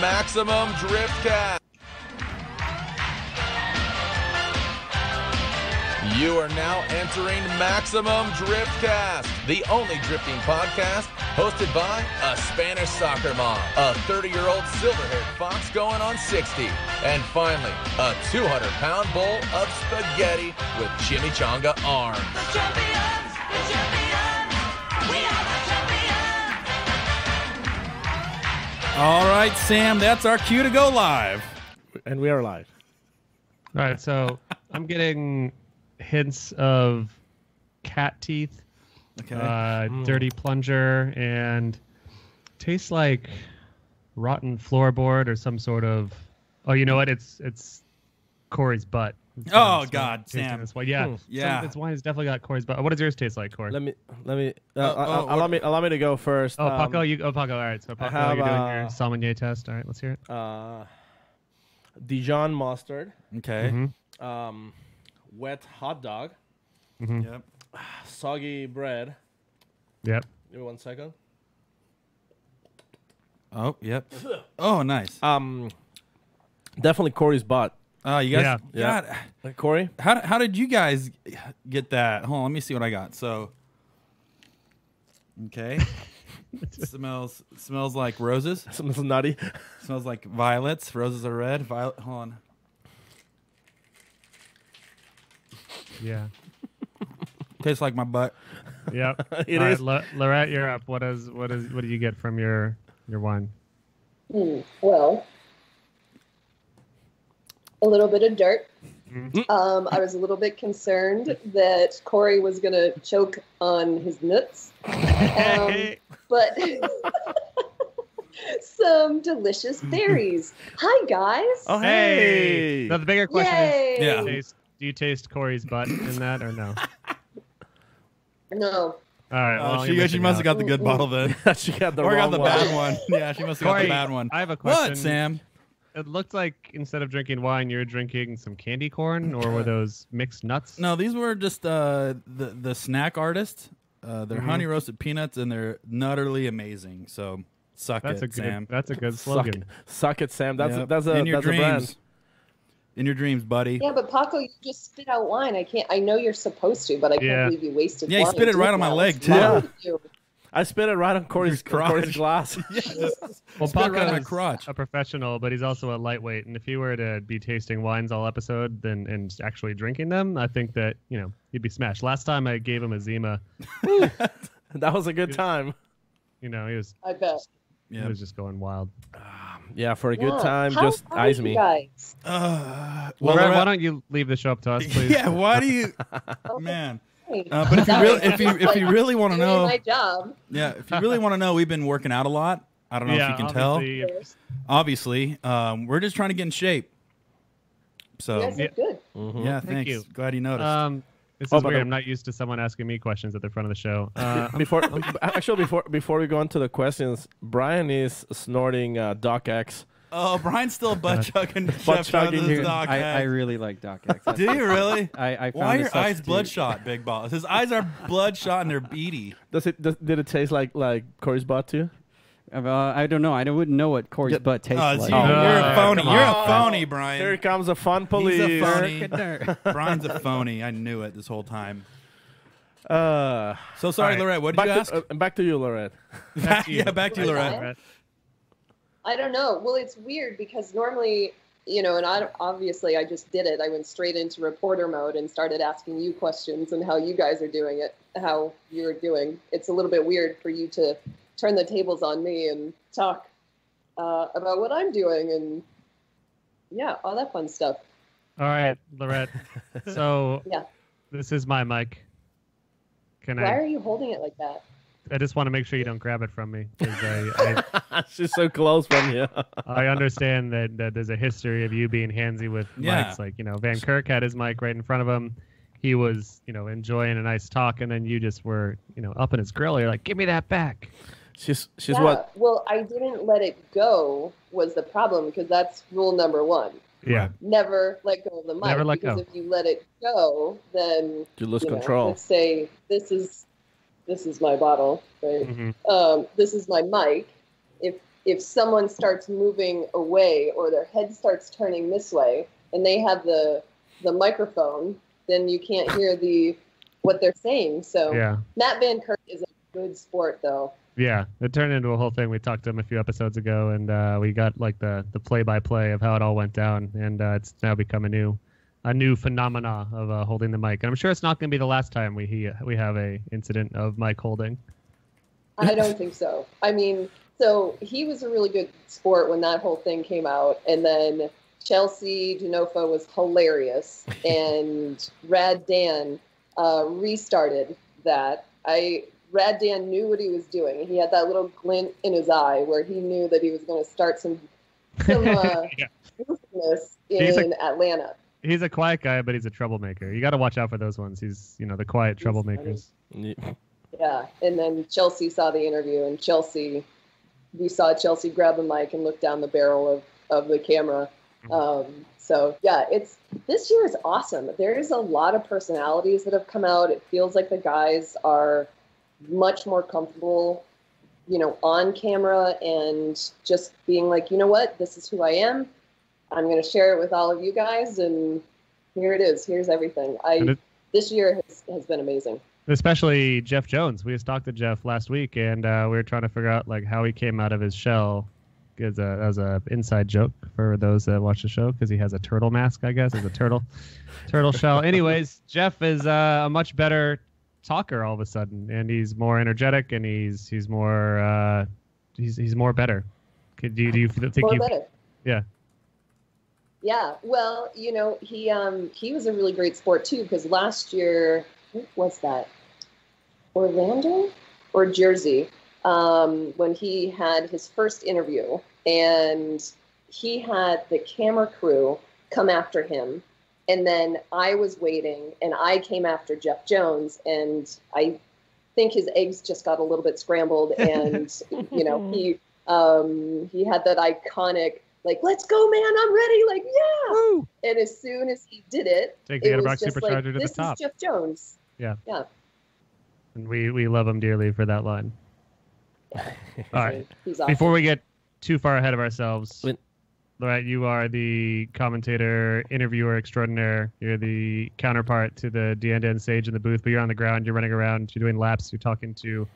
Maximum Driftcast. You are now entering Maximum Driftcast, the only drifting podcast hosted by a Spanish soccer mom, a 30-year-old silver-haired fox going on 60, and finally, a 200-pound bowl of spaghetti with chimichanga arms. The champions, we are the champions. All right, Sam, that's our cue to go live. And we are live. All right, so I'm getting hints of cat teeth, dirty plunger, and tastes like rotten floorboard or some sort of. Oh, you know what? It's Corey's butt. Oh God, Sam! This wine. Yeah, yeah. This wine has definitely got Corey's butt. What does yours taste like, Corey? Allow me to go first. Oh, Paco, Paco. All right, so Paco, you're doing your sommelier test. All right, let's hear it. Dijon mustard. Okay. Mm-hmm. Wet hot dog. Mm-hmm. Yep. Soggy bread. Yep. Give me 1 second. Oh, yep. Oh, nice. Definitely Corey's butt. Oh, you guys. Yeah. Corey, How did you guys get that? Hold on, let me see what I got. So, okay. smells like roses. smells nutty. Smells like violets. Roses are red. Hold on. Yeah. Tastes like my butt. Yep. It All is. right, Laurette, you're up. What do you get from your wine? Well, a little bit of dirt. Mm-hmm. I was a little bit concerned that Corey was going to choke on his nuts. But some delicious berries. Hi, guys. Oh, hey. Now the bigger question Yay. is, do you taste Corey's butt in that or no? No. All right. Well, She must have got the good bottle then. She got the Or wrong got the one. bad one. Yeah, she must have got Corey, the bad one. I have a question. What, Sam? It looked like instead of drinking wine, you were drinking some candy corn, or were those mixed nuts? No, these were just the snack artist. They're honey roasted peanuts, and they're nutterly amazing. So suck That's it, Sam. That's a good slogan. Suck it, Sam. That's Yep. a In your that's a brand. dreams. In your dreams, buddy. Yeah, but Paco, you just spit out wine. I know you're supposed to, but I Yeah. can't believe you wasted Yeah, he wine. spit it doing right on my that. leg, What's too. wrong with you? I spit it right on Corey's crotch. glass. Well, Spit it right on my Paco's crotch. a professional, but he's also a lightweight. And if he were to be tasting wines all episode and actually drinking them, I think that, he'd be smashed. Last time I gave him a Zima, That was a good time. he was I bet. he Yeah. was just going wild. Yeah, for a good Yeah. time, How just are eyes you me. guys? Well, Lorette, why Lorette- don't you leave the show up to us, please? yeah, why do you, man? Hey, But if you really want to doing know, my job. yeah, if you really want to know, we've been working out a lot. I don't know if you can tell. obviously, Obviously, we're just trying to get in shape. So You guys look good. yeah, Thank thanks. you. Glad you noticed. This Oh, is but weird. the- I'm not used to someone asking me questions at the front of the show. Before we go on to the questions, Brian is snorting Doc X. Oh, Brian's still butt chugging. Butt chugging here. I really like Doc X. Do you really? I found Why are a your eyes substitute. bloodshot, Big Boss? His eyes are bloodshot and they're beady. Did it taste like Corey's butt too? I don't know. I wouldn't know what Corey's butt tastes Oh, like. you're a phony. come You're a on. phony, Brian. Here comes a fun police. He's a phony. Nerd. Brian's a phony. I knew it this whole time. Uh, So sorry, All right. Lorette. What did you ask? Back to you, Lorette. Back to you. Yeah, back to you, Lorette. Lorette. I don't know. Well, it's weird because normally, and obviously I just did it. I went straight into reporter mode and started asking you questions and how you guys are doing it, how you're doing. It's a little bit weird for you to turn the tables on me and talk about what I'm doing and, yeah, all that fun stuff. All right, Lorette. So Yeah. this is my mic. Can Why I? are you holding it like that? I just want to make sure you don't grab it from me, 'cause I She's so close from you. I understand that there's a history of you being handsy with Yeah. mics. Like, Van Kirk had his mic right in front of him. He was, enjoying a nice talk, and then you just were, up in his grill. You're like, give me that back. She's Yeah, what? well, I didn't let it go was the problem because that's rule number one. Yeah. Never let go of the mic. Never let because go. if you let it go, then You lose control. Let's say this is my bottle, right? Mhm. This is my mic. If someone starts moving away or their head starts turning this way, and they have the microphone, then you can't hear what they're saying. So Yeah. Matt Van Kirk is a good sport, though. Yeah. It turned into a whole thing. We talked to him a few episodes ago, and we got like the play-by-play of how it all went down, and it's now become a new phenomena of holding the mic. And I'm sure it's not going to be the last time we have a incident of mic holding. I don't think so. I mean, so he was a really good sport when that whole thing came out, and then Chelsea Genofa was hilarious, and Rad Dan restarted that. Rad Dan knew what he was doing. He had that little glint in his eye where he knew that he was going to start some Yeah. business He's in Atlanta. He's a quiet guy, but he's a troublemaker. You got to watch out for those ones. He's, the quiet He's funny. troublemakers. Yeah, and then Chelsea saw the interview, and we saw Chelsea grab the mic and look down the barrel of the camera. So yeah, this year is awesome. There's a lot of personalities that have come out. It feels like the guys are much more comfortable, on camera and just being like, you know what, this is who I am. I'm going to share it with all of you guys, and here it is. Here's everything. This year has been amazing. Especially Jeff Jones. We just talked to Jeff last week, and we were trying to figure out like how he came out of his shell. As a inside joke for those that watch the show, because he has a turtle mask, I guess, as a turtle shell. Anyways, Jeff is a much better talker all of a sudden, and he's more energetic, and he's more he's more better. Do you think More you? better. Yeah. Yeah, well, he was a really great sport too, because last year, what was that? Orlando or Jersey, when he had his first interview, and he had the camera crew come after him, and then I was waiting, and I came after Jeff Jones, and I think his eggs just got a little bit scrambled, and he had that iconic, like, let's go, man, I'm ready, like, yeah. Woo! And as soon as he did it, Take the it was Edinburgh just Supercharger like, to the this top. is Jeff Jones. Yeah. Yeah. And we love him dearly for that line. All right. He's awesome. Before we get too far ahead of ourselves, Wait. Lorette, you are the commentator, interviewer extraordinaire. You're the counterpart to the end stage in the booth, but you're on the ground. You're running around. You're doing laps. You're talking to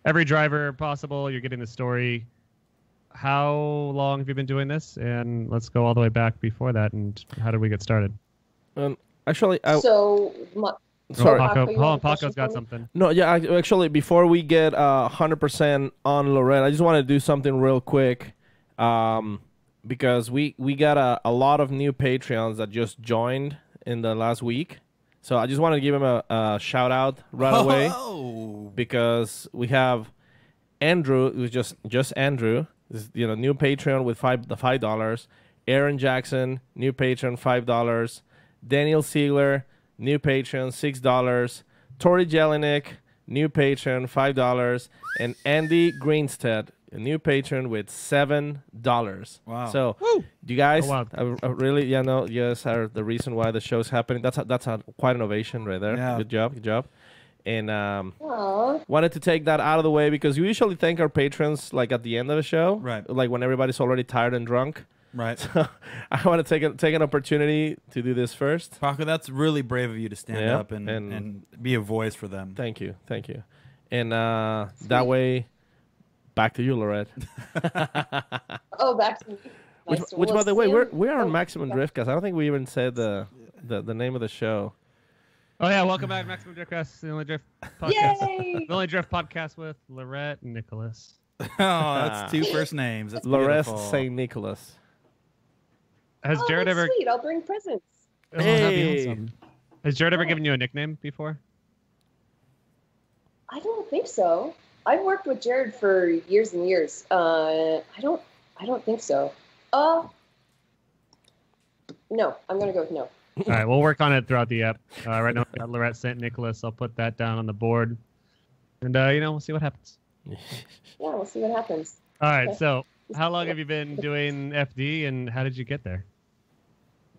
every driver possible. You're getting the story. How long have you been doing this? And let's go all the way back before that. And how did we get started? Actually, Sorry, Paco, Paco's got something. No, yeah, actually, before we get 100% on Lorette, I just want to do something real quick, because we got a lot of new Patreons that just joined in the last week. So I just want to give him a shout out right away, because we have Andrew, who's just Andrew, is, new Patreon with $5. Aaron Jackson, new Patreon, $5. Daniel Siegler, new Patreon, $6. Tori Jelinek, new Patreon, $5. And Andy Greenstead, a new patron with $7. Wow. So, you guys really, yes, are the reason why the show's happening. That's quite an ovation right there. Yeah. Good job. And wanted to take that out of the way, because we usually thank our patrons like at the end of the show. Right. Like when everybody's already tired and drunk. Right. So I want to take an opportunity to do this first. Paco, that's really brave of you to stand up and be a voice for them. Thank you. And that way, back to you, Laurette. Back to me. Which by the way, we are on Maximum Driftcast. I don't think we even said the name of the show. Oh yeah, welcome back, Maximum Driftcast, the only drift podcast. Yay! The only drift podcast with Laurette Nicoll. Oh, that's two first names. That's Laurette beautiful. St. Nicholas. Has Jared that's ever? Sweet. I'll bring presents. Oh, that'd be awesome. Has Jared ever given you a nickname before? I don't think so. I've worked with Jared for years and years. I don't think so. No, I'm gonna go with no. All right, we'll work on it throughout the app. Right now, we got Laurette St. Nicholas. I'll put that down on the board, and we'll see what happens. Yeah, we'll see what happens. All right. Okay. So, how long have you been doing FD, and how did you get there?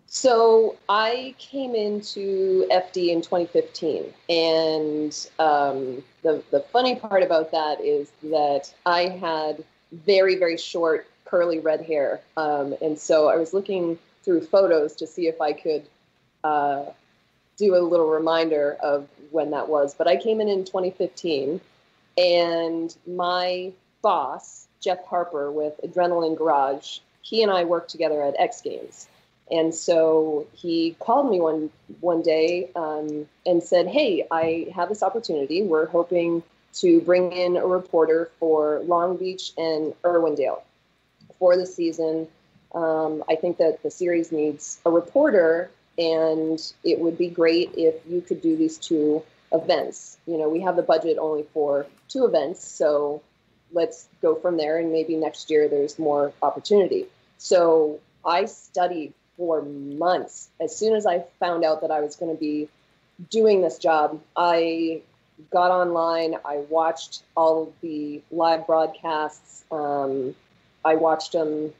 So I came into FD in 2015, and the funny part about that is that I had very, very short curly red hair, and so I was looking through photos to see if I could do a little reminder of when that was. But I came in 2015, and my boss, Jeff Harper with Adrenaline Garage, he and I worked together at X Games. And so he called me one day and said, "Hey, I have this opportunity. We're hoping to bring in a reporter for Long Beach and Irwindale for the season. I think that the series needs a reporter, and it would be great if you could do these two events. We have the budget only for 2 events, so let's go from there, and maybe next year there's more opportunity." So I studied for months. As soon as I found out that I was going to be doing this job, I got online. I watched all of the live broadcasts. I watched them,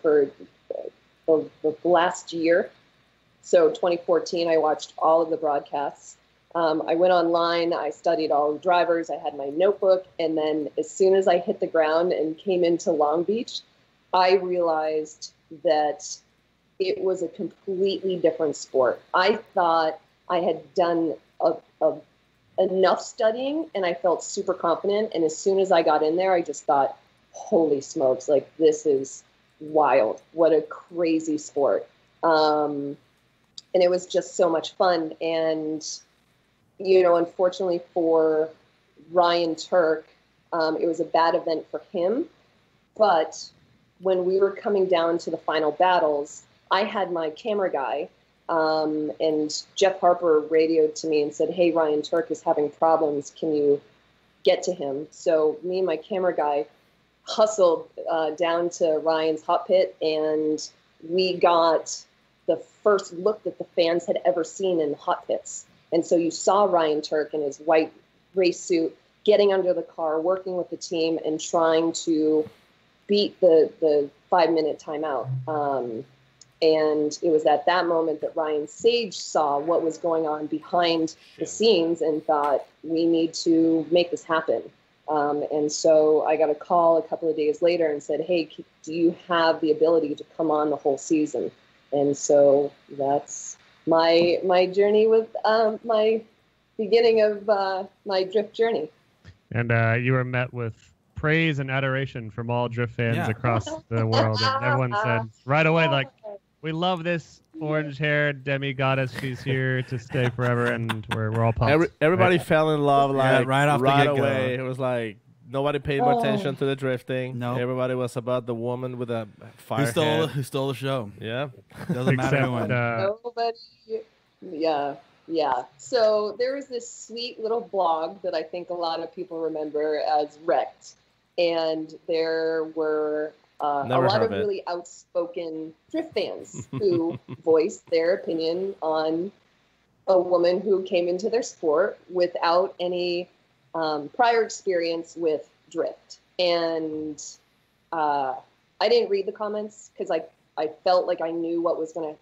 for the last year. So 2014, I watched all of the broadcasts. I went online. I studied all the drivers. I had my notebook. And then as soon as I hit the ground and came into Long Beach, I realized that it was a completely different sport. I thought I had done enough studying, and I felt super confident. And as soon as I got in there, I just thought, holy smokes, like, this is wild. What a crazy sport. And it was just so much fun. And, unfortunately for Ryan Turk, it was a bad event for him. But when we were coming down to the final battles, I had my camera guy, and Jeff Harper radioed to me and said, "Hey, Ryan Turk is having problems. Can you get to him?" So me and my camera guy hustled down to Ryan's hot pit, and we got the first look that the fans had ever seen in hot pits. And so you saw Ryan Turk in his white race suit getting under the car, working with the team, and trying to beat the 5-minute timeout. And it was at that moment that Ryan Sage saw what was going on behind the scenes and thought, we need to make this happen. And so I got a call a couple of days later and said, hey, do you have the ability to come on the whole season? And so that's my journey with my beginning of my drift journey. And you were met with praise and adoration from all drift fans across the world. And everyone said right away, like, we love this orange-haired demi-goddess. She's here to stay forever, and we're all pumped. Everybody fell in love right off the get-go. away. It was like nobody paid more attention to the drifting. No, everybody was about the woman with a fire who stole the show. Yeah, doesn't matter who won. Nobody. Yeah. So there was this sweet little blog that I think a lot of people remember as Wrecked, and there were a lot of really outspoken drift fans who voiced their opinion on a woman who came into their sport without any prior experience with drift. And I didn't read the comments because I felt like I knew what was I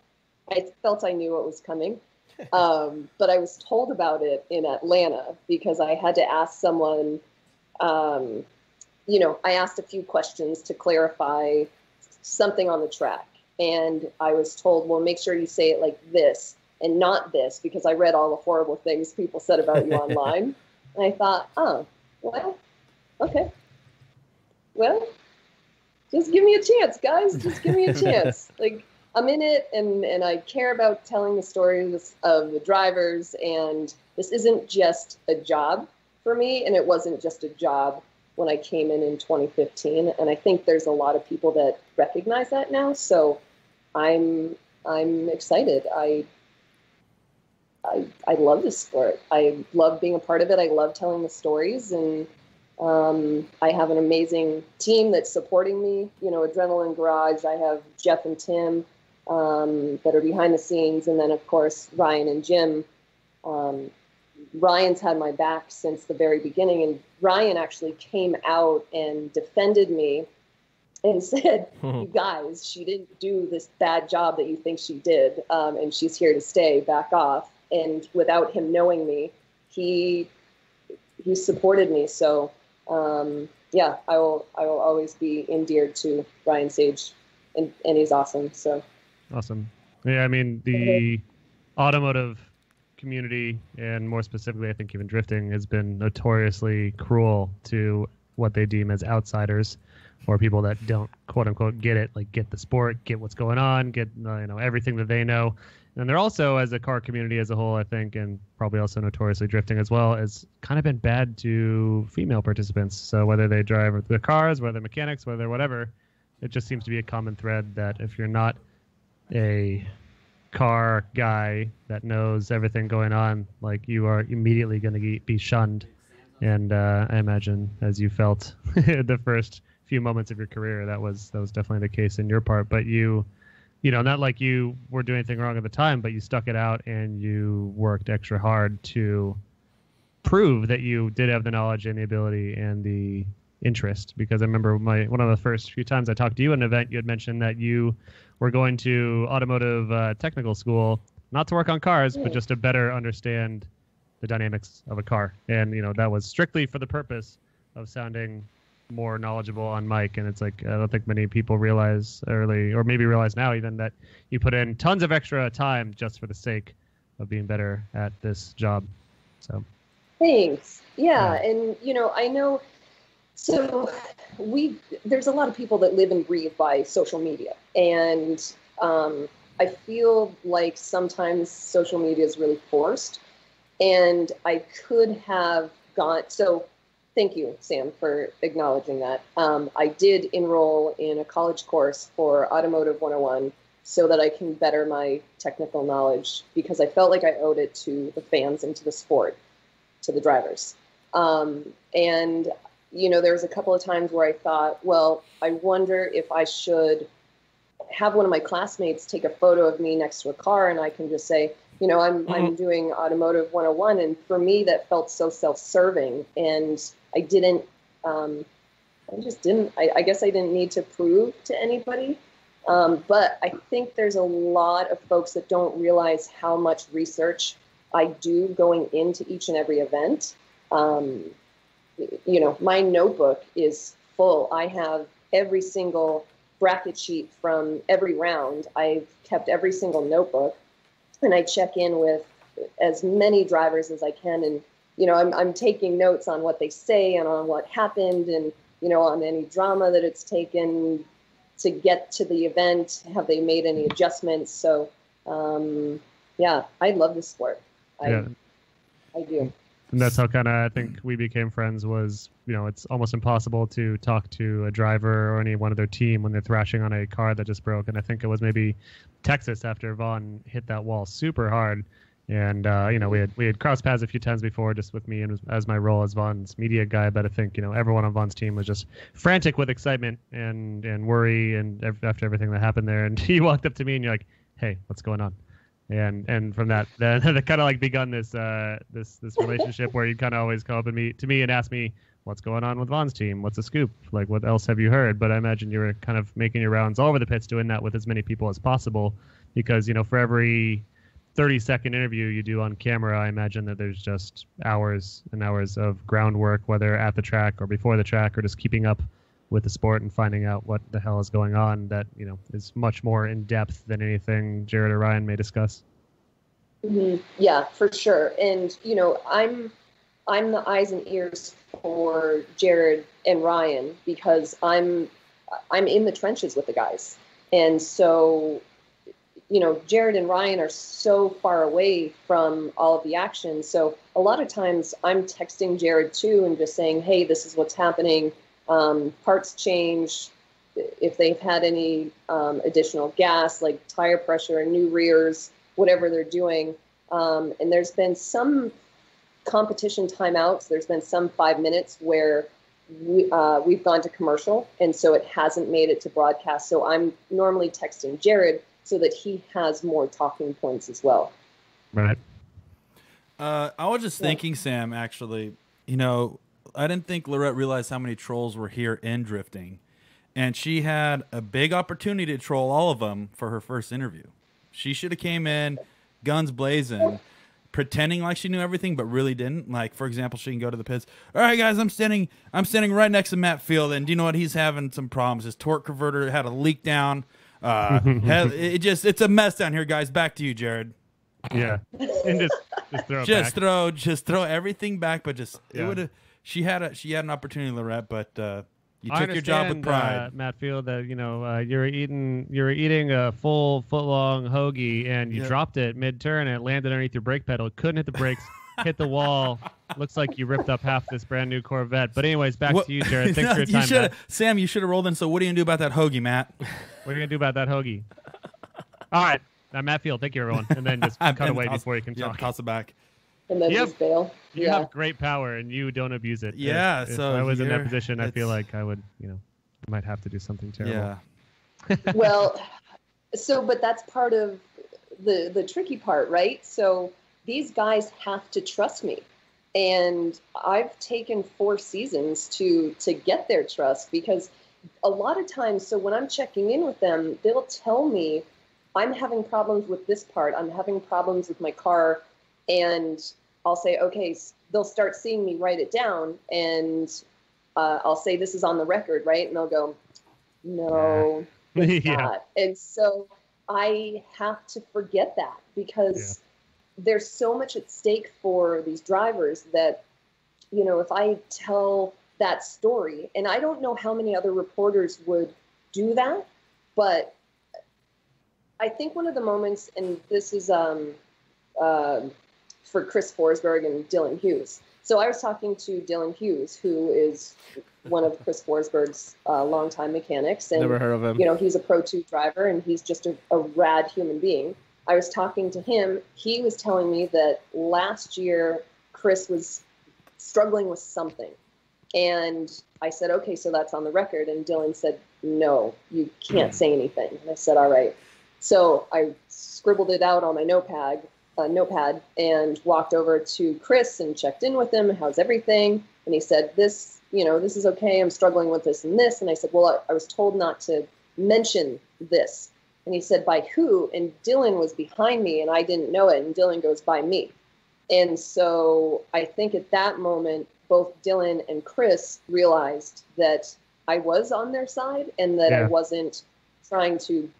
knew what was coming. But I was told about it in Atlanta because I had to ask someone, I asked a few questions to clarify something on the track. And I was told, well, make sure you say it like this and not this, because I read all the horrible things people said about you online. And I thought, oh, well, okay. Well, just give me a chance, guys. Just give me a chance. Like, I'm in it, and I care about telling the stories of the drivers, and this isn't just a job for me, and it wasn't just a job when I came in 2015, and I think there's a lot of people that recognize that now, so I'm excited. I love this sport. I love being a part of it. I love telling the stories, and I have an amazing team that's supporting me. Adrenaline Garage. I have Jeff and Tim that are behind the scenes, and then of course Ryan and Jim. Ryan's had my back since the very beginning, and Ryan actually came out and defended me and said, you guys, she didn't do this bad job that you think she did, and she's here to stay, back off. And without him knowing me, he supported me. So I will always be endeared to Ryan Sage, and he's awesome. So awesome. Yeah, I mean, the automotive community, and more specifically, I think even drifting, has been notoriously cruel to what they deem as outsiders, or people that don't quote unquote get it, like get the sport, get what's going on, get everything that they know. And they're also, as a car community as a whole, I think, and probably also notoriously drifting as well, has kind of been bad to female participants. So whether they drive the cars, whether mechanics, whether whatever, it just seems to be a common thread that if you're not a car guy that knows everything going on, like, you are immediately going to be shunned. And I imagine, as you felt the first few moments of your career, that was definitely the case in your part. But you not like you were doing anything wrong at the time, but you stuck it out and you worked extra hard to prove that you did have the knowledge and the ability and the interest. Because I remember one of the first few times I talked to you at an event, you had mentioned that you were going to automotive technical school, not to work on cars, but just to better understand the dynamics of a car. And, that was strictly for the purpose of sounding more knowledgeable on mic. And it's like, I don't think many people realize early, or maybe realize now even, that you put in tons of extra time just for the sake of being better at this job. So thanks. Yeah. And I know, so there's a lot of people that live and breathe by social media, and I feel like sometimes social media is really forced, and I could have so thank you, Sam, for acknowledging that. I did enroll in a college course for Automotive 101 so that I can better my technical knowledge, because I felt like I owed it to the fans and to the sport, to the drivers. And, there was a couple of times where I thought, well, I wonder if I should have one of my classmates take a photo of me next to a car, and I can just say, I'm doing Automotive 101. And for me, that felt so self-serving. And I guess I didn't need to prove to anybody. But I think there's a lot of folks that don't realize how much research I do going into each and every event. my notebook is full. I have every single bracket sheet from every round. I've kept every single notebook, and I check in with as many drivers as I can. And, I'm taking notes on what they say and on what happened and, on any drama that it's taken to get to the event. Have they made any adjustments? So, I love this sport. I do. And that's how kind of I think we became friends was, it's almost impossible to talk to a driver or any one of their team when they're thrashing on a car that just broke. And I think it was maybe Texas after Vaughn hit that wall super hard. And, we had crossed paths a few times before just with me and as my role as Vaughn's media guy. But I think, everyone on Vaughn's team was just frantic with excitement and worry and after everything that happened there. And he walked up to me and you're like, hey, what's going on? And from that, then it kind of like begun this relationship where you kind of always come up to me and ask me, what's going on with Vaughn's team? What's the scoop? Like, what else have you heard? But I imagine you were kind of making your rounds all over the pits, doing that with as many people as possible, because for every 30-second interview you do on camera, I imagine that there's just hours and hours of groundwork, whether at the track or before the track, or just keeping up with the sport and finding out what the hell is going on that, is much more in depth than anything Jared or Ryan may discuss. Mm-hmm. Yeah, for sure. And, I'm the eyes and ears for Jared and Ryan because I'm in the trenches with the guys. And so, Jared and Ryan are so far away from all of the action. So a lot of times I'm texting Jared too and just saying, hey, this is what's happening. Parts change, if they've had any additional gas, like tire pressure, new rears, whatever they're doing. And there's been some competition timeouts. There's been some 5 minutes where we've gone to commercial, and so it hasn't made it to broadcast. So I'm normally texting Jared so that he has more talking points as well. Right. I was just thinking, Sam, actually, I didn't think Laurette realized how many trolls were here in drifting. And she had a big opportunity to troll all of them for her first interview. She should have came in, guns blazing, pretending like she knew everything, but really didn't. Like, for example, she can go to the pits. All right, guys, I'm standing right next to Matt Field, and do you know what? He's having some problems. His torque converter had a leak down. It's a mess down here, guys. Back to you, Jared. Yeah, and just throw everything back, but it would have. She had an opportunity, Laurette, but you took your job with pride. Matt Field, that you were eating a full foot-long hoagie and you dropped it mid-turn and it landed underneath your brake pedal. Couldn't hit the brakes, hit the wall. Looks like you ripped up half this brand new Corvette. But anyways, back to you, Jared. Thanks for your time, Matt. Sam, you should have rolled in. So what are you gonna do about that hoagie, Matt? What are you gonna do about that hoagie? All right, Matt Field. Thank you, everyone. And then just cut away before you can talk. Toss it back. And then just bail. You have great power, and you don't abuse it. Yeah. If I was in that position, I feel like I would, I might have to do something terrible. Yeah. Well, but that's part of the tricky part, right? So these guys have to trust me. And I've taken 4 seasons to get their trust, because a lot of times, so when I'm checking in with them, they'll tell me, I'm having problems with this part. I'm having problems with my car. And I'll say, okay, they'll start seeing me write it down, and I'll say, this is on the record, right? And they'll go, no, it's not. And so I have to forget that, because there's so much at stake for these drivers that, if I tell that story, and I don't know how many other reporters would do that, but I think one of the moments, and this is for Chris Forsberg and Dylan Hughes. So I was talking to Dylan Hughes, who is one of Chris Forsberg's longtime mechanics. And, never heard of him. He's a Pro 2 driver, and he's just a rad human being. I was talking to him. He was telling me that last year Chris was struggling with something. And I said, okay, so that's on the record. And Dylan said, no, you can't say anything. And I said, all right. So I scribbled it out on my notepad and walked over to Chris and checked in with him. How's everything? And he said, this is okay. I'm struggling with this and this. And I said, well, I was told not to mention this. And he said, by who? And Dylan was behind me and I didn't know it. And Dylan goes, by me. And so I think at that moment, both Dylan and Chris realized that I was on their side and that I wasn't trying to,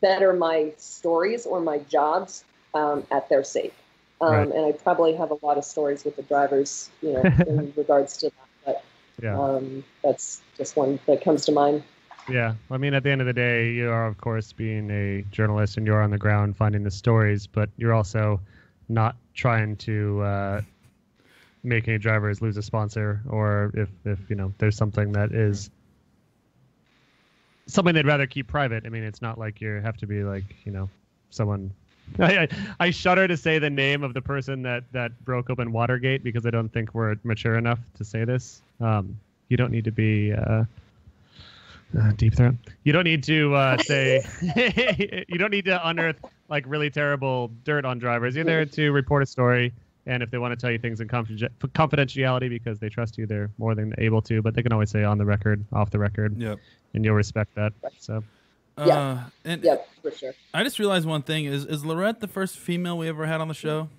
better my stories or my jobs at their sake. And I probably have a lot of stories with the drivers, in regards to that. But that's just one that comes to mind. Yeah. I mean, at the end of the day, you are, of course, being a journalist and you're on the ground finding the stories, but you're also not trying to make any drivers lose a sponsor, or if there's something that is something they'd rather keep private. I mean, it's not like you have to be like, someone... I shudder to say the name of the person that broke open Watergate because I don't think we're mature enough to say this. You don't need to be deep throat. You don't need to say. You don't need to unearth like really terrible dirt on drivers. You're there to report a story, and if they want to tell you things in confidentiality because they trust you, they're more than able to. But they can always say on the record, off the record, and you'll respect that. So. Yeah, for sure. I just realized one thing: is Laurette the first female we ever had on the show?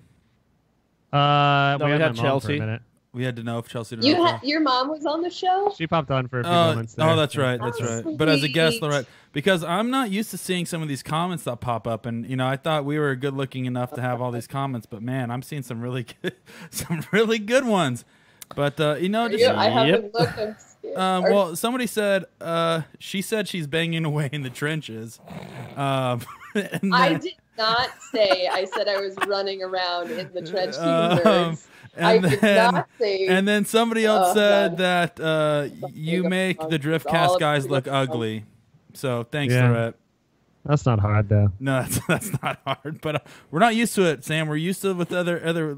No, we had Chelsea. For a minute. We had to know if Chelsea. Your mom was on the show. She popped on for a few moments. There. Oh, that's right, that's right. Sweet. But as a guest, Laurette, because I'm not used to seeing some of these comments that pop up, and I thought we were good looking enough to have all these comments, but man, I'm seeing some really good ones. But I haven't looked. I'm scared. Well, somebody said she said she's banging away in the trenches. I did not say. I said I was running around in the trench. I did not say. And then somebody else said that you make the Driftcast guys look ugly. So thanks, Lorette. That's not hard, though. No, that's not hard. But we're not used to it, Sam. We're used to it with other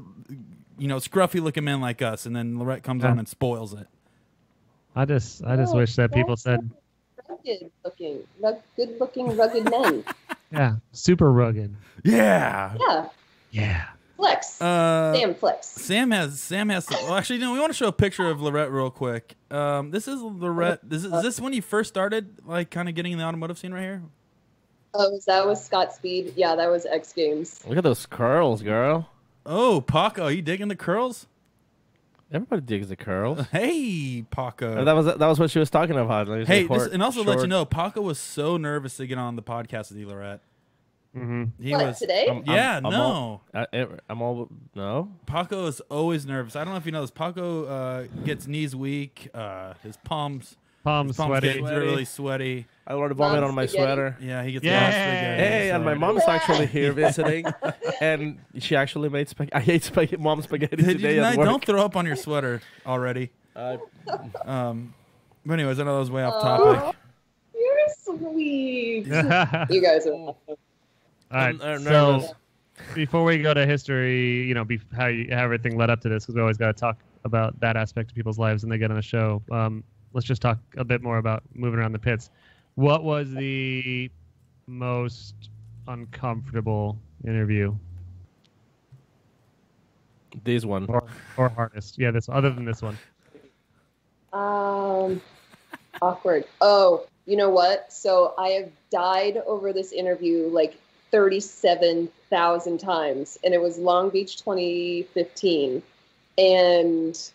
scruffy looking men like us, and then Laurette comes on and spoils it. I just wish that people said good looking, rugged men. Yeah, super rugged. Yeah. Flex. Sam flex. Sam has. Well, actually, we want to show a picture of Laurette real quick. This is Laurette. Is this when you first started, like, kind of getting in the automotive scene right here? Oh, that was Scott Speed. Yeah, that was X Games. Look at those curls, girl. Oh, Paco, you digging the curls? Everybody digs the curls. Hey, Paco. That was what she was talking about. Like, hey, and also let you know, Paco was so nervous to get on the podcast with you, Laurette. Mm-hmm. He was today. No. Paco is always nervous. I don't know if you know this. Paco gets knees weak. His palms sweaty. get really sweaty. I want to vomit on my sweater. Yeah, he gets spaghetti. Hey, and my mom's actually here visiting, and she actually made spaghetti. I ate mom's spaghetti today at work. Don't throw up on your sweater already. But anyways, I know that was way off topic. You're sweet. You guys are awesome. All right, so before we go to history, how everything led up to this, because we always got to talk about that aspect of people's lives when they get on the show. Let's just talk a bit more about moving around the pits. What was the most uncomfortable interview? This one. Or hardest. Yeah, other than this one. Awkward. Oh, you know what? So I have died over this interview like 37,000 times, and it was Long Beach 2015. And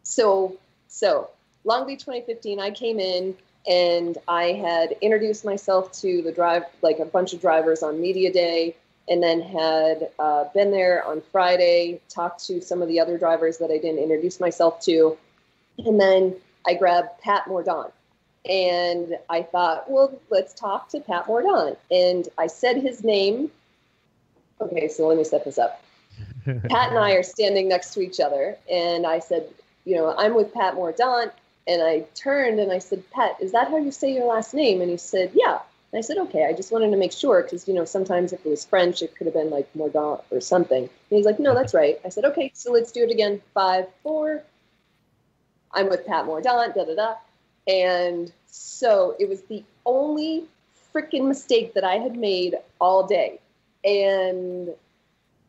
so Long Beach 2015, I came in and I had introduced myself to a bunch of drivers on Media Day, and then had been there on Friday, talked to some of the other drivers that I didn't introduce myself to. And then I grabbed Pat Mordaunt. And I thought, well, let's talk to Pat Mordaunt. And I said his name. Okay, so let me set this up. Pat and I are standing next to each other. And I said, I'm with Pat Mordaunt. And I turned and I said, Pat, is that how you say your last name? And he said, yeah. And I said, okay, I just wanted to make sure because, sometimes if it was French, it could have been like Mordaunt or something. And he's like, no, that's right. I said, okay, so let's do it again. 5, 4. I'm with Pat Mordaunt, da-da-da. And so it was the only freaking mistake that I had made all day. And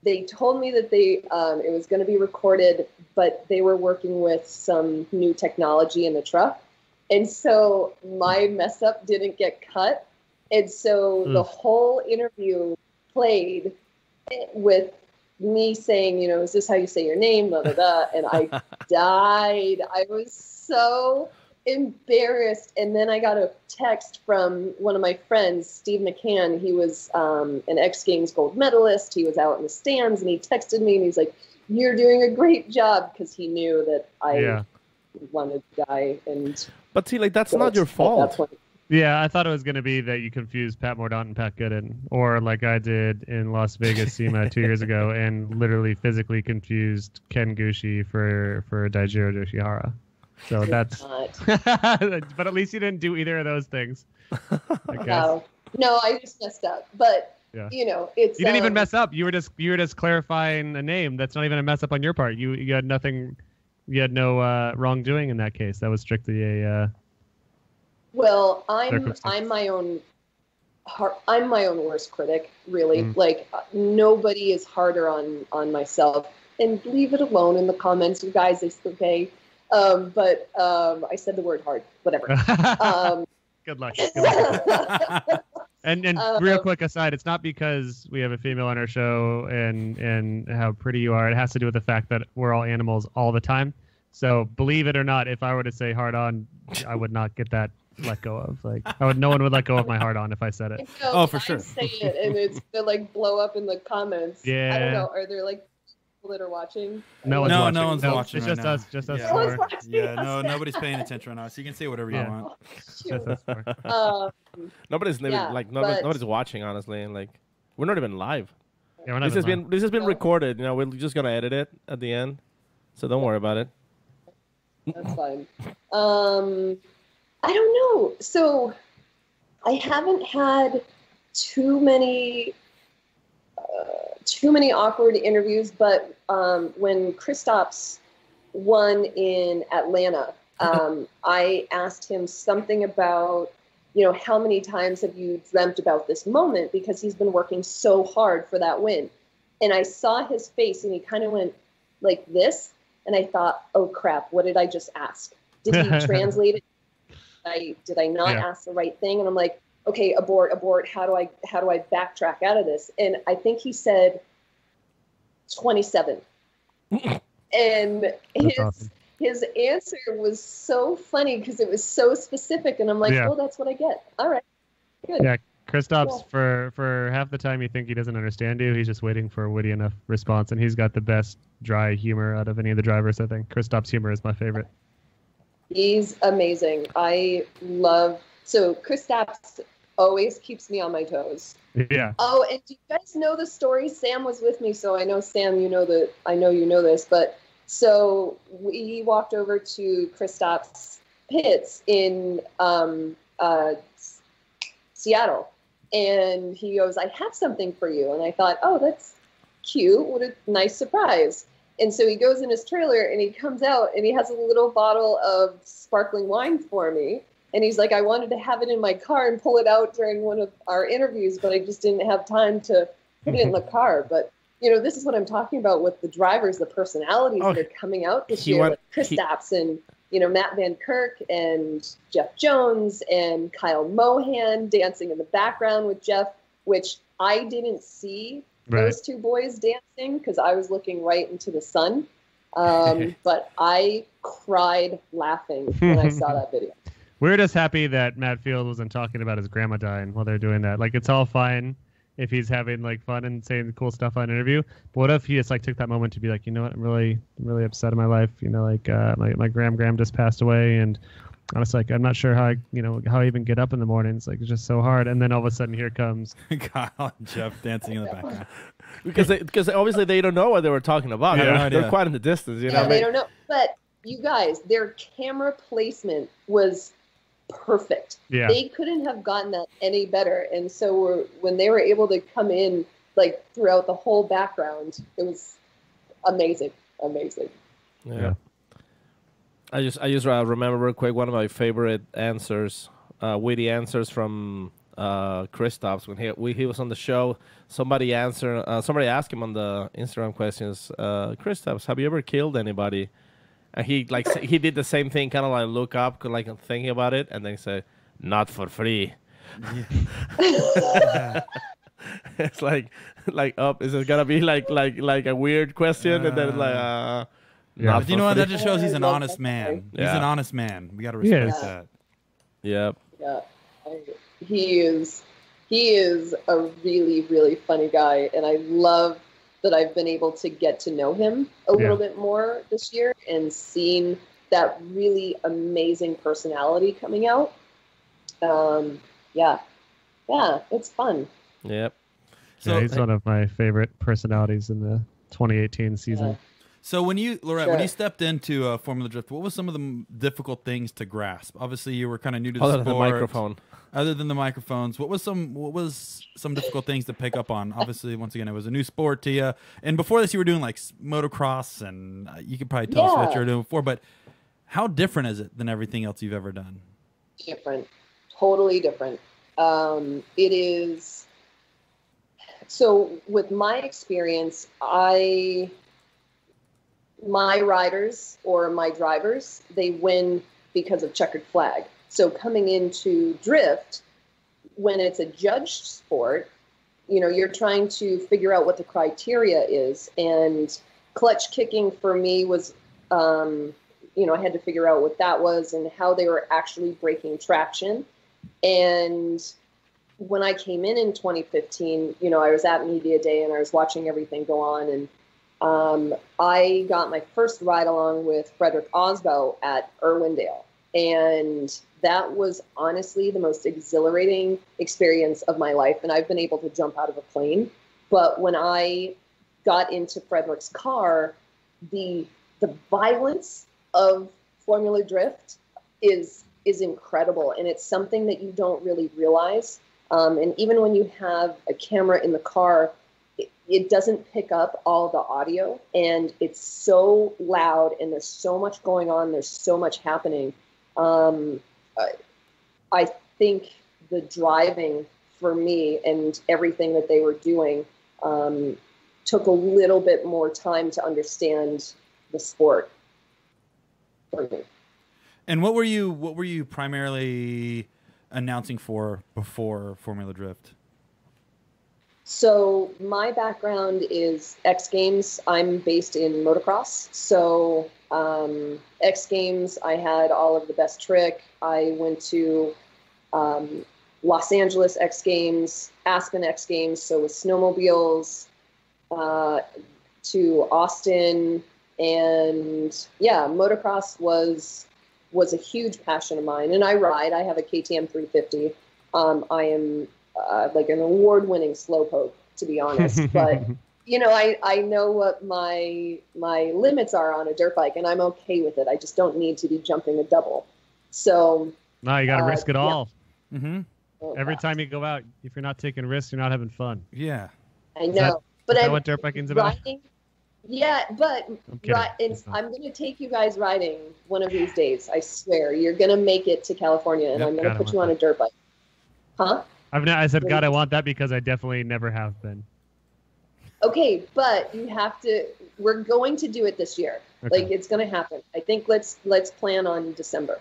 they told me that it was going to be recorded, but they were working with some new technology in the truck. And so my mess up didn't get cut. And so the whole interview played with me saying, is this how you say your name? Blah, blah, blah. And I died. I was so embarrassed. And then I got a text from one of my friends, Steve McCann. He was an X Games gold medalist. He was out in the stands, and he texted me, and he's like, "You're doing a great job," because he knew that I wanted to die. But see, like, that's not your fault. Yeah, I thought it was going to be that you confused Pat Mordaunt and Pat Gooden, or like I did in Las Vegas SEMA 2 years ago, and literally physically confused Ken Gushi for Daijiro Yoshihara. So that's, but at least you didn't do either of those things. No, I just messed up. But it's you didn't even mess up. You were just clarifying a name. That's not even a mess up on your part. You had nothing. You had no wrongdoing in that case. That was strictly a. Well, I'm my own worst critic, really. Like, nobody is harder on myself. And leave it alone in the comments, you guys. It's okay. But I said the word hard. Whatever. Good luck. And real quick aside, it's not because we have a female on our show and how pretty you are. It has to do with the fact that we're all animals all the time. So believe it or not, if I were to say hard on, I would not get that let go of. Like, no one would let go of my hard on if I said it. For sure. I say it, and it's gonna like blow up in the comments. Yeah. I don't know. Are there like people that are watching? No one's watching. It's right just now. us. Just us. Yeah, nobody's paying attention right now. So you can say whatever you want. Just us four. Nobody's nobody's watching, honestly, and like we're not even live. Yeah, we're not This has been recorded. We're just gonna edit it at the end, so don't worry about it. That's fine. I don't know. So I haven't had too many awkward interviews, but when Kristaps won in Atlanta, I asked him something about, how many times have you dreamt about this moment? Because he's been working so hard for that win. And I saw his face, and he kind of went like this. And I thought, oh, crap, what did I just ask? Did he translate it? Did I not ask the right thing? And I'm like, okay, abort. How do I backtrack out of this? And I think he said 27. And his answer was so funny because it was so specific. And I'm like, oh, that's what I get. All right, good. Yeah, Kristaps, for half the time you think he doesn't understand you, he's just waiting for a witty enough response, and he's got the best dry humor out of any of the drivers, I think. Kristaps' humor is my favorite. He's amazing. So Kristaps always keeps me on my toes. Yeah. Oh, and do you guys know the story? Sam was with me, so I know, Sam, I know you know this, but so we walked over to Kristaps' pits in Seattle, and he goes, I have something for you. And I thought, oh, that's cute. What a nice surprise. And so he goes in his trailer, and he comes out, and he has a little bottle of sparkling wine for me. And he's like, I wanted to have it in my car and pull it out during one of our interviews, but I just didn't have time to put it in the car. But, this is what I'm talking about with the drivers, the personalities that are coming out this year, like Kristaps and, Matt Van Kirk and Jeff Jones and Kyle Mohan dancing in the background with Jeff, which I didn't see those two boys dancing because I was looking right into the sun. But I cried laughing when I saw that video. We're just happy that Matt Field wasn't talking about his grandma dying while they're doing that. Like, it's all fine if he's having like fun and saying cool stuff on an interview. But what if he just like took that moment to be like, you know what, I'm really upset in my life. My gram just passed away, and honestly, like, I'm not sure how I even get up in the mornings. Like, it's just so hard. And then all of a sudden, here comes Kyle and Jeff dancing in the background. because obviously they don't know what they were talking about. They're quite in the distance. Yeah, they don't know. But you guys, their camera placement was perfect. Yeah. They couldn't have gotten that any better. And so when they were able to come in like throughout the whole background, it was amazing. Yeah. I just remember real quick one of my favorite answers, witty answers from Kristaps when he was on the show. Somebody asked him on the Instagram questions, Kristaps, have you ever killed anybody? And he did the same thing, kind of like look up, like thinking about it, and then say, "Not for free." Yeah. it's like up. Is it gonna be like a weird question, and then it's like Yeah. not But you know what? for That just shows he's an Love honest that man. He's Yeah. an honest man. We got to He respect is. that. free. Yep. Yeah, he is a really, really funny guy, and I love that I've been able to get to know him a little bit more this year and seen that really amazing personality coming out. Yeah, it's fun. Yep. So, Yeah, he's one of my favorite personalities in the 2018 season. So when you, Laurette, Sure. when you stepped into Formula Drift, what was some of the difficult things to grasp? Obviously, you were kind of new to the Other sport. than the microphone. Other than the microphones, what was some difficult things to pick up on? Obviously, once again, it was a new sport to you. And before this, you were doing like motocross, and you could probably tell us what you were doing before. But how different is it than everything else you've ever done? Different, totally different. It is. So with my experience, my riders or my drivers, they win because of checkered flag. So coming into drift, when it's a judged sport, you're trying to figure out what the criteria is. And clutch kicking for me was, I had to figure out what that was and how they were actually breaking traction. And when I came in 2015, I was at Media Day and I was watching everything go on. And I got my first ride along with Frederick Osbo at Irwindale. And that was honestly the most exhilarating experience of my life. And I've been able to jump out of a plane. But when I got into Frederick's car, the violence of Formula Drift is incredible. And it's something that you don't really realize. And even when you have a camera in the car, it doesn't pick up all the audio, and it's so loud, and there's so much going on. There's so much happening. I think the driving for me and everything that they were doing took a little bit more time to understand the sport for me. And what were you primarily announcing for before Formula Drift? So my background is X Games. I'm based in motocross. So X Games, I had all of the best trick. I went to Los Angeles X Games, Aspen X Games, so with snowmobiles, to Austin. And yeah, motocross was a huge passion of mine. And I have a KTM 350. I am like an award-winning slowpoke, to be honest. But I know what my limits are on a dirt bike, and I'm okay with it. I just don't need to be jumping a double. So No, you got to risk it all. Mm-hmm. Every time you go out, if you're not taking risks, you're not having fun. Yeah. I know, Is that what dirt biking's about? riding. Yeah, but kidding. I'm going to take you guys riding one of these days. I swear, you're going to make it to California, and Yep, I'm going to God, put I you want on a dirt bike. Huh? I said, God, I want that because I definitely never have been. Okay, but you have to. We're going to do it this year. Okay. Like, it's going to happen. I think let's plan on December.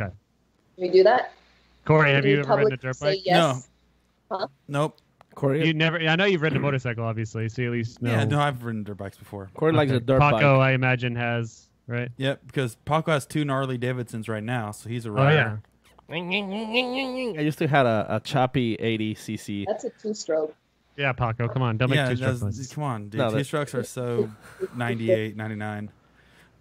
Okay. Can we do that? Corey, have Can you we ever ridden a publicly dirt say bike? yes? Nope. Corey, You never. I know you've ridden a motorcycle, obviously, so you at least know. Yeah, no, I've ridden dirt bikes before. Corey likes a dirt Paco, bike. I imagine, has, right? Yep, because Paco has 2 gnarly Davidsons right now, so he's a Oh, rider. yeah. I used to have a choppy 80cc. That's a 2-stroke. Yeah, Paco, come on. Don't make Yeah, two-stroke noises. come on, dude. No, that- Two-strokes are so 98, 99.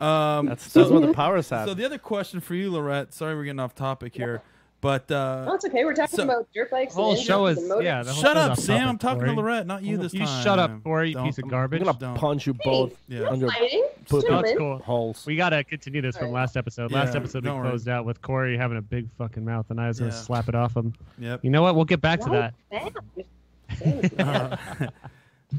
That's so, what the power's at. so the other question for you, Laurette, sorry we're getting off topic here, but No, it's okay. We're talking so- about dirt bikes. The whole and show engines is, and motors. yeah. The whole shut show's up, off Sam. topic, I'm talking to Corey. Laurette, not you this You time. shut up, Corey, you Don't- piece of garbage. I'm gonna Don't. punch you Hey, both Yeah. on your fighting, poop That's gentlemen. cool. holes. We got to continue this from Alright. last episode. Yeah, Last episode we don't worry. closed out with Corey having a big fucking mouth, and I was going to Yeah. slap it off him. Yep. You know what? We'll get back to that.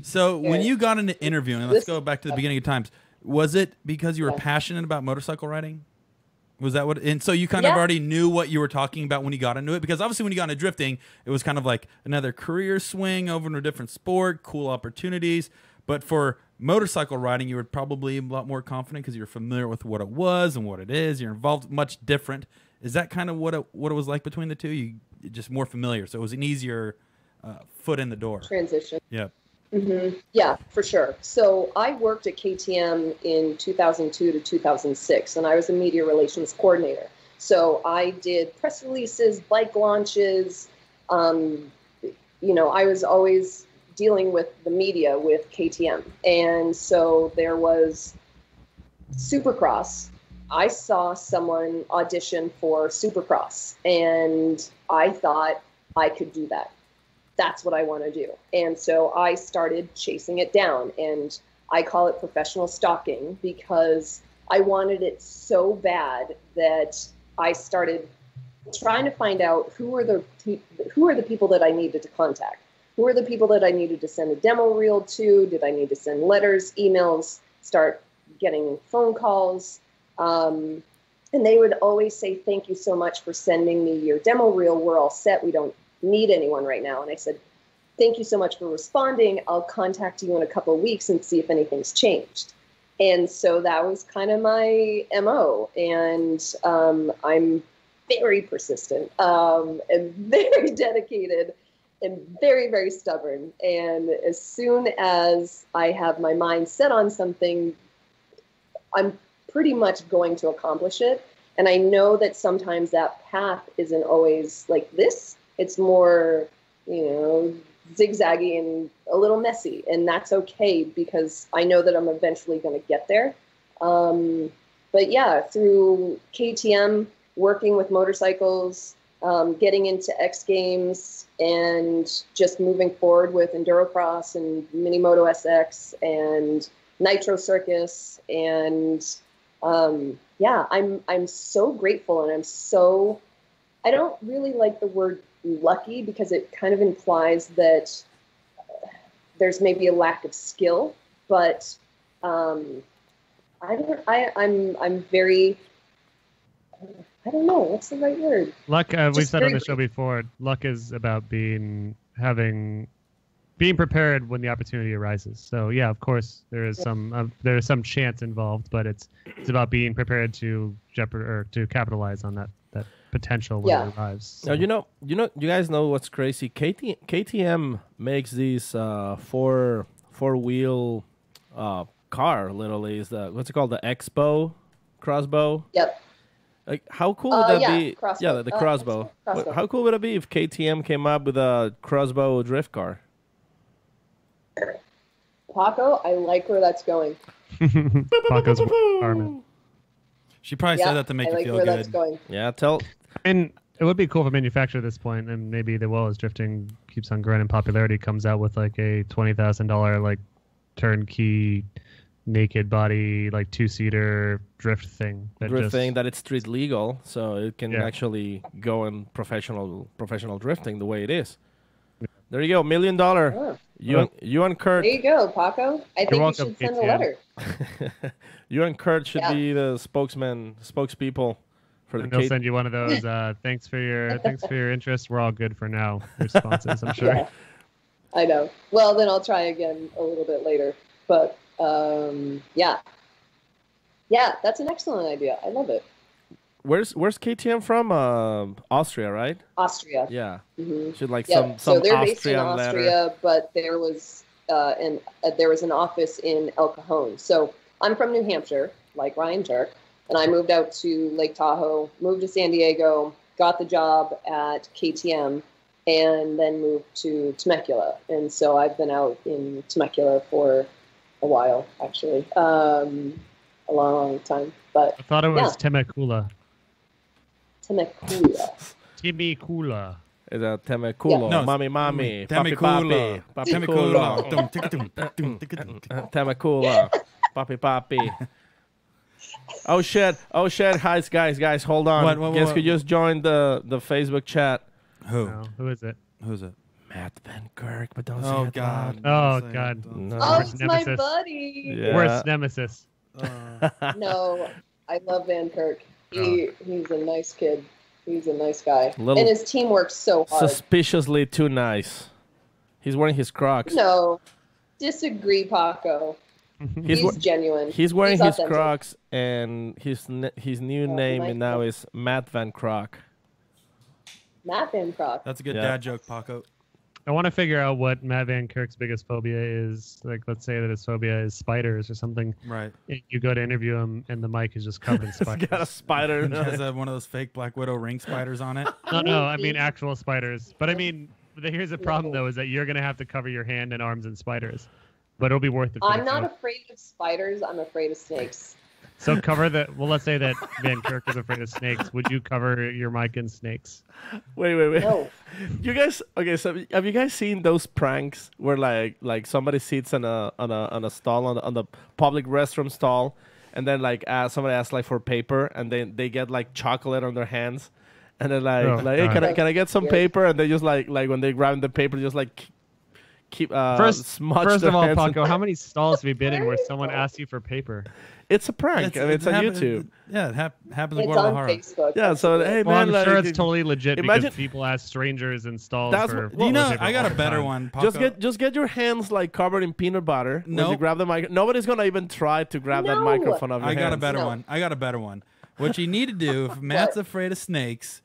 So when you got into interviewing, and let's Listen- go back to the beginning of times, was it because you were Yeah. passionate about motorcycle riding? Was that what? And so you kind of Yeah. already knew what you were talking about when you got into it? Because obviously when you got into drifting, it was kind of like another career swing over into a different sport, cool opportunities. But for motorcycle riding, you were probably a lot more confident because you're familiar with what it was and what it is. You're involved much different. Is that kind of what it was like between the two? You just more familiar, so it was an easier foot in the door. Transition. Yep. Yeah, for sure. So I worked at KTM in 2002 to 2006, and I was a media relations coordinator. So I did press releases, bike launches. I was always dealing with the media with KTM. And so there was Supercross. I saw someone audition for Supercross, and I thought I could do that. That's what I want to do. And so I started chasing it down, and I call it professional stalking because I wanted it so bad that I started trying to find out who are the people that I needed to contact. Who are the people that I needed to send a demo reel to? Did I need to send letters, emails, start getting phone calls? And they would always say, thank you so much for sending me your demo reel. We're all set. We don't need anyone right now. And I said, thank you so much for responding. I'll contact you in a couple of weeks and see if anything's changed. And so that was kind of my MO. And I'm very persistent and very dedicated and very, very stubborn. And as soon as I have my mind set on something, I'm pretty much going to accomplish it. And I know that sometimes that path isn't always like this. It's more, zigzaggy and a little messy. And that's okay because I know that I'm eventually going to get there. But yeah, through KTM, working with motorcycles, getting into X Games, and just moving forward with Endurocross and Minimoto SX and Nitro Circus. And I'm so grateful, and I don't really like the word lucky because it kind of implies that there's maybe a lack of skill, but I'm very, I don't know, what's the right word? Luck, we've said on the show before, luck is about being prepared when the opportunity arises. So yeah, of course there is some chance involved, but it's about being prepared to to capitalize on that potential when it arrives. So. Now, you guys know what's crazy? KTM makes these four wheel car. Literally, is what's it called? The Expo crossbow. Yep. Like, how cool would that be? Crossbow. Yeah, the crossbow. How cool would it be if KTM came up with a crossbow drift car? Paco, I like where that's going. Paco's army. She probably said that to make you feel good. That's going. Yeah, And it would be cool for manufacturer at this point, and maybe the well as drifting keeps on growing in popularity, comes out with like a $20,000 like turnkey naked body like 2-seater drift thing. That it's street legal, so it can actually go in professional drifting the way it is. There you go, $1 million. Oh. You and Kurt. There you go, Paco. I think you should send a letter. You and Kurt should be the spokespeople for the. They'll send you one of those. Thanks for your interest. We're all good for now. Responses, I'm sure. Yeah. I know. Well, then I'll try again a little bit later. But yeah, that's an excellent idea. I love it. Where's KTM from? Austria, right? Austria. Yeah. Mm-hmm. Should like some so they're Austrian based in Austria, but there was an office in El Cajon. So I'm from New Hampshire, like Ryan Turk, and I moved out to Lake Tahoe, moved to San Diego, got the job at KTM, and then moved to Temecula. And so I've been out in Temecula for a while, actually, a long time. But I thought it was Temecula. Temecula. Temecula. Is that Temecula? No, Mommy, Temecula. Temecula. Temecula. Papi. Oh shit! Hi guys! Hold on. Guess who just joined the Facebook chat? Who? No, who is it? Who's it? Matt Van Kirk, but don't say Oh it God! loud. Oh God! No. Oh, Worst it's nemesis. my buddy. Yeah. Worst nemesis. No, I love Van Kirk. He's a nice kid. He's a nice guy. Little- And his team works so hard. Suspiciously too nice. He's wearing his Crocs. No, disagree, Paco. He's genuine. He's wearing his authentic. Crocs, and his new name now is Matt Van Croc. Matt Van Crock. That's a good dad joke, Paco. I want to figure out what Matt Van Kirk's biggest phobia is. Like, let's say that his phobia is spiders or something. Right. And you go to interview him, and the mic is just covered in It's spiders. got a spider. It has one of those fake Black Widow ring spiders on it. No, I mean actual spiders. But I mean, here's the problem though: is that you're gonna have to cover your hand and arms in spiders. But it'll be worth it. I'm not afraid of spiders. I'm afraid of snakes. So cover the. Well, let's say that Van Kirk is afraid of snakes. Would you cover your mic in snakes? Wait. No. You guys, okay? So have you guys seen those pranks where like somebody sits on a stall on the public restroom stall, and then like somebody asks like for paper, and then they get like chocolate on their hands, and then hey, can I get some paper? And they just like when they grab the paper, just like keep smudge First their of all, hands. Paco, how many stalls have you been in where someone asks you for paper? It's a prank. It's on YouTube. Yeah, it happens in It's on Guadalajara. Facebook. Yeah, so hey Well, man, I'm sure like, it's totally legit imagine- because people ask strangers in stalls That's for. what- You know, paper I got all a the better time. one. Paco. just get your hands like covered in peanut butter when you Nope. grab the mic. Nobody's gonna even try to grab that No. microphone off your I got a hands. better No. one. I got a better one. What you need to do if Matt's afraid of snakes,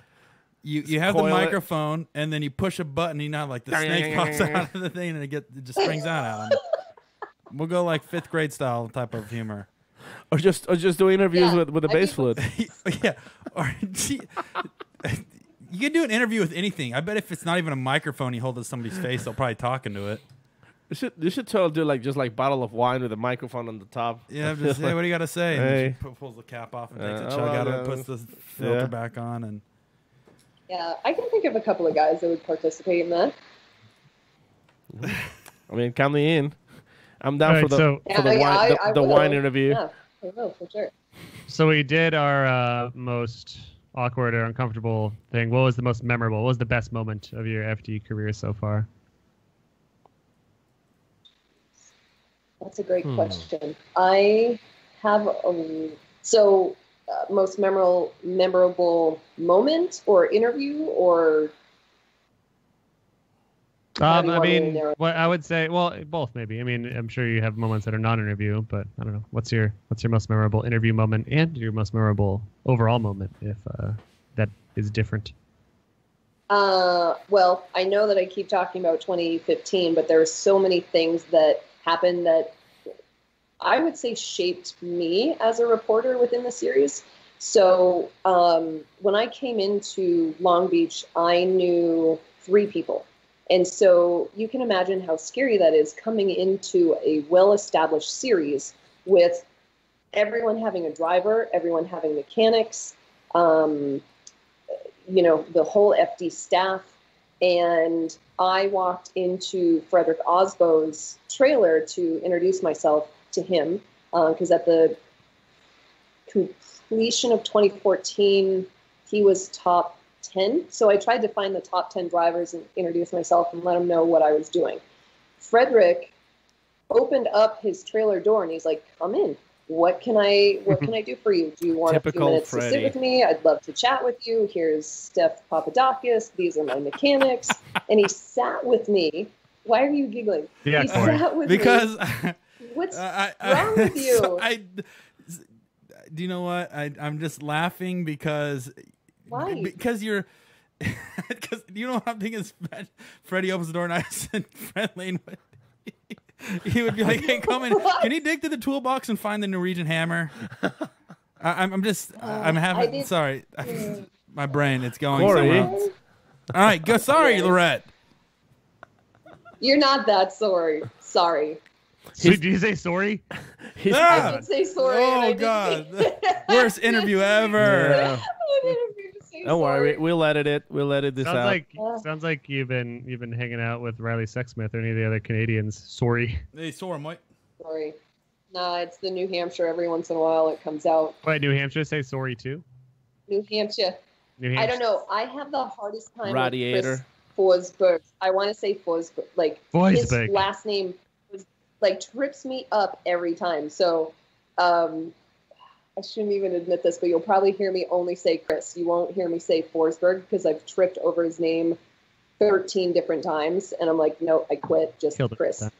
you have the coil it. microphone and then you push a button. You know, like the snake pops out of the thing and it just springs out at him. We'll go like 5th grade style type of humor. Or just do interviews Yeah, with the I bass think- flute. Yeah, or you can do an interview with anything. I bet if it's not even a microphone you hold to somebody's face, they'll probably talk into it. You should totally do like just like bottle of wine with a microphone on the top. Yeah, just hey, what do you got to say? And Hey. just pulls the cap off and takes a oh, chug out of yeah, it, puts the filter yeah. back on, and Yeah, I can think of a couple of guys that would participate in that. I mean, count me in. I'm down Alright, for the so- for the wine I the will. wine interview. Yeah, I will for sure. So we did our most awkward or uncomfortable thing. What was the most memorable? What was the best moment of your FD career so far? That's a great question. I have most memorable moment or interview or. How do you I want me to mean, narrow it? what I would say, well, both maybe. I mean, I'm sure you have moments that are non-interview, but I don't know. What's your most memorable interview moment and your most memorable overall moment, if that is different? Well, I know that I keep talking about 2015, but there are so many things that happened that I would say shaped me as a reporter within the series. So when I came into Long Beach, I knew 3 people. And so you can imagine how scary that is coming into a well-established series with everyone having a driver, everyone having mechanics, the whole FD staff. And I walked into Frederick Osbo's trailer to introduce myself to him because at the completion of 2014, he was top 10. So I tried to find the top 10 drivers and introduce myself and let them know what I was doing. Frederick opened up his trailer door and he's like, "Come in. What can I do for you? Do you want a few Typical minutes to sit Freddie. with me? I'd love to chat with you. Here's Steph Papadakis. These are my mechanics." And he sat with me. Why are you giggling? Yeah, he Corey. sat with because me. What's wrong with you? Do you know what? I'm just laughing because. Why? Because you're. Because you know what I'm thinking is Freddie opens the door and I said, Fred Lane. He would be like, "Hey, come in. Can you dig to the toolbox and find the Norwegian hammer?" I'm having. did- Sorry, my brain. It's going Corey. somewhere else. All right, go. Sorry, Laurette. You're not that sorry. Sorry. So did you say sorry? He's, Ah! I did say sorry. and I Oh didn't God, say- worst interview ever. Yeah. I didn't mean to say Don't worry, sorry. we'll edit it. We'll edit this out. Sounds like you've been hanging out with Riley Sexsmith or any of the other Canadians. Sorry. Hey, sore, Mike. Sorry. Nah, it's the New Hampshire. Every once in a while it comes out. Wait, New Hampshire say sorry too? New Hampshire. New Hampshire. I don't know. I have the hardest time Radiator. with Chris Forsberg. I want to say Forsberg. Like, his Forsberg. last name was, like, trips me up every time. So, I shouldn't even admit this, but you'll probably hear me only say Chris. You won't hear me say Forsberg because I've tripped over his name 13 different times. And I'm like, no, I quit. Just Killed it Chris. that.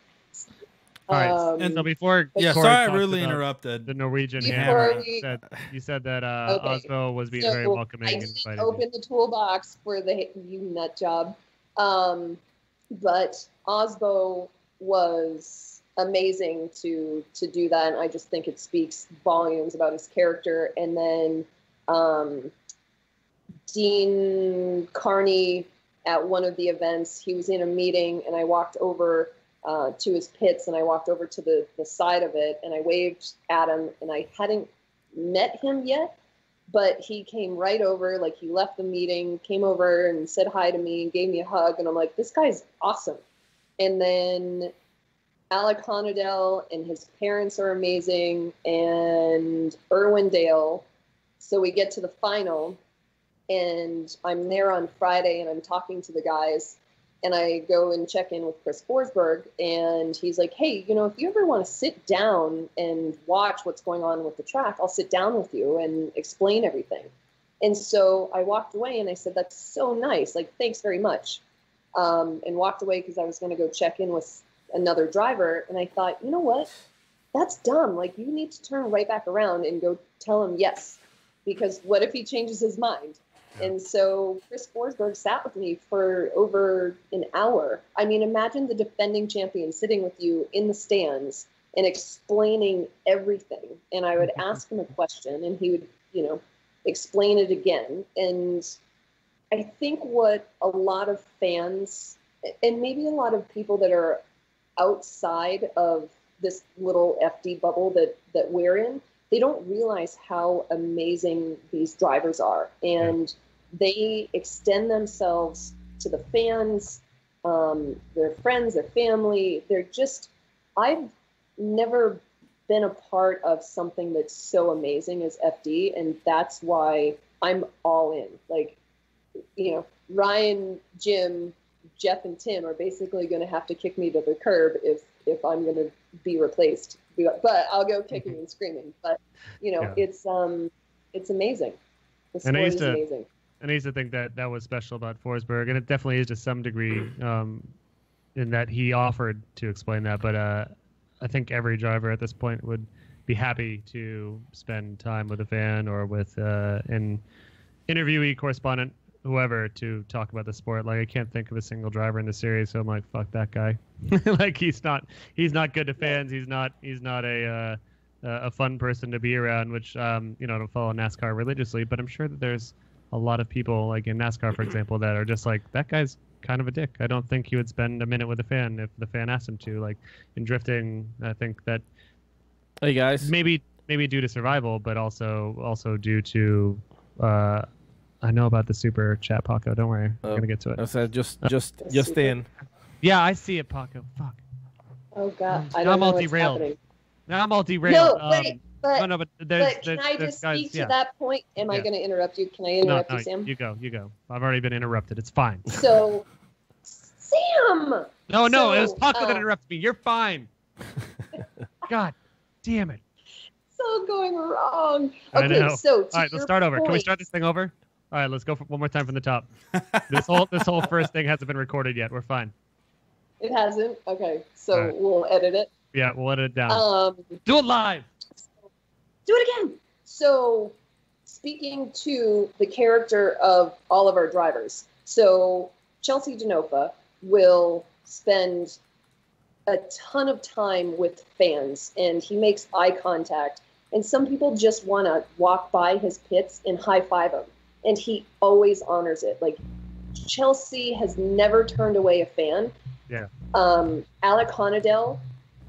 All right. And so before Yeah, Corey sorry, I talks rudely about interrupted. the Norwegian Before hammer, we- you said that Okay. Osmo was being So very welcoming I and didn't invited open the toolbox for the you nut job. But Osbo was amazing to do that, and I just think it speaks volumes about his character. And then Dean Carney, at one of the events, he was in a meeting, and I walked over to his pits, and I walked over to the side of it, and I waved at him, and I hadn't met him yet, but he came right over, like he left the meeting, came over and said hi to me and gave me a hug, and I'm like, this guy's awesome. And then Alec Honadell and his parents are amazing, and Irwindale. So we get to the final, and I'm there on Friday, and I'm talking to the guys, and I go and check in with Chris Forsberg, and he's like, hey, if you ever want to sit down and watch what's going on with the track, I'll sit down with you and explain everything. And so I walked away, and I said, that's so nice. Like, thanks very much. And walked away because I was going to go check in with another driver. And I thought, you know what? That's dumb. Like, you need to turn right back around and go tell him yes. Because what if he changes his mind? And so Chris Forsberg sat with me for over an hour. I mean, imagine the defending champion sitting with you in the stands and explaining everything. And I would ask him a question, and he would, explain it again. And I think what a lot of fans, and maybe a lot of people that are outside of this little FD bubble that we're in, they don't realize how amazing these drivers are. And they extend themselves to the fans, their friends, their family. I've never been a part of something that's so amazing as FD. And that's why I'm all in. Like, Ryan, Jim, Jeff, and Tim are basically going to have to kick me to the curb if I'm going to be replaced. But I'll go kicking and screaming. But it's amazing. The sport is amazing. And I used to think that was special about Forsberg, and it definitely is to some degree, in that he offered to explain that. But I think every driver at this point would be happy to spend time with a fan or with an interviewee, correspondent, whoever, to talk about the sport. Like, I can't think of a single driver in the series, so I'm like, fuck that guy. Like, he's not good to fans. He's not a fun person to be around, which I don't follow NASCAR religiously, but I'm sure that there's a lot of people, like in NASCAR, for example, that are just like, that guy's kind of a dick. I don't think he would spend a minute with a fan if the fan asked him to. Like, in drifting, I think that, hey guys, maybe due to survival, but also due to I know about the super chat, Paco. Don't worry, I'm gonna get to it. I said just in. Yeah, I see it, Paco. Fuck. Oh God, I Now don't I'm know all what's derailed. happening. Now I'm all derailed. No, wait, but there's can I just guys, speak to that point? Am I going to interrupt you? Can I No, interrupt you, Sam? you go. I've already been interrupted. It's fine. So, Sam. No, it was Paco that interrupted me. You're fine. God damn it. So going wrong. I Okay, know. so all right, let's start over. Can we start this thing over? All right, let's go one more time from the top. This whole first thing hasn't been recorded yet. We're fine. It hasn't? Okay, so right. we'll edit it. Yeah, we'll edit it down. Do it live. Do it again. So, speaking to the character of all of our drivers. So, Chelsea Denofa will spend a ton of time with fans, and he makes eye contact. And some people just want to walk by his pits and high-five him. And he always honors it. Like, Chelsea has never turned away a fan. Yeah. Alec Honadell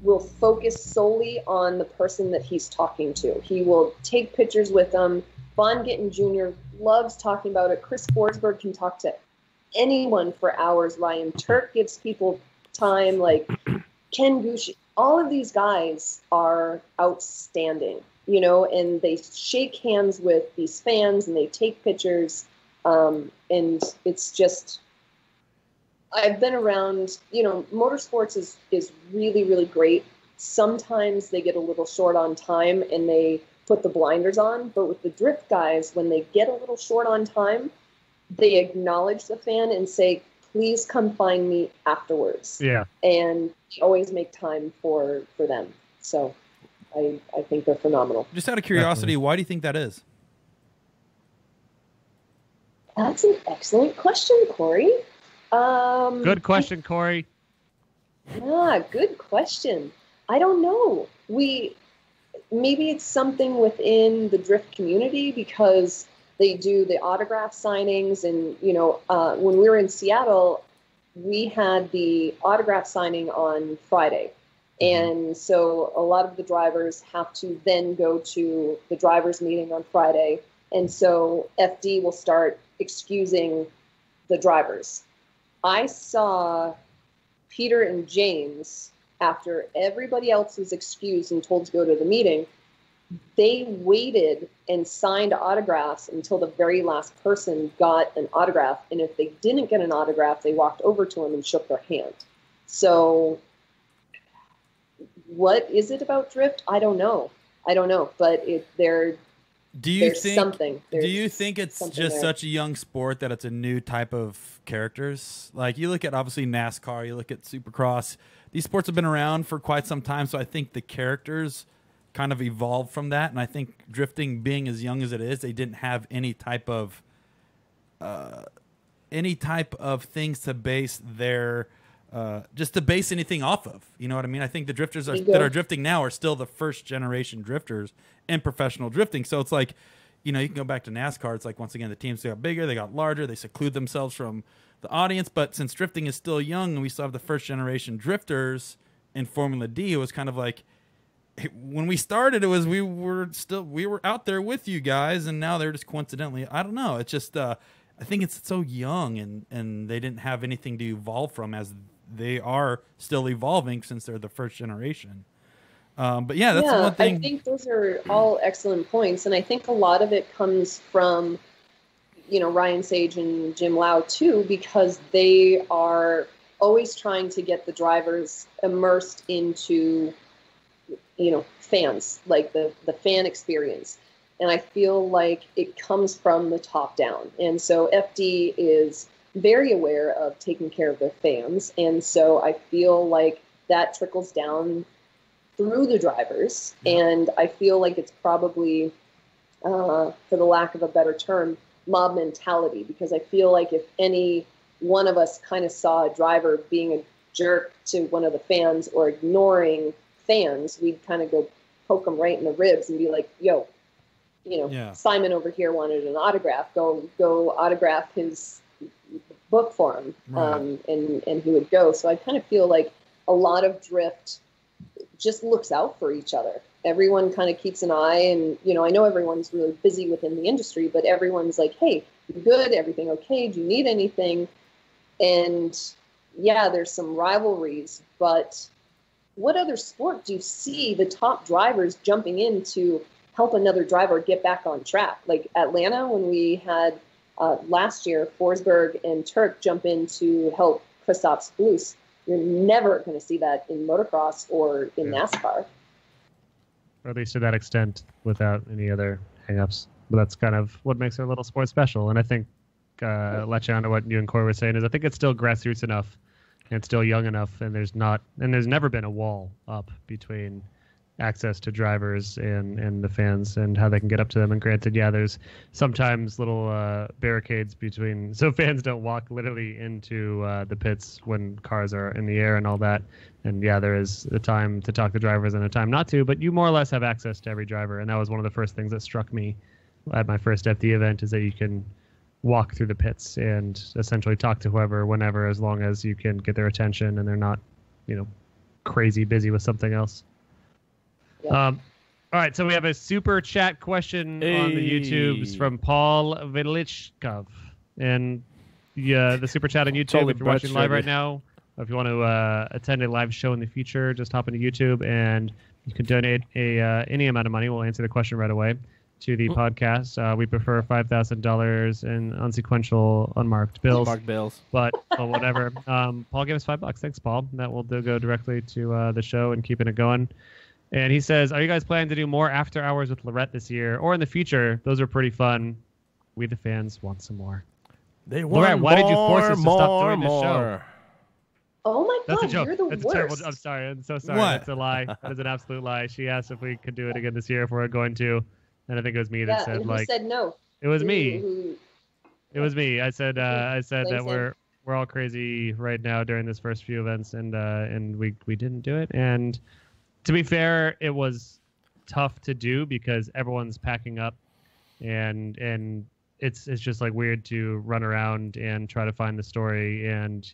will focus solely on the person that he's talking to. He will take pictures with them. Von Gittin Jr. loves talking about it. Chris Forsberg can talk to anyone for hours. Ryan Turk gives people time. Like Ken Gucci. All of these guys are outstanding, and they shake hands with these fans and they take pictures. And it's just... I've been around, motorsports is really, really great. Sometimes they get a little short on time and they put the blinders on. But with the drift guys, when they get a little short on time, they acknowledge the fan and say, please come find me afterwards. Yeah. And always make time for them. So I think they're phenomenal. Just out of curiosity, why do you think that is? That's an excellent question, Corey. Good question, Corey. Good question. I don't know. Maybe it's something within the drift community because they do the autograph signings, and when we were in Seattle, we had the autograph signing on Friday. And so a lot of the drivers have to then go to the drivers meeting on Friday. And so FD will start excusing the drivers. I saw Peter and James, after everybody else was excused and told to go to the meeting, they waited and signed autographs until the very last person got an autograph. And if they didn't get an autograph, they walked over to him and shook their hand. So what is it about drift? I don't know. But there's something. Do you think it's just there. such a young sport that it's a new type of characters? Like you look at obviously NASCAR, you look at Supercross. These sports have been around for quite some time, so I think the characters kind of evolved from that. And I think drifting being as young as it is, they didn't have any type of things to base their just to base anything off of. You know what I mean? I think the drifters that are drifting now are still the first generation drifters in professional drifting. So it's like, you can go back to NASCAR. It's like, once again, the teams got bigger, they got larger, they seclude themselves from the audience. But since drifting is still young and we still have the first generation drifters in Formula D, it was kind of like, when we started, it was we were out there with you guys, and now they're just coincidentally. I don't know. It's just I think it's so young, and they didn't have anything to evolve from, as they are still evolving since they're the first generation. But yeah, that's one thing. I think those are all excellent points, and I think a lot of it comes from Ryan Sage and Jim Lau too, because they are always trying to get the drivers immersed into fans, like the fan experience. And I feel like it comes from the top down. And so FD is very aware of taking care of their fans. And so I feel like that trickles down through the drivers. And I feel like it's probably, for the lack of a better term, mob mentality, because I feel like if any one of us kind of saw a driver being a jerk to one of the fans or ignoring fans, we'd kind of go poke them right in the ribs and be like, yo, Simon over here wanted an autograph, go autograph his book for him. Right. And he would go. So I kind of feel like a lot of drift just looks out for each other. Everyone kind of keeps an eye, and I know everyone's really busy within the industry, but everyone's like, hey, you good? Everything okay? Do you need anything? And yeah, there's some rivalries, but what other sport do you see the top drivers jumping in to help another driver get back on track? Like Atlanta, when we had last year, Forsberg and Turk jump in to help Christoph Spluce. You're never going to see that in motocross or in NASCAR. Or at least to that extent, without any other hang-ups. But that's kind of what makes our little sport special. And I think, latching on to what you and Corey were saying, is I think it's still grassroots enough, and it's still young enough, and there's never been a wall up between access to drivers and the fans and how they can get up to them. And granted, yeah, there's sometimes little barricades between, so fans don't walk literally into the pits when cars are in the air and all that. And yeah, there is a time to talk to drivers and a time not to, but you more or less have access to every driver. And that was one of the first things that struck me at my first FD event, is that you can walk through the pits and essentially talk to whoever, whenever, as long as you can get their attention and they're not, crazy busy with something else. Yeah. All right, so we have a super chat question on the YouTubes from Paul Velichkov. And the super chat on YouTube, if you're watching live right now, if you want to attend a live show in the future, just hop into YouTube and you can donate any amount of money. We'll answer the question right away to the podcast. We prefer $5,000 in unsequential, unmarked bills. Unmarked bills. But whatever. Paul gave us $5. Thanks, Paul. That will go directly to the show and keeping it going. And he says, are you guys planning to do more after hours with Laurette this year or in the future? Those are pretty fun. We, the fans, want some more. They want Laurette, why did you force us to stop doing this show? Oh my That's God, a joke. you're the That's worst. a terrible. I'm sorry. I'm so sorry. What? That's a lie. That is an absolute lie. She asked if we could do it again this year, if we're going to. And I think it was me that said, and who said no? It was me. It was me. I said that we're all crazy right now during this first few events, and we didn't do it. And to be fair, it was tough to do because everyone's packing up, and it's just like weird to run around and try to find the story and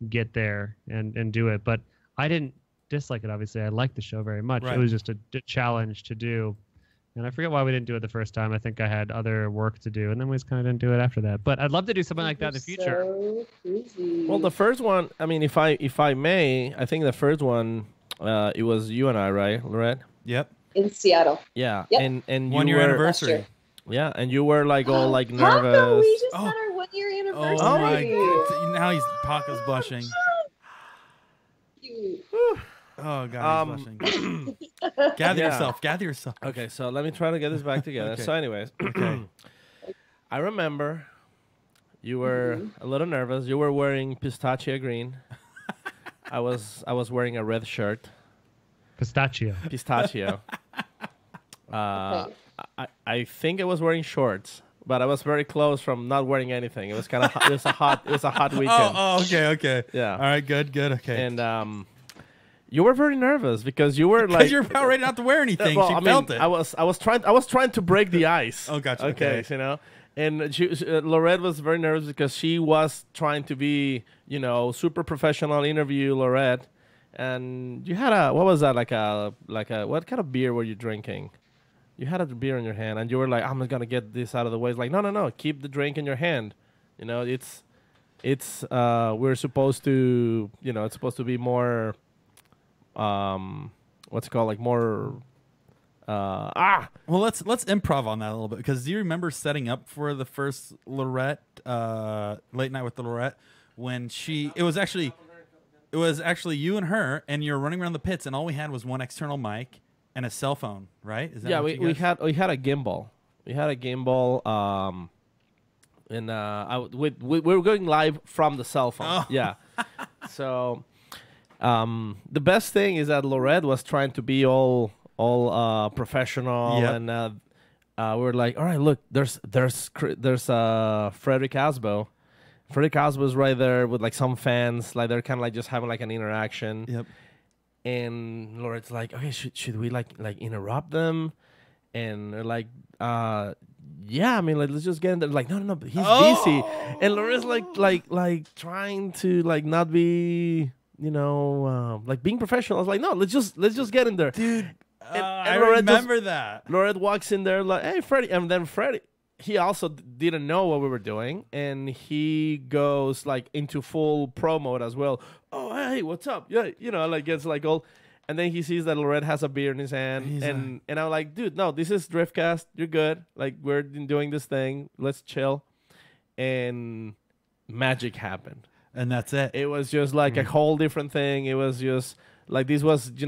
get there and do it. But I didn't dislike it. Obviously, I liked the show very much. Right. It was just a challenge to do. And I forget why we didn't do it the first time. I think I had other work to do, and then we just kind of didn't do it after that. But I'd love to do something like that in the future. So crazy. Well, the first one, I mean, if I may, I think the first one, it was you and I, right, Laurette? Yep. In Seattle. Yeah. Yep. And you 1 year were, anniversary. Last Yeah, and you were like all like Paco, nervous. we just Oh. had our 1 year anniversary. Oh my god! Now Paco's blushing. Cute. Oh god, he's blushing. Gather Yeah. yourself. Gather yourself. Okay, so let me try to get this back together. Okay. So, anyways, Okay. I remember you were a little nervous. You were wearing pistachio green. I was wearing a red shirt, Pistachio. pistachio. Okay. I think I was wearing shorts, but I was very close from not wearing anything. It was kind of it was a hot weekend. Okay. Yeah. All right. Good. Okay. And you were very nervous because you were Because like you're about ready not to wear anything. well, She I mean, felt it. I was trying to break the ice. Oh, gotcha. Okay, Okay. you know, and Laurette was very nervous because she was trying to be, super professional interview Laurette, and you had what was that like a what kind of beer were you drinking? You had a beer in your hand, and you were like, I'm not gonna get this out of the way. It's like, no, keep the drink in your hand. It's we're supposed to, it's supposed to be more. What's it called? Like more. Well, let's improv on that a little bit, because do you remember setting up for the first Laurette late night with the Laurette when it was actually you and her, and you're running around the pits, and all we had was one external mic and a cell phone, right? Is that Yeah, what we had a gimbal. We had a gimbal. And we were going live from the cell phone. Oh. Yeah. So, the best thing is that Laurette was trying to be all professional, Yep. and we were like, all right, look, there's Frederick Asbo. Frederick Asbo's right there with like some fans, like they're kind of like just having like an interaction. Yep. And Laurette's like, okay, should we like interrupt them? And they're like, yeah, I mean, like, let's just get in there. Like, no, but he's busy. And Laurette's like trying to like not be, like being professional. I was like, no, let's just get in there, Dude, And I Laurette remember that. Laurette walks in there like, hey, Freddie. And then Freddie, he also didn't know what we were doing. And he goes like into full pro mode as well. Oh, hey, what's up? Yeah, like gets like all. And then he sees that Laurette has a beer in his hand. And I'm like, dude, no, this is Driftcast. You're good. Like, we're doing this thing. Let's chill. And magic happened. And that's it. It was just like a whole different thing. It was just like this was, the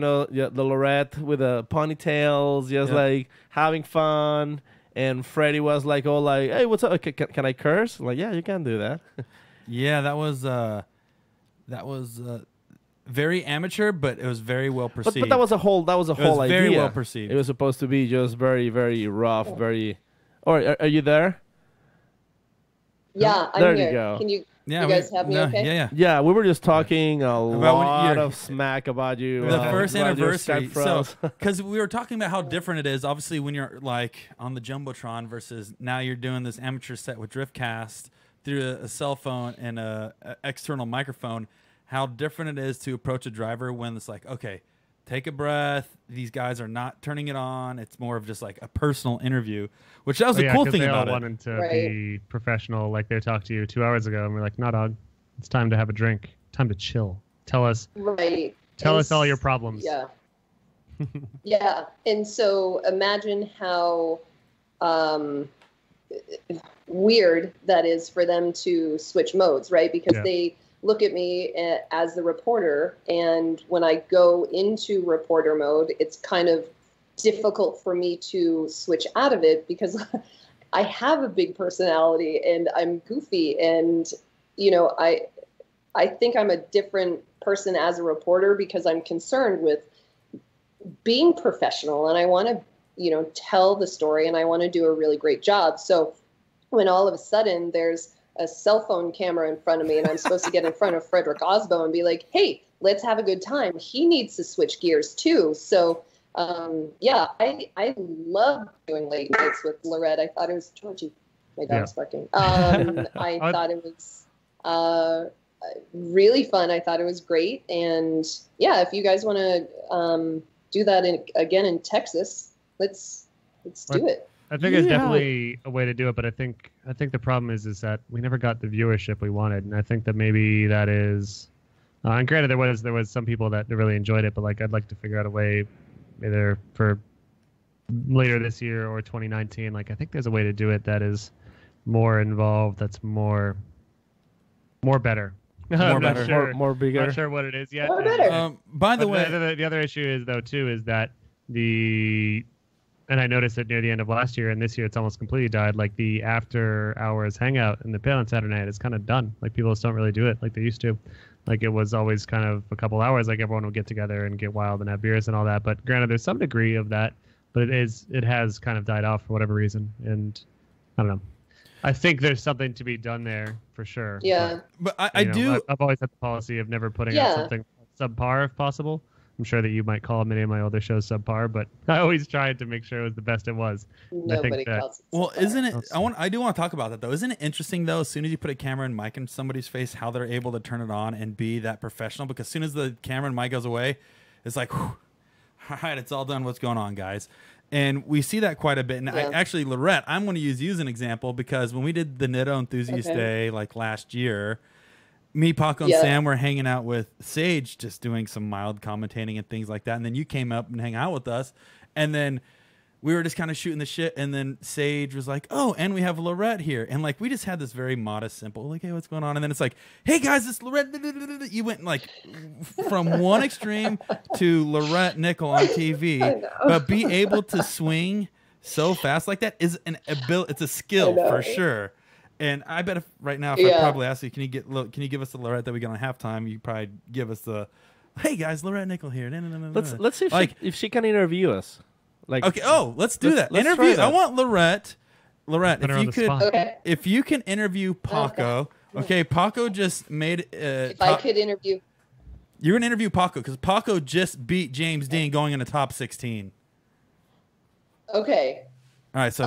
Laurette with the ponytails, just like having fun. And Freddie was like, all like, hey, what's up? Can I curse? I'm like, yeah, you can do that. Yeah, that was very amateur, but it was very well perceived. But that was a whole idea. Very well perceived. It was supposed to be just very, very rough, very. Or are you there? Yeah, I'm There here. you go. Can you Yeah, guys have me okay? Yeah. Yeah, we were just talking a lot your- of smack about you. The first about your anniversary. Skype So, pros. because we were talking about how different it is, obviously, when you're like on the Jumbotron versus now you're doing this amateur set with Driftcast through a cell phone and a external microphone, how different it is to approach a driver when it's like, okay, take a breath. These guys are not turning it on. It's more of just like a personal interview, which that was the cool thing they about all it. wanted to be professional, like they talked to you 2 hours ago, and we're like, no, dog, it's time to have a drink, time to chill. Tell us all your problems. Yeah. Yeah. And so imagine how weird that is for them to switch modes, right? Because they look at me as the reporter, and when I go into reporter mode, it's kind of difficult for me to switch out of it because I have a big personality and I'm goofy, and I think I'm a different person as a reporter because I'm concerned with being professional, and I want to tell the story, and I want to do a really great job. So when all of a sudden there's a cell phone camera in front of me and I'm supposed to get in front of Frederick Osbo and be like, hey, let's have a good time. He needs to switch gears too. So, yeah, I love doing late nights with Lorette. I thought it was Georgie. My dog's barking. I thought it was really fun. I thought it was great. And yeah, if you guys want to do that again in Texas, let's do it. I think it's definitely a way to do it, but I think the problem is that we never got the viewership we wanted, and I think that maybe that is. And granted, there was some people that really enjoyed it, but like I'd like to figure out a way, either for later this year or 2019. Like I think there's a way to do it that is more involved, that's more better. More better, more bigger. Not sure what it is yet. More better. By the way, the other issue is that and I noticed it near the end of last year, and this year it's almost completely died. Like the after hours hangout in the pit on Saturday night is kind of done. Like people just don't really do it like they used to. Like it was always kind of a couple hours. Like everyone would get together and get wild and have beers and all that. But granted, there's some degree of that, but it has kind of died off for whatever reason. And I don't know. I think there's something to be done there for sure. Yeah, but I've always had the policy of never putting out something subpar if possible. I'm sure that you might call many of my older shows subpar, but I always tried to make sure it was the best it was. Nobody calls it well, subpar. isn't it? I do want to talk about that though. Isn't it interesting though? As soon as you put a camera and mic in somebody's face, how they're able to turn it on and be that professional. Because as soon as the camera and mic goes away, it's like, whew, all right, it's all done. What's going on, guys? And we see that quite a bit. And actually, Laurette, I'm going to use you as an example because when we did the Nitto Enthusiast Day like last year, me, Paco, and Sam were hanging out with Sage, just doing some mild commentating and things like that. And then you came up and hang out with us. And then we were just kind of shooting the shit. And then Sage was like, oh, and we have Laurette here. And like, we just had this very modest, simple, like, hey, what's going on? And then it's like, hey, guys, it's Laurette. You went like from one extreme to Laurette Nicoll on TV. But be able to swing so fast like that is an ability. It's a skill for sure. And I bet right now, if I probably ask you, can you give us the Laurette that we got on halftime? You probably give us the, hey guys, Laurette Nicoll here. Let's see if she can interview us. Like okay, let's do that. Interview. I want Laurette, if you can interview Paco. Okay, Paco just made. If I could interview. You're gonna interview Paco because Paco just beat James Dean going in the top 16. Okay. All right, so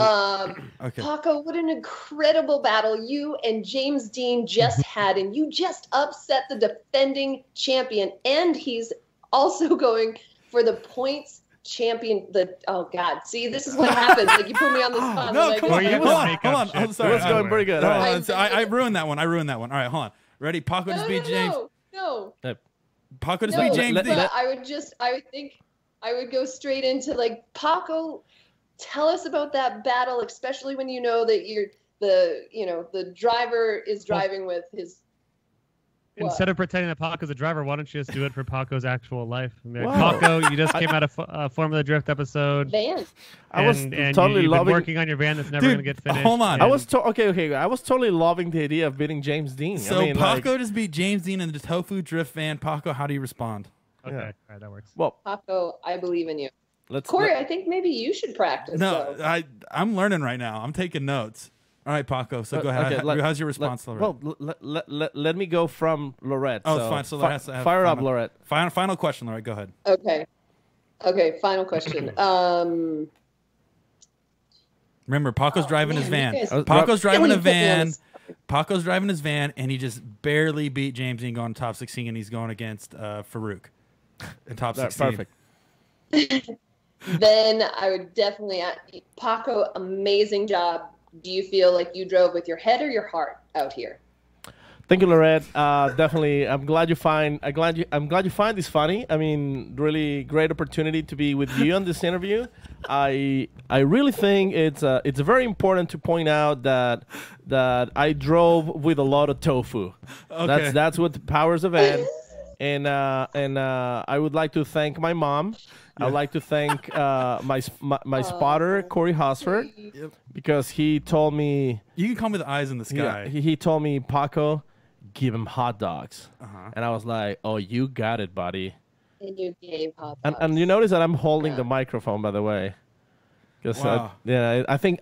okay. Paco, what an incredible battle you and James Dean just had, and you just upset the defending champion, and he's also going for the points champion. Oh God, see, this is what happens. Like you put me on the spot. No, like, come on, hold on. I'm sorry, it's going pretty good. I ruined that one. All right, hold on. Ready? Paco just beat James. No. Paco just beat James Dean. I would go straight into like Paco. Tell us about that battle, especially when you know that the driver is driving with his. Instead of pretending that Paco's a driver, why don't you just do it for Paco's actual life? I mean, Paco, you just came out of Formula Drift episode. Van. I was totally you've loving been working on your van that's never going to get finished. Hold on. I was totally loving the idea of beating James Dean. So Paco just beat James Dean in the Tofu Drift van. Paco, how do you respond? Okay, all right, that works. Well, Paco, I believe in you. Corey, I think maybe you should practice. No, I'm learning right now. I'm taking notes. All right, Paco. So go ahead. How's your response, Laurette? Well, let me go from Laurette. Oh, it's fine. So fire up, Laurette. Final question, Laurette. Go ahead. Okay. Final question. Remember, Paco's driving his van. Paco's driving his van, and he just barely beat James Dean going top 16, and he's going against Farouk in top 16. Perfect. Then I would definitely, Paco, amazing job. Do you feel like you drove with your head or your heart out here? Thank you, Laurette. Definitely, I'm glad you find this funny. I mean, really great opportunity to be with you on this interview. I really think it's very important to point out that I drove with a lot of tofu. Okay. That's what powers a van. And I would like to thank my mom. I'd like to thank my spotter, Corey Hosford, because he told me... You can call me the eyes in the sky. Yeah, he told me, Paco, give him hot dogs. And I was like, oh, you got it, buddy. And you gave hot dogs. And you notice that I'm holding the microphone, by the way. Wow. I think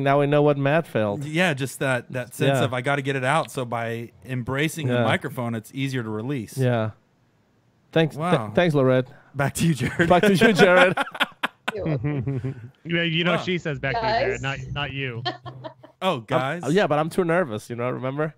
now I know what Matt felt. Yeah, just that sense of I got to get it out. So by embracing the microphone, it's easier to release. Yeah. Thanks. Wow. Thanks, Laurette. Back to you, Jared. Back to you, Jared. She says back to you, Jared, not you. Oh, guys. Yeah, but I'm too nervous. Remember?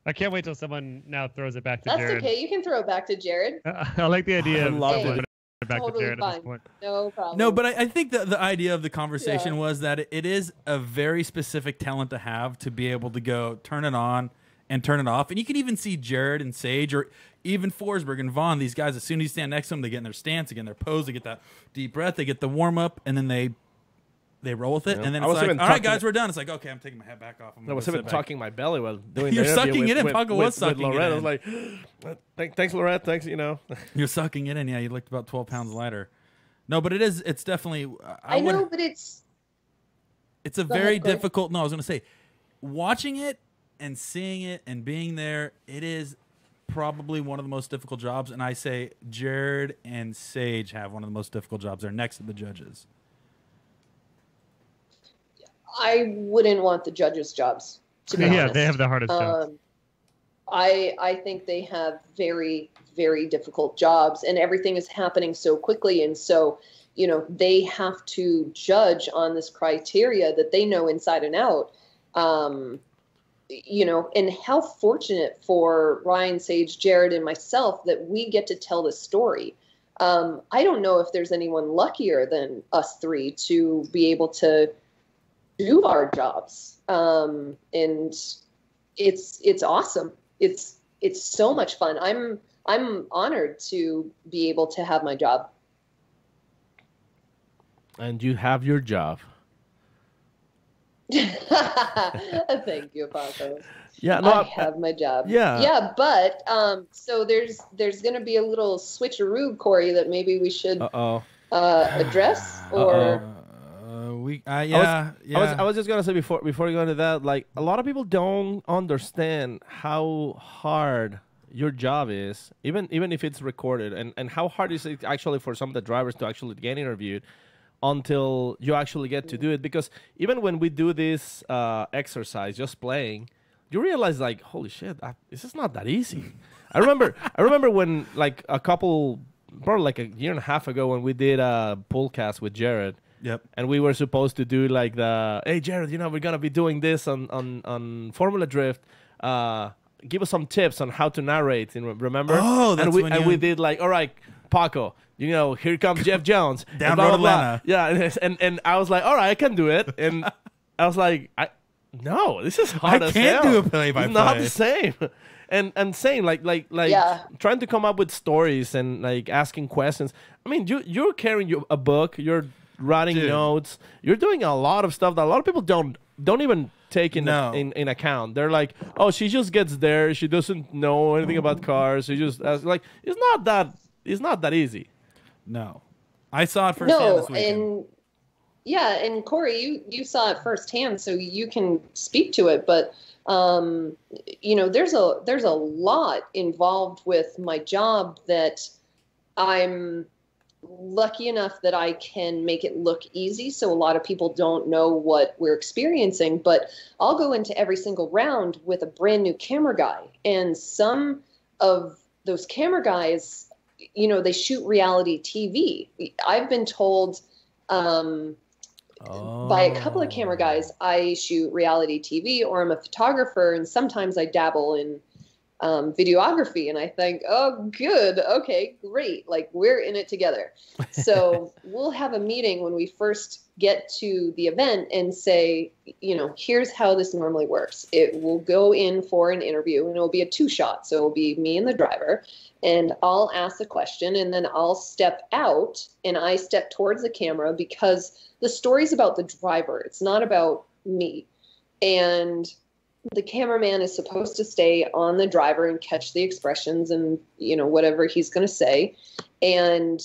I can't wait till someone now throws it back to That's Jared. okay. You can throw it back to Jared. I like the idea of love throwing it. it back to Totally Jared at this fine. point. No problem. No, but I think that the idea of the conversation was that it is a very specific talent to have to be able to go turn it on and turn it off. And you can even see Jared and Sage or even Forsberg and Vaughn, these guys, as soon as you stand next to them, they get in their stance, they get in their pose, they get that deep breath, they get the warm-up, and then they roll with it. And then it's like, all right, guys, we're done. It's like, okay, I'm taking my hat back off. I was even tucking my belly while doing You're the sucking interview it in. with, Paco was sucking it Loretta. in. I was like, thanks, Loretta. Thanks, You're sucking it in. Yeah, you looked about 12 pounds lighter. No, but it's definitely. I know, but it's a very difficult. No, I was going to say, watching it and seeing it and being there, it is probably one of the most difficult jobs. And I say Jared and Sage have one of the most difficult jobs. They're next to the judges. I wouldn't want the judges' jobs, to be honest. They have the hardest jobs. I think they have very, very difficult jobs, and everything is happening so quickly. And so, they have to judge on this criteria that they know inside and out. And how fortunate for Ryan, Sage, Jared, and myself that we get to tell this story. I don't know if there's anyone luckier than us three to be able to do our jobs. And it's awesome. It's so much fun. I'm honored to be able to have my job. And you have your job. Thank you, Paco. Yeah, no, I have my job. Yeah. But so there's going to be a little switcheroo, Corey, that maybe we should address or. I was just gonna say before you go into that, like a lot of people don't understand how hard your job is, even if it's recorded, and how hard is it actually for some of the drivers to actually get interviewed until you actually get to do it. Because even when we do this exercise, just playing, you realize like, holy shit, this is not that easy. I remember when like probably like a year and a half ago when we did a podcast with Jared. Yep. And we were supposed to do like hey Jared, we're gonna be doing this on Formula Drift. Give us some tips on how to narrate. Remember? Oh, that's we did like, all right, Paco, here comes Jeff Jones. Down blah, road blah, Atlanta. blah. Yeah, and I was like, all right, I can do it. And I was like, no, this is hard as hell. I can't do a play-by-play. It's not the same. And saying like trying to come up with stories and like asking questions. I mean, you're carrying a book. You're writing notes. You're doing a lot of stuff that a lot of people don't even take in account. They're like, oh, she just gets there. She doesn't know anything about cars. She just like it's not that easy. No, I saw it firsthand this weekend. And Corey, you saw it firsthand, so you can speak to it. But there's a lot involved with my job that I'm lucky enough that I can make it look easy, so a lot of people don't know what we're experiencing. But I'll go into every single round with a brand new camera guy, and some of those camera guys, they shoot reality TV. I've been told by a couple of camera guys I shoot reality TV, or I'm a photographer, and sometimes I dabble in videography. And I think, oh, good. Okay, great. Like, we're in it together. So we'll have a meeting when we first get to the event and say, here's how this normally works. It will go in for an interview, and it'll be a 2-shot. So it'll be me and the driver, and I'll ask the question, and then I'll step out and I step towards the camera, because the story's about the driver. It's not about me. And the cameraman is supposed to stay on the driver and catch the expressions and, whatever he's going to say. And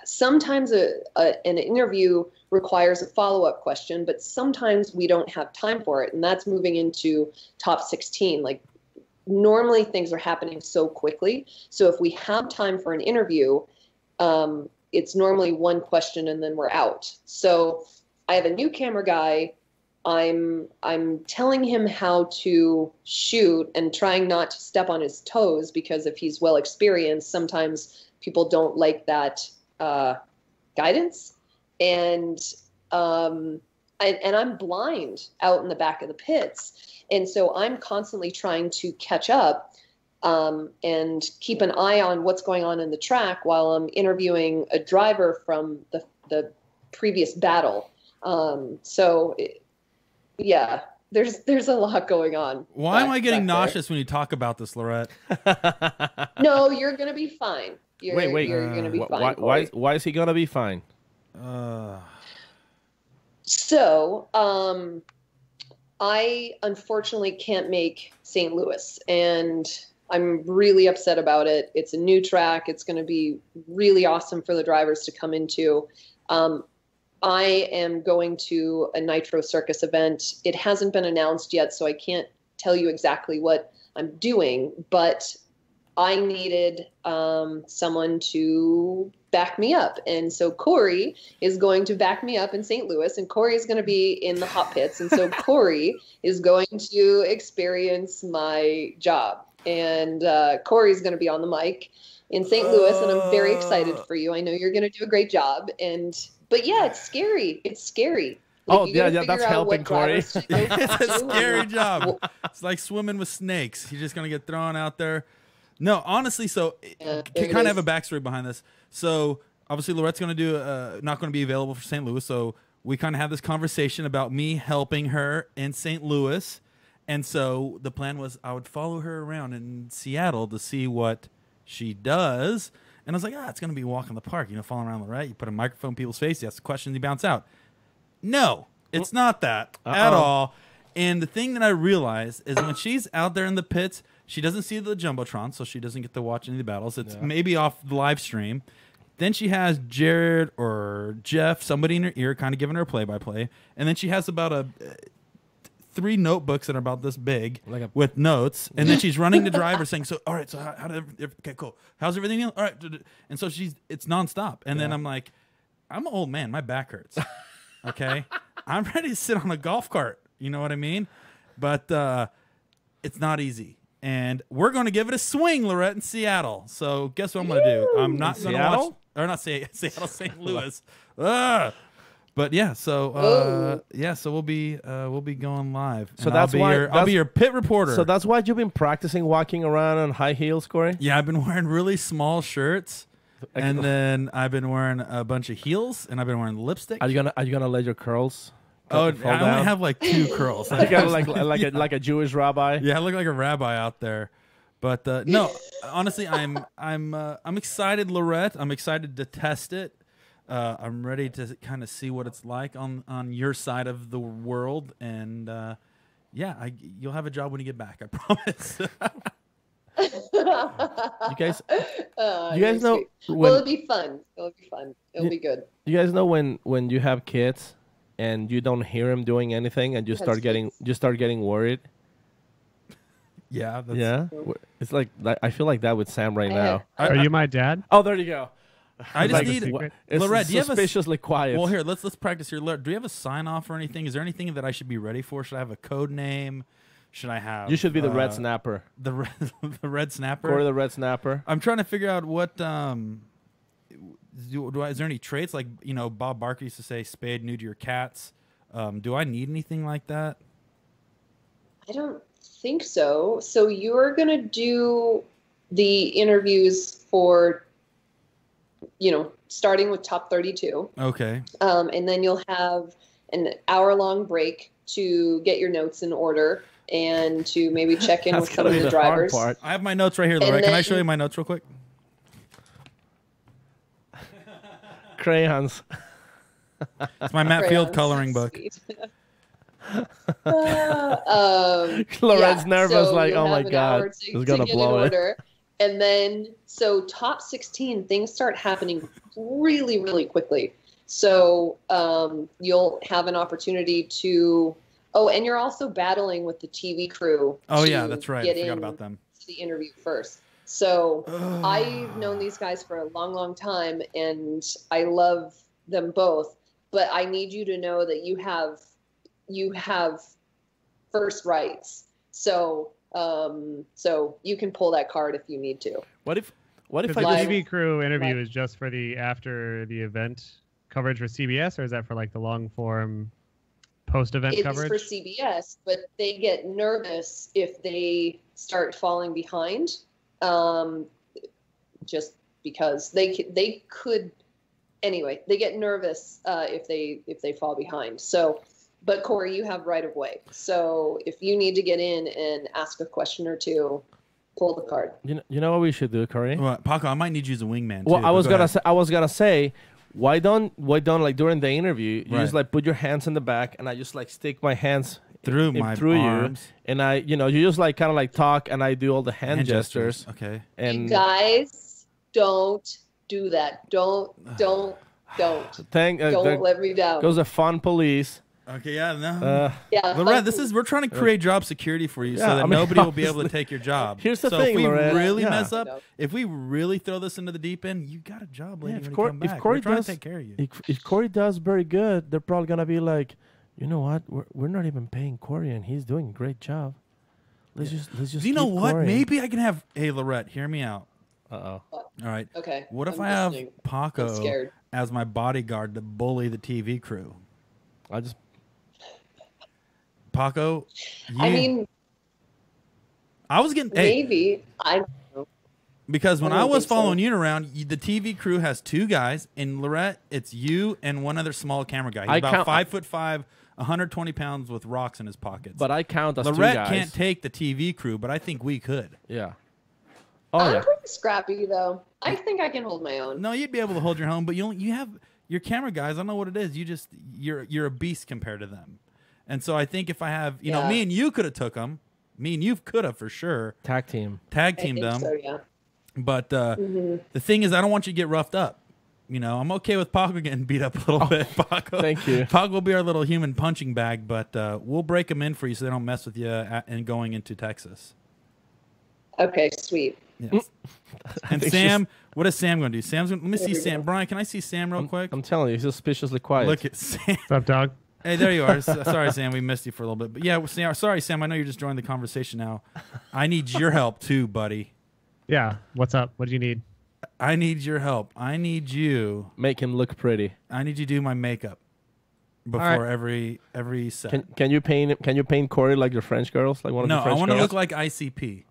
sometimes an interview requires a follow-up question, but sometimes we don't have time for it. And that's moving into top 16. Like, normally things are happening so quickly. So if we have time for an interview, it's normally one question and then we're out. So I have a new camera guy. I'm telling him how to shoot and trying not to step on his toes, because if he's well experienced, sometimes people don't like that guidance. And I'm blind out in the back of the pits. And so I'm constantly trying to catch up and keep an eye on what's going on in the track while I'm interviewing a driver from the previous battle. Yeah, there's a lot going on. Why am I getting nauseous when you talk about this, Laurette? No, you're going to be fine. You're going to be fine. Why is he going to be fine? So, I unfortunately can't make St. Louis, and I'm really upset about it. It's a new track. It's going to be really awesome for the drivers to come into. I am going to a Nitro Circus event. It hasn't been announced yet, so I can't tell you exactly what I'm doing, but I needed someone to back me up. And so Corey is going to back me up in St. Louis, and Corey is going to be in the hot pits. And so Corey is going to experience my job. And Corey's going to be on the mic in St. Louis, and I'm very excited for you. I know you're going to do a great job. But yeah, it's scary. It's scary. Like, that's helping, Corey. It's a scary job. It's like swimming with snakes. You're just going to get thrown out there. No, honestly, so kind of have a backstory behind this. So obviously, Laurette's going to do not going to be available for St. Louis. So we kind of had this conversation about me helping her in St. Louis. And so the plan was I would follow her around in Seattle to see what she does. And I was like, it's going to be walking the park, following around Laurette. You put a microphone in people's face, you ask questions, you bounce out. No, it's not that at all. And the thing that I realized is when she's out there in the pits, she doesn't see the Jumbotron, so she doesn't get to watch any of the battles. It's maybe off the live stream. Then she has Jared or Jeff, somebody in her ear, kind of giving her a play-by-play. And then she has about 3 notebooks that are about this big with notes. And then she's running the driver saying, so, all right, so how did okay, cool. How's everything? All right. And so it's nonstop. And then I'm like, I'm an old man. My back hurts. Okay. I'm ready to sit on a golf cart. You know what I mean? But it's not easy. And we're going to give it a swing, Laurette, in Seattle. So guess what I'm going to do? I'm not going to watch, or not Seattle, St. Louis. But yeah, so so we'll be going live. So I'll be your pit reporter. So that's why you've been practicing walking around on high heels, Corey? Yeah, I've been wearing really small shirts, and then I've been wearing a bunch of heels, and I've been wearing lipstick. Are you gonna let your curls? I only have like 2 curls. You got like a Jewish rabbi. Yeah, I look like a rabbi out there. But no, honestly, I'm excited, Laurette. I'm excited to test it. I'm ready to kind of see what it's like on your side of the world, and you'll have a job when you get back. I promise. You guys know? It'll be fun. It'll be good. You guys know when you have kids and you don't hear them doing anything, and you start getting worried. Yeah. It's like I feel like that with Sam right now. Are you my dad? Oh, there you go. I just need Laurette. Do you have suspiciously quiet? Well, here let's practice here. Laurette, do you have a sign off or anything? Is there anything that I should be ready for? Should I have a code name? Should I have? You should be the Red Snapper. The Red Snapper. Corey the Red Snapper. I'm trying to figure out what is there any traits like Bob Barker used to say, "Spayed, new to your cats." Do I need anything like that? I don't think so. So you're gonna do the interviews for, starting with top 32. Okay. And then you'll have an hour-long break to get your notes in order and to maybe check in with some of the drivers. Part. I have my notes right here, Laurette. Can I show you my notes real quick? Crayons. It's my Matt Field coloring book. Laurette's nervous, so oh my God, it's going to blow it. And then, so top 16, things start happening really, really quickly. So you'll have an opportunity to, and you're also battling with the TV crew. Oh, yeah, that's right. I forgot about them. The interview first. So I've known these guys for a long, long time, and I love them both. But I need you to know that you have first rights. So so you can pull that card if you need to. What if The I TV crew interview is just for the after the event coverage for CBS, or is that for like the long form post-event coverage? It's for CBS, but they get nervous if they start falling behind, just because they could. Anyway, they get nervous if they fall behind. So, but Corey, you have right of way. So if you need to get in and ask a question or two, pull the card. You know what we should do, Corey? Well, Paco, I might need you as a wingman. Well, too, I was but go gonna ahead. say, why don't like during the interview, you Right. just like put your hands in the back, and I just like stick my hands Through my you, arms. and you just like kind of like talk, and I do all the hand gestures. Okay. And You guys, don't do that. Don't. Don't let me down. goes a fun police. Okay. Yeah. No. Yeah, Lorette, we're trying to create job security for you so Yeah, that I mean, nobody will be able to honestly. take your job. Here's the so thing, if we Lorette. really Yeah. mess up, No. if we really throw this into the deep end, you got a job, lady. if when you Corey- come if back. Corey we're trying does- to take care of you. If Corey does very good, they're probably gonna be like, you know what? We're not even paying Corey, and he's doing a great job. Let's just. You know keep what? Corey. Maybe I can have. Hey, Lorette, hear me out. Uh-oh. All right. Okay. What if I'm I have listening. Paco I'm scared. as my bodyguard to bully the TV crew? I just. Paco, I mean, I was getting hey, maybe I don't know. because when I I don't was think so. following you around, the TV crew has two guys, and Lorette, it's you and one other small camera guy. He's I about count- 5'5", 120 pounds with rocks in his pockets. But I count as two Lorette guys. can't take the TV crew, but I think we could. Yeah. Oh I'm yeah. pretty scrappy though. I think I can hold my own. No, you'd be able to hold your own, but you have your camera guys. I don't know what it is. You're a beast compared to them, and so I think if I have Yeah. me and you could have took them. Me and you could have for sure Tag team. tag I teamed think them. so, yeah. But the thing is, I don't want you to get roughed up. I'm okay with Paco getting beat up a little bit. Paco, thank you. Paco will be our little human punching bag, but we'll break them in for you so they don't mess with you and going into Texas. Okay, sweet. Yes. And think Sam, what is Sam going to do? Let me see Sam. Brian, can I see Sam real quick? I'm telling you, he's suspiciously quiet. Look at Sam. What's up, dog? Hey, there you are. Sorry, Sam, we missed you for a little bit. But yeah, sorry, Sam. I know you're just joining the conversation now. I need your help too, buddy. Yeah. What's up? What do you need? I need your help. I need you. Make him look pretty. I need you to do my makeup before every set. Can you paint Corey like your French girls, like one of No, the I French want to girls? look like ICP.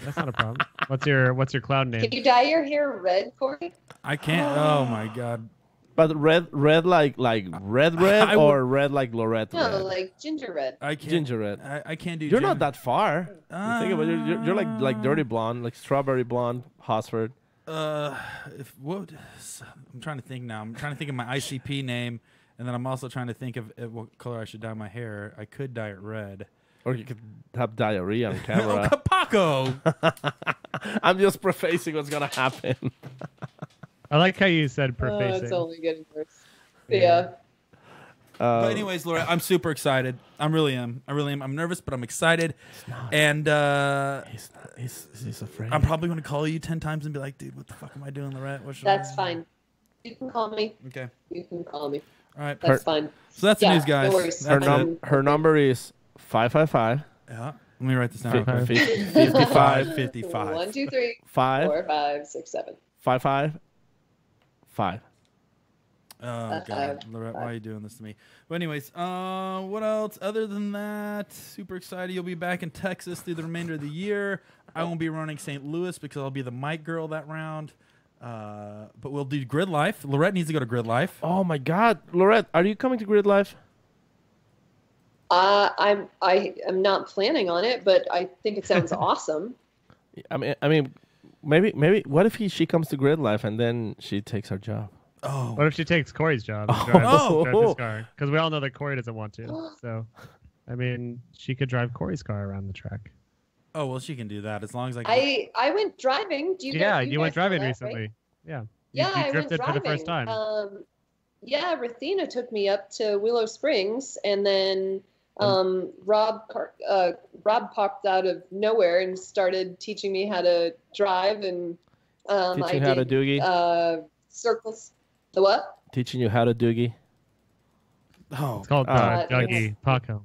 That's not a problem. What's your cloud name? Can you dye your hair red, Corey? I can't. Oh my god. But red like red I would- or red like Laurette No, red? like ginger red. I can't. Ginger red. I can't do. You're not that far. You think about it, you're Uh, like dirty blonde, like strawberry blonde, Hosford. I'm trying to think now. I'm trying to think of my ICP name, and then I'm also trying to think of what color I should dye my hair. I could dye it red. Or you could have diarrhea on Oh, camera. Paco. I'm just prefacing what's gonna happen. I like how you said Oh, prefacing. it's only getting worse. Yeah. But anyways, Laura, I'm super excited. I really am. I'm nervous, but I'm excited. And He's afraid. I'm probably going to call you 10 times and be like, dude, what the fuck am I doing, Lorette? What should That's I do?" fine. You can call me. Okay. You can call me. All right. That's fine. So that's the Yeah, news, guys. no worries. That's it. Her number is 555 Yeah. Let me write this down. 55 55. 1, 2, 3, 5 4, 5, 6, 7. 55 5. Oh, God. Lorette, why are you doing this to me? But anyways, what else? Other than that, super excited. You'll be back in Texas through the remainder of the year. I won't be running St. Louis because I'll be the mic girl that round. But we'll do Grid Life. Lorette needs to go to Grid Life. Oh my God, Laurette, are you coming to Grid Life? I am not planning on it, but I think it sounds awesome. I mean, maybe. What if she comes to Grid Life and then she takes our job? Oh. What if she takes Corey's job? And Oh. drives his car? Because we all know that Corey doesn't want to. So, I mean, she could drive Corey's car around the track. Oh, well, she can do that as long as I can. I went driving. Do you Yeah, guys you went know driving that, recently. right? Yeah. Yeah, You I went drifted driving. for the first time. Yeah, Rathina took me up to Willow Springs, and then Rob popped out of nowhere and started teaching me how to drive, and Teaching you how to doogie? Circles. The what? Teaching you how to doogie. Oh, It's called yes. Dougie. Paco,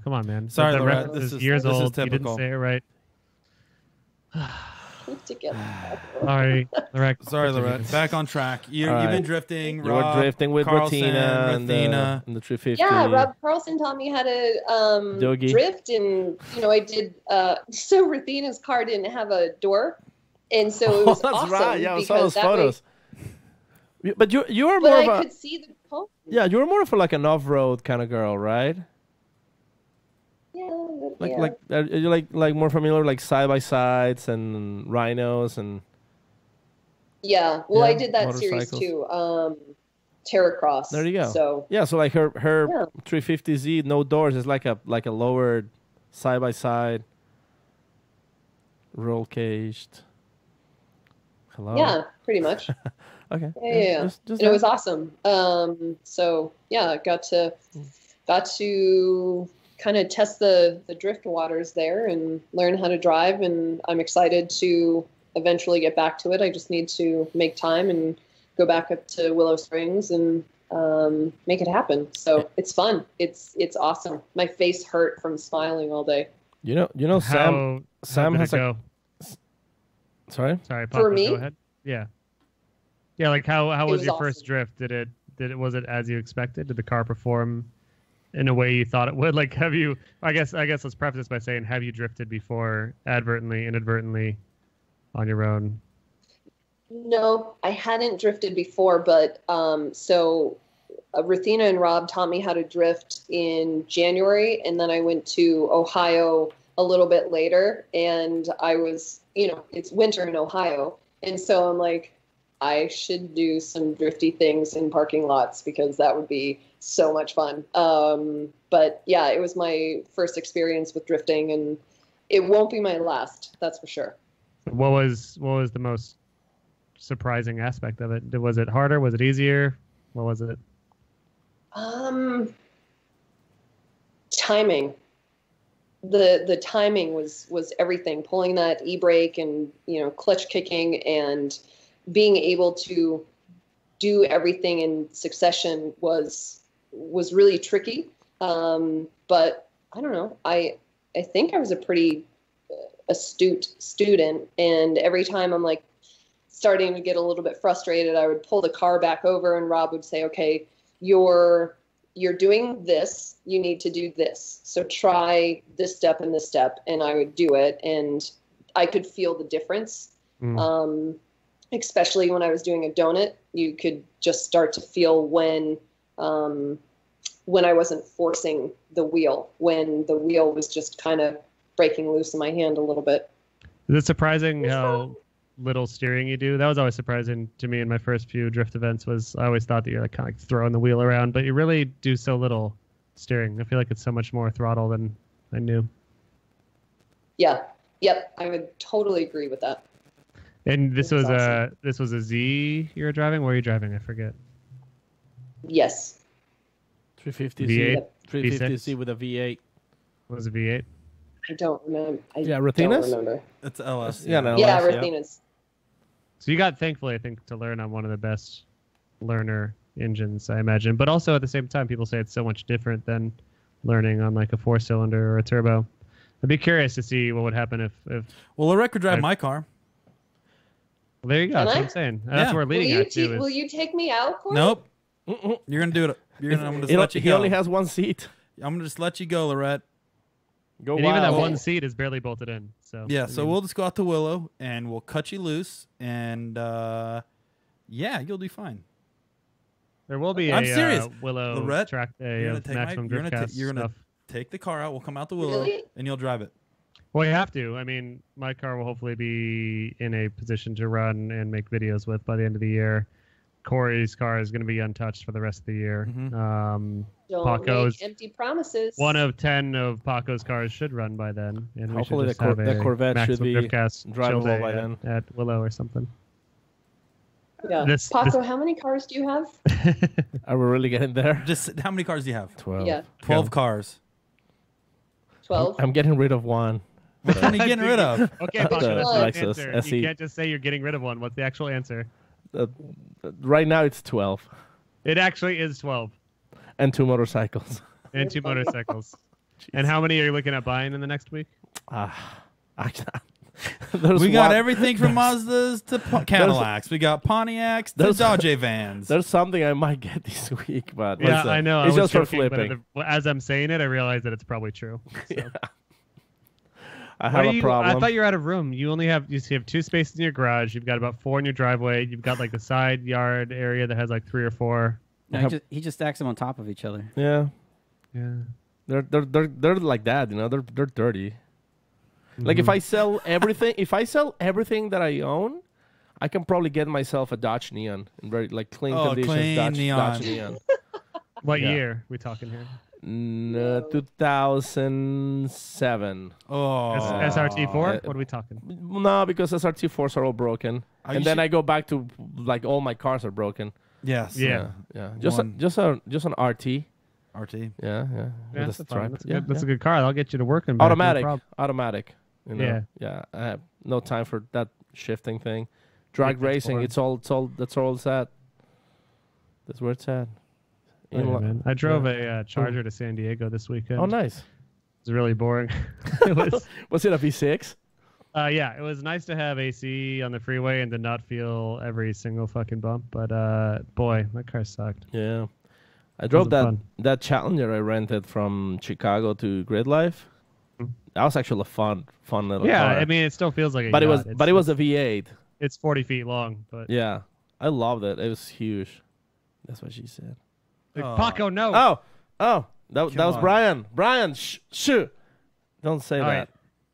come on, man. Sorry, That Lorette, reference this is- years this is old. You didn't typical. say it right. Keep together. Sorry, Lorette. sorry, Lorette. Back on track. You've All right. been drifting. You were Rob, drifting with Carlson, Ratina and Rathina. the 350. Yeah, Rob Carlson taught me how to Doogie. drift, and I did. So Rathina's car didn't have a door, and so it was that's awesome. right. Yeah, I saw because those that way- photos. But you were But more I of a could see the pole. yeah, you were more of a, like an off-road kind of girl, right? Yeah, Like yeah. like are you like more familiar like side by sides and rhinos and Yeah, well, Yeah, I did that series motorcycles. too. Terracross. there you go. So yeah, so like her Yeah. 350Z no doors is like a lowered side by side roll caged. Hello. yeah, pretty much. Okay. Yeah. Just And that. it was awesome. So yeah, got to kind of test the drift waters there and learn how to drive, and I'm excited to eventually get back to it. I just need to make time and go back up to Willow Springs and make it happen. So it's fun. It's awesome. My face hurt from smiling all day. You know Sam How did has it a go? sorry? Sorry, Paco, me? Go ahead. Yeah. Yeah, like how was was your first awesome. drift? Was it as you expected? Did the car perform in a way you thought it would? Like I guess let's preface this by saying, have you drifted before inadvertently on your own? No, I hadn't drifted before, but so Rathina and Rob taught me how to drift in January, and then I went to Ohio a little bit later, and I was, it's winter in Ohio, and so I'm like, I should do some drifty things in parking lots because that would be so much fun. But yeah, it was my first experience with drifting, and it won't be my last, that's for sure. What was the most surprising aspect of it? Was it harder? Was it easier? What was it? Timing. The timing was everything. Pulling that e-brake and clutch kicking and being able to do everything in succession was really tricky. But I don't know. I think I was a pretty astute student, and every time I'm like starting to get a little bit frustrated, I would pull the car back over, and Rob would say, "Okay, you're doing this, you need to do this. So try this step and this step." And I would do it, and I could feel the difference. Especially when I was doing a donut, you could just start to feel when I wasn't forcing the wheel, when the wheel was just kind of breaking loose in my hand a little bit. Is it surprising how little steering you do? That was always surprising to me in my first few drift events. I always thought that you're like kind of like throwing the wheel around, but you really do so little steering. I feel like it's so much more throttle than I knew. Yeah. Yep. I would totally agree with that. And this That's was a Z you were driving? Where were you driving? I forget. Yes. 350Z. V8? 350Z with a V8. Was it V8? I don't remember. Yeah, don't Rathina's? remember. It's LS. Yeah, no. Yeah, LS, yeah. Rathina's. So you got, thankfully, I think, to learn on one of the best learner engines, I imagine. But also at the same time, people say it's so much different than learning on like a 4-cylinder or a turbo. I'd be curious to see what would happen if Well, Lorette could drive my car. well, there you go. Can That's I? what I'm saying. Yeah. That's where we're Will leading you, at to. will you take me out, Corey? Nope. You're gonna do it. I'm gonna just let you He go. only has one seat. I'm gonna just let you go, Lorette. Go And even that wild. one seat is barely bolted in. So Yeah, I so mean, we'll just go out to Willow and we'll cut you loose, and yeah, you'll do fine. there will be I'm a serious. Willow Lorette, track day You're gonna of take maximum Driftcast you're gonna stuff. take the car out. We'll come out to Willow, Really? and you'll drive it. Well, you have to. I mean, my car will hopefully be in a position to run and make videos with by the end of the year. Corey's car is going to be untouched for the rest of the year. Don't Paco's make empty promises. one of 10 of Paco's cars should run by then, and Hopefully we should the just have the a Corvette should maximum be Driftcast chill drivable day by at, then. at Willow or something. Yeah. This- Paco, how many cars do you have? Are we really getting there? Just how many cars do you have? 12. Yeah. 12 cars. 12. I'm getting rid of one. Which one are you getting rid of? Okay, Paco, The that's not an Lexus answer. SE. You can't just say you're getting rid of one. What's the actual answer? Right now it's 12 It actually is 12 and 2 motorcycles. and 2 motorcycles. And how many are you looking at buying in the next week? We got everything from Mazdas to Cadillacs. We got Pontiacs to Dodge vans. There's something I might get this week, but Yeah, I know. It's I was just for joking, but flipping. as I'm saying it, I realize that it's probably true. So. I have a problem. I thought you're out of room. You have 2 spaces in your garage. You've got about 4 in your driveway. You've got like the side yard area that has like 3 or 4. No, he just stacks them on top of each other. Yeah, Yeah. they're like that, you know. They're dirty. Like if I sell everything, that I own, I can probably get myself a Dodge Neon in very like clean condition. Clean Dodge neon. Neon. What Yeah. year we talking here? 2007. Oh, SRT4? What are we talking? No, because SRT4s are all broken, and then I go back to like all my cars are broken. yes. Yeah. Yeah. One. Just an RT. RT. Yeah. Yeah, With a that's fine. stripe. That's Yeah, good. That's yeah. a good car. I'll get you to work and back, no Automatic. problem. Automatic. You know? Yeah. I have no time for that shifting thing. Drag that's racing. boring. It's all. That's all it's at. That's where it's at. Yeah, man. I drove a Charger to San Diego this weekend. Oh, nice. It was really boring. It was, Was it a V6? yeah, it was nice to have AC on the freeway and to not feel every single fucking bump. But boy, that car sucked. Yeah. I drove Wasn't that Challenger I rented from Chicago to Grid Life. That was actually a fun little Yeah, car. I mean, it still feels like a but it yacht. was a V8. It's 40 feet long, but Yeah, I loved it. It was huge. That's what she said. like, Paco, no. Oh, that was on. Brian. Brian, shh. Don't say All that. right,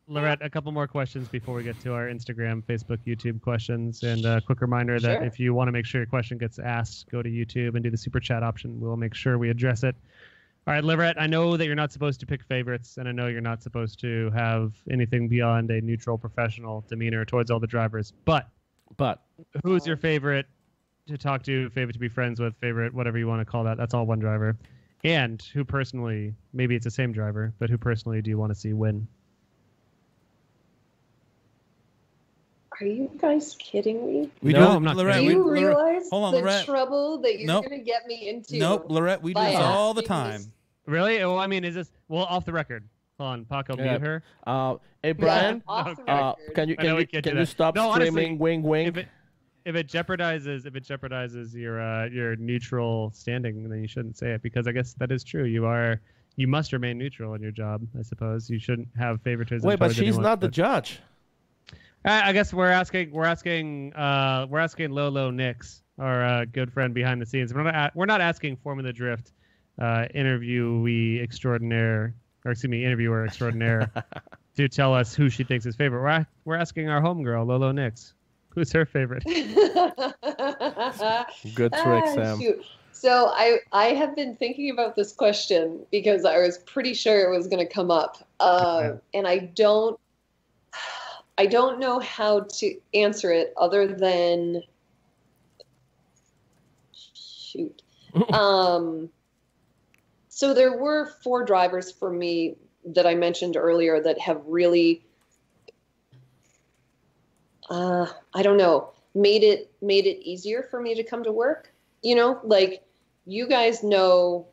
Laurette, a couple more questions before we get to our Instagram, Facebook, YouTube questions. And a quick reminder that Sure. if you want to make sure your question gets asked, go to YouTube and do the super chat option. We'll make sure we address it. All right, Laurette, I know that you're not supposed to pick favorites, and I know you're not supposed to have anything beyond a neutral professional demeanor towards all the drivers. But who's your favorite to talk to, favorite to be friends with, favorite, whatever you want to call that? That's all one driver. And who personally, maybe it's the same driver, but who personally do you want to see win? Are you guys kidding me? We No, do, I'm not Lorette, Do we- you Lorette- realize hold on, the Lorette. trouble that you're Nope. going to get me into? Nope, Lorette, we do by this all the asking time. these- Really? Well, I mean, is this off the record? Hold on, Paco, Yeah. mute her. Hey Brian, off the Okay. record. can you I know we can't do that. stop No, honestly, screaming wing wing? If it jeopardizes your neutral standing, then you shouldn't say it, because I guess that is true. You must remain neutral in your job, I suppose. You shouldn't have favoritism. Wait, but towards she's anyone, not the but- judge. I guess we're asking Lolo Nix, our good friend behind the scenes. We're not asking Formula Drift interviewer extraordinaire to tell us who she thinks is favorite. We're asking our homegirl Lolo Nix, who's her favorite. Good trick, Sam. Shoot. So I have been thinking about this question because I was pretty sure it was going to come up, and I don't know how to answer it other than shoot. So there were 4 drivers for me that I mentioned earlier that have really, I don't know, made it easier for me to come to work. You know, like you guys know,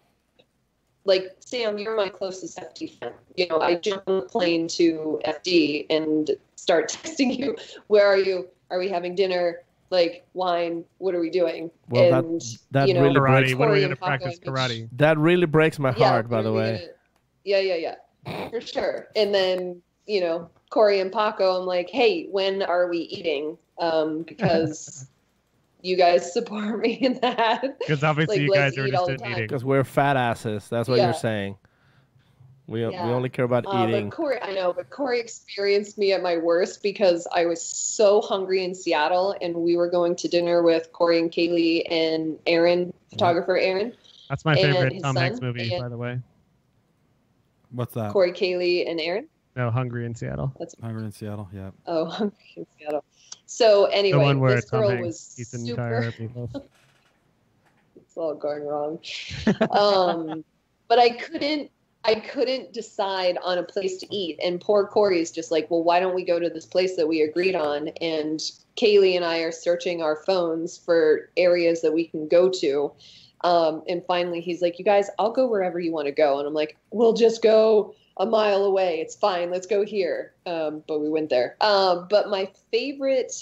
like Sam, you're my closest FD fan. You know, I jump on the plane to FD and start texting you. Where are you? Are we having dinner? Like wine? What are we doing? Well, and that you know, really Karate. breaks. When are we Corey going to and Paco, practice I mean, karate? That really breaks my heart, by when the are we way. Yeah, for sure. And then, you know, Corey and Paco, I'm like, hey, when are we eating? Because you guys support me in that. Because obviously Like, you let's guys are eat all the interested in time. eating. Because we're fat asses. That's what Yeah. you're saying. We Yeah. only care about eating. But Corey experienced me at my worst because I was so hungry in Seattle, and we were going to dinner with Corey and Kaylee and Aaron, photographer Aaron. That's my and favorite his Tom Hanks son, movie, and- by the way. What's that? Corey, Kaylee, and Aaron. No, Hungry in Seattle. Hungry in Seattle, yeah. Oh, hungry in Seattle. So The anyway, one where this Tom girl Hanks was eats an super. entire meatloaf. It's all going wrong. But I I couldn't decide on a place to eat. And poor Corey's just like, well, why don't we go to this place that we agreed on? And Kaylee and I are searching our phones for areas that we can go to. And finally he's like, you guys, I'll go wherever you want to go. And I'm like, we'll just go a mile away. It's fine. Let's go here. But we went there. But my favorite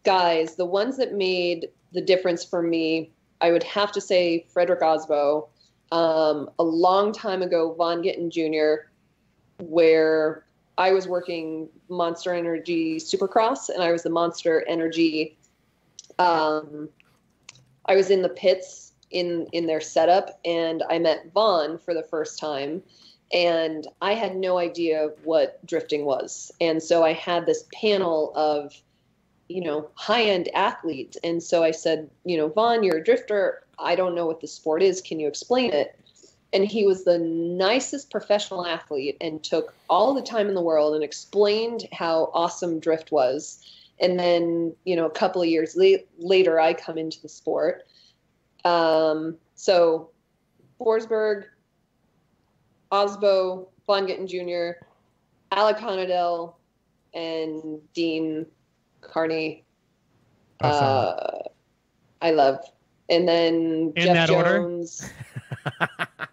guys, the ones that made the difference for me, I would have to say Frederick Osbo. A long time ago, Von Gittin Jr., where I was working Monster Energy Supercross, and I was the Monster Energy. I was in the pits in their setup, and I met Von for the first time, and I had no idea what drifting was. And so I had this panel of, high-end athletes. And so I said, Von, you're a drifter. I don't know what the sport is. Can you explain it? And he was the nicest professional athlete and took all the time in the world and explained how awesome drift was. And then, a couple of years later, I come into the sport. So Forsberg, Osbo, Von Gittin Jr., Alec Honadell, and Dean Carney. I love. And then In Jeff that order? Jones.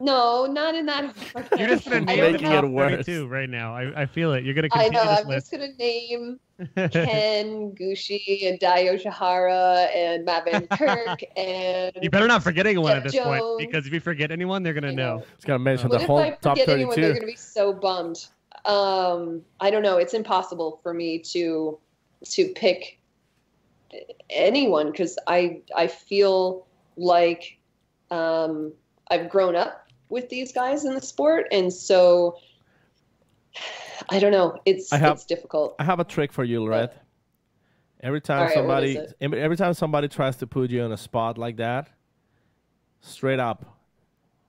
No, not in that order. You're just gonna I name don't the have- top 32 right now. I feel it. You're gonna I continue know. this I'm list. just gonna name Ken Gucci and Dio Shahara and Matt Van Kirk and. You better not forget anyone Jeff at this Jones. point, because if you forget anyone, they're gonna I know. know. It's gonna mention What the if whole I top forget anyone? They're 32. gonna be so bummed. I don't know. It's impossible for me to pick anyone because I feel like I've grown up with these guys in the sport, and so I don't know. It's difficult. I have a trick for you, Lorette. Every time All right, what is every time somebody tries to put you on a spot like that, straight up,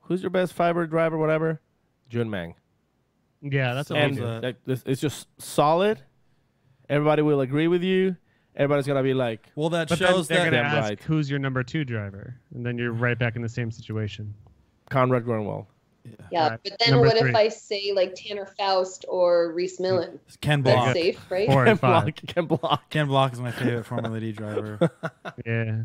who's your best fiber driver, whatever? Junmang. Yeah, that's what And we do. it's just solid. Everybody will agree with you. Everybody's gonna be like, Well, that But then shows they're that. gonna Damn ask right. who's your number 2 driver, and then you're right back in the same situation. Conrad Grunwald. Yeah, Right. but then Number what 3. if I say like Tanner Faust or Reese Millen? Ken That's Block. safe, right? 4 and 5. Can block. Ken Block is my favorite Formula D driver. Yeah.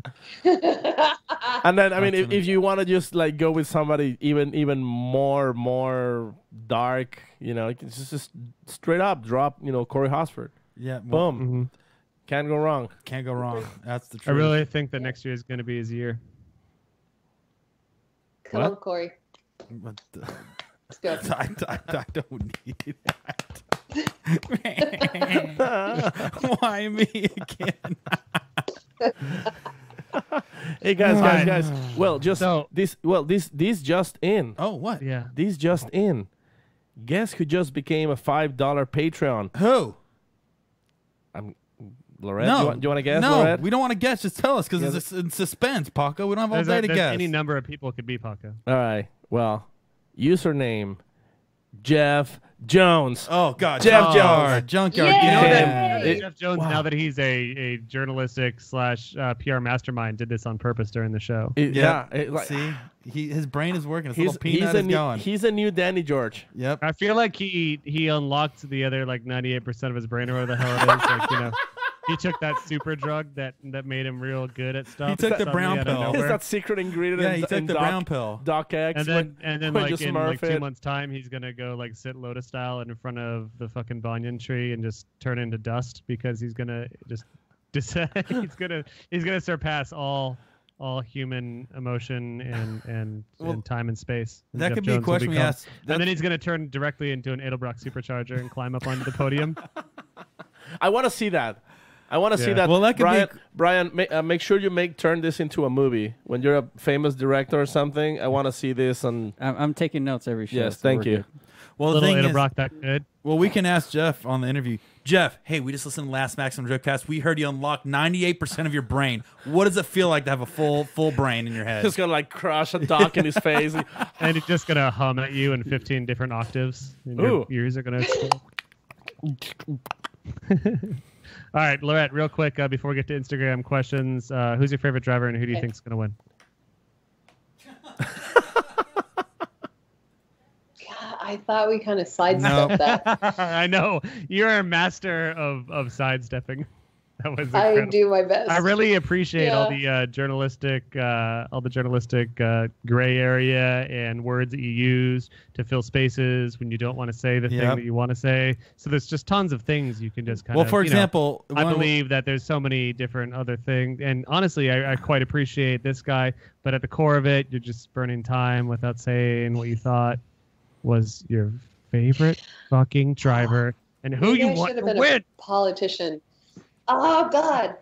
And then I mean, That's if you want to just like go with somebody even more dark, it's just straight up drop, Corey Hosford. Yeah, well, Boom. hmm Can't go wrong. can't go wrong. That's the I truth. really think that next year is going to be his year. Come on, Corey. But, Let's go. I don't need that. Why me again? Hey guys. Well, So- this just in. Oh, what? Yeah. This just in. Guess who just became a $5 Patreon? Who? Lorette. No. Do you want to guess? No, Lorette? we don't want to guess. Just tell us because Yeah, it's in suspense, Paco. We don't have all There's, day to there's guess. any number of people it could be, Paco. All right. Well, username Jeff Jones. Oh God, Jeff Junkyard. Junkyard. Yay! You know Yeah. that Jeff Jones, now that he's a journalistic / PR mastermind, did this on purpose during the show. Yeah. Like, See, his brain is working. His he's little peanut is going. he's a new Danny George. Yep. I feel like he unlocked the other 98% of his brain or whatever the hell it is. He took that super drug that made him real good at stuff. He took the suddenly brown out of pill. nowhere. It's that secret ingredient. Yeah, he in took the Doc, brown pill. Doc X. And then when in you Smurf 2 it. months' time, he's gonna go sit Lotus style in front of the fucking banyan tree and just turn into dust because he's gonna just he's gonna surpass all human emotion and time and space. That Jeff could be a Jones will question we become. asked. And then he's gonna turn directly into an Edelbrock supercharger and climb up onto the podium. I want to see that. I want to see Yeah. that. Well, that could be- Brian, make sure you turn this into a movie. When you're a famous director or something, I want to see this. And I'm taking notes every show. yes, so thank we're you. good. Well, the Little thing is, Edelbrock that good. well, we can ask Jeff on the interview. Jeff, hey, we just listened to last Maximum Driftcast. We heard you unlock 98% of your brain. What does it feel like to have a full brain in your head? Just gonna crush a Doc in his face. And he's just gonna hum at you in 15 different octaves. And your Ooh. ears are gonna explode. All right, Laurette, real quick before we get to Instagram questions, who's your favorite driver and who do you think's gonna win? I thought we kind of sidestepped that. I know you're a master of sidestepping. That was I incredible. do my best. I really appreciate all the journalistic gray area and words that you use to fill spaces when you don't want to say the thing that you want to say. So there's just tons of things you can just kind of. Well, for example, I believe that there's so many different other things, and honestly, I quite appreciate this guy. But at the core of it, you're just burning time without saying what you thought was your favorite fucking driver and who you want to win. A politician. Oh God.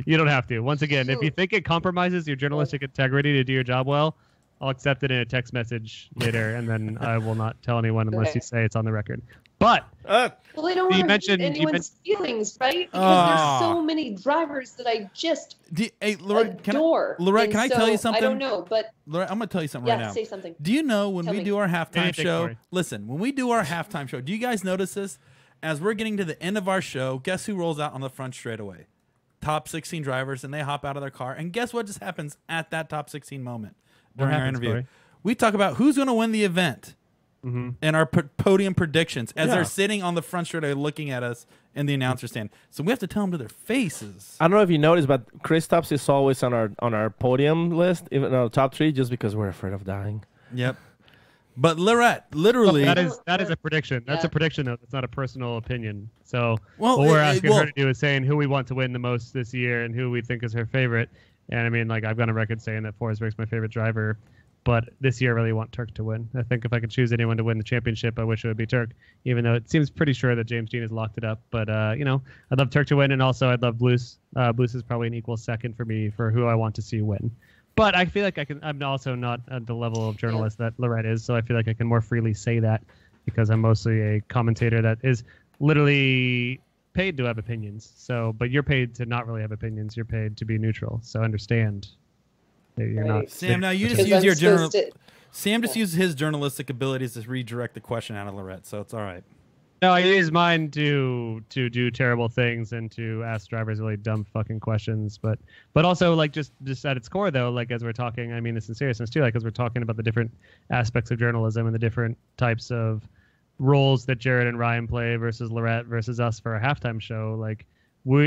You don't have to. Once again, if you think it compromises your journalistic integrity to do your job well, I'll accept it in a text message later, and then I will not tell anyone unless you say it's on the record. But well, I don't want to hurt anyone's feelings, right? Because there's so many drivers that I just adore. Lorette, can I tell you something? I don't know, but Lorette, I'm going to tell you something right now. Yeah, say something. Do you know when Tell we me. do our halftime show? Corey. Listen, when we do our halftime show, do you guys notice this? As we're getting to the end of our show, guess who rolls out on the front straightaway? Top 16 drivers, and they hop out of their car. And guess what just happens at that top 16 moment during our interview? Corey? We talk about who's going to win the event and our podium predictions as they're sitting on the front straightaway looking at us in the announcer stand. So we have to tell them to their faces. I don't know if you noticed, but Kristaps is always on our podium list, even on the top 3, just because we're afraid of dying. Yep. But Lorette, literally, that is a prediction. That's a prediction, though. It's not a personal opinion. So what we're asking her to do is saying who we want to win the most this year and who we think is her favorite. And I mean, like, I've got a record saying that Forsberg's my favorite driver, but this year I really want Turk to win. I think if I could choose anyone to win the championship, I wish it would be Turk, even though it seems pretty sure that James Dean has locked it up. But, I'd love Turk to win, and also I'd love Blues. Blues is probably an equal second for me for who I want to see win. But I feel like I'm also not at the level of journalist that Laurette is, so I feel like I can more freely say that because I'm mostly a commentator that is literally paid to have opinions. So, but you're paid to not really have opinions. You're paid to be neutral. So understand that you're not. Sam, now you just use your Sam just uses his journalistic abilities to redirect the question out of Laurette, so it's all right. No, I use mine to do terrible things and to ask drivers really dumb fucking questions, but also like just at its core though, like as we're talking, I mean this in seriousness too, like as we're talking about the different aspects of journalism and the different types of roles that Jared and Ryan play versus Laurette versus us for a halftime show. Like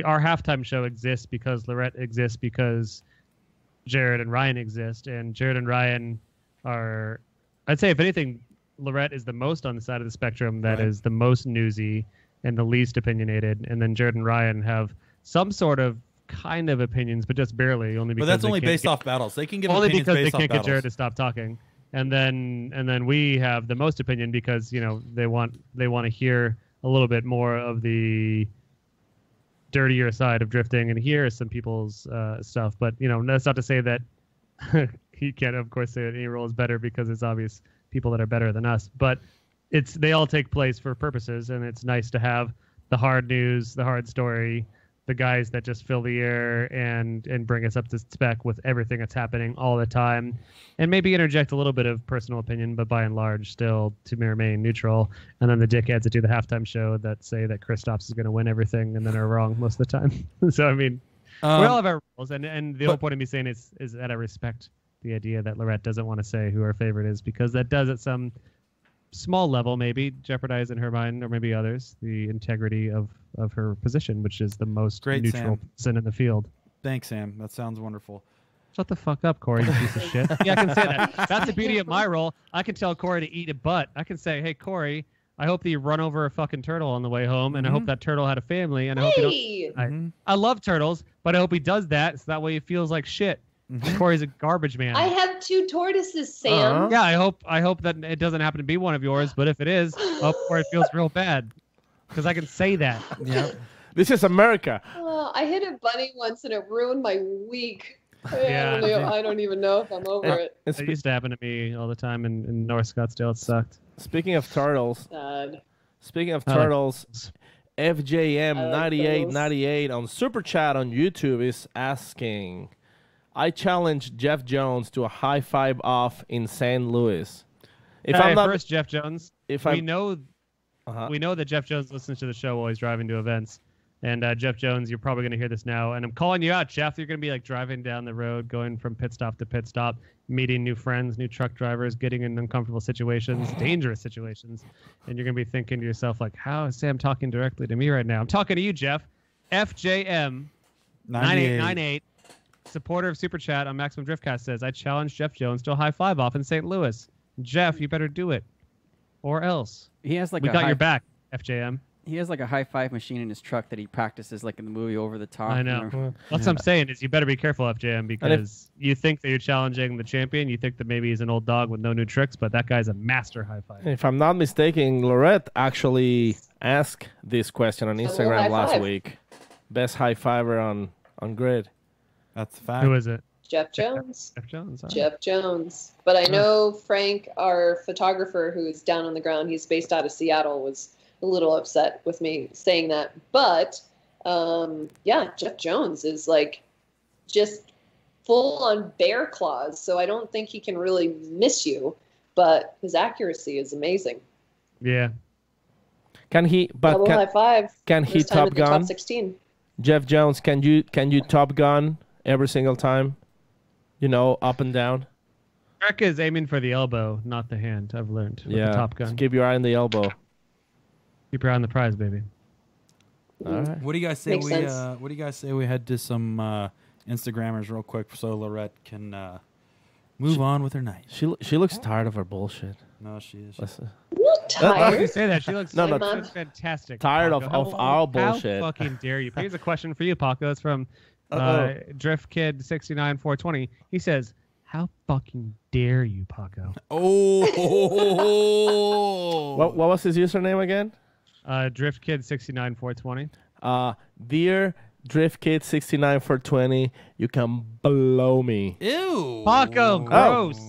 our halftime show exists because Laurette exists because Jared and Ryan exist, and Jared and Ryan are, I'd say if anything, Laurette is the most on the side of the spectrum that is the most newsy and the least opinionated, and then Jared and Ryan have some sort of kind of opinions, but just barely. Only because that's only based off battles. They can give only opinions because they based can't off get battles. Jared to stop talking, and then we have the most opinion because they want to hear a little bit more of the dirtier side of drifting and hear some people's stuff. But that's not to say that he can't, of course, say that any role is better because it's obvious people that are better than us, but they all take place for purposes, and it's nice to have the hard news, the hard story, the guys that just fill the air and bring us up to spec with everything that's happening all the time, and maybe interject a little bit of personal opinion, but by and large still to remain neutral. And then the dickheads that do the halftime show that say that Kristaps is going to win everything and then are wrong most of the time. So I mean, we all have our roles, and the whole point of me saying is that I respect the idea that Laurette doesn't want to say who her favorite is, because that does at some small level maybe jeopardize in her mind, or maybe others, the integrity of her position, which is the most neutral person in the field. Thanks, Sam. That sounds wonderful. Shut the fuck up, Corey, you piece of shit. Yeah, I can say that. That's the beauty of my role. I can tell Corey to eat a butt. I can say, hey, Corey, I hope that you run over a fucking turtle on the way home, and I hope that turtle had a family, and I hope you don't... I love turtles, but I hope he does that so that way he feels like shit. Corey's a garbage man. I have 2 tortoises, Sam. Yeah, I hope that it doesn't happen to be one of yours, but if it is, I hope Corey feels real bad because I can say that. Yeah, this is America. I hit a bunny once and it ruined my week. Yeah, I don't even know if I'm over it. It used to happen to me all the time in North Scottsdale. It sucked. Speaking of turtles, Sad. FJM9898 on Super Chat on YouTube is asking, I challenge Jeff Jones to a high five off in St. Louis. First, Jeff Jones. We know that Jeff Jones listens to the show while he's driving to events, And Jeff Jones, you're probably going to hear this now. And I'm calling you out, Jeff. You're going to be like driving down the road, going from pit stop to pit stop, meeting new friends, new truck drivers, getting in uncomfortable situations, dangerous situations. And you're going to be thinking to yourself, like, how is Sam talking directly to me right now? I'm talking to you, Jeff. FJM 9898, supporter of Super Chat on Maximum Driftcast, says, I challenge Jeff Jones to a high five off in St. Louis. Jeff, you better do it. Or else. He has like we got your back, FJM. He has like a high five machine in his truck that he practices like in the movie Over the Top. I know. That's what I'm saying is you better be careful, FJM, because you think that you're challenging the champion. You think that maybe he's an old dog with no new tricks, but that guy's a master high five. If I'm not mistaken, Laurette actually asked this question on Instagram last week. Best high fiver on grid. That's a fact. Who is it? Jeff Jones. Jeff Jones. Right. Jeff Jones. But I know Frank, our photographer who's down on the ground, he's based out of Seattle, was a little upset with me saying that. But yeah, Jeff Jones is like just full on bear claws. So I don't think he can really miss you, but his accuracy is amazing. Yeah. Can he? But Double high five. Can he First time top in the gun? top 16. Jeff Jones, can you top gun every single time? You know, up and down. Trek is aiming for the elbow, not the hand. I've learned with the Top Gun. So keep your eye on the elbow. Keep your eye on the prize, baby. All right. What do you guys say Makes we? sense. What do you guys say we head to some Instagrammers real quick so Laurette can move on with her night? She looks tired of her bullshit. No, she is. Listen. What Why would you tired? say that? She looks, No, no. she looks fantastic. Tired of Paco. our bullshit. How fucking dare you? Here's a question for you, Paco. It's from Drift Kid 69420. He says, "How fucking dare you, Paco?" Oh. What was his username again? Drift Kid 69420. Dear Drift Kid 69420, you can blow me. Ew. Paco, gross.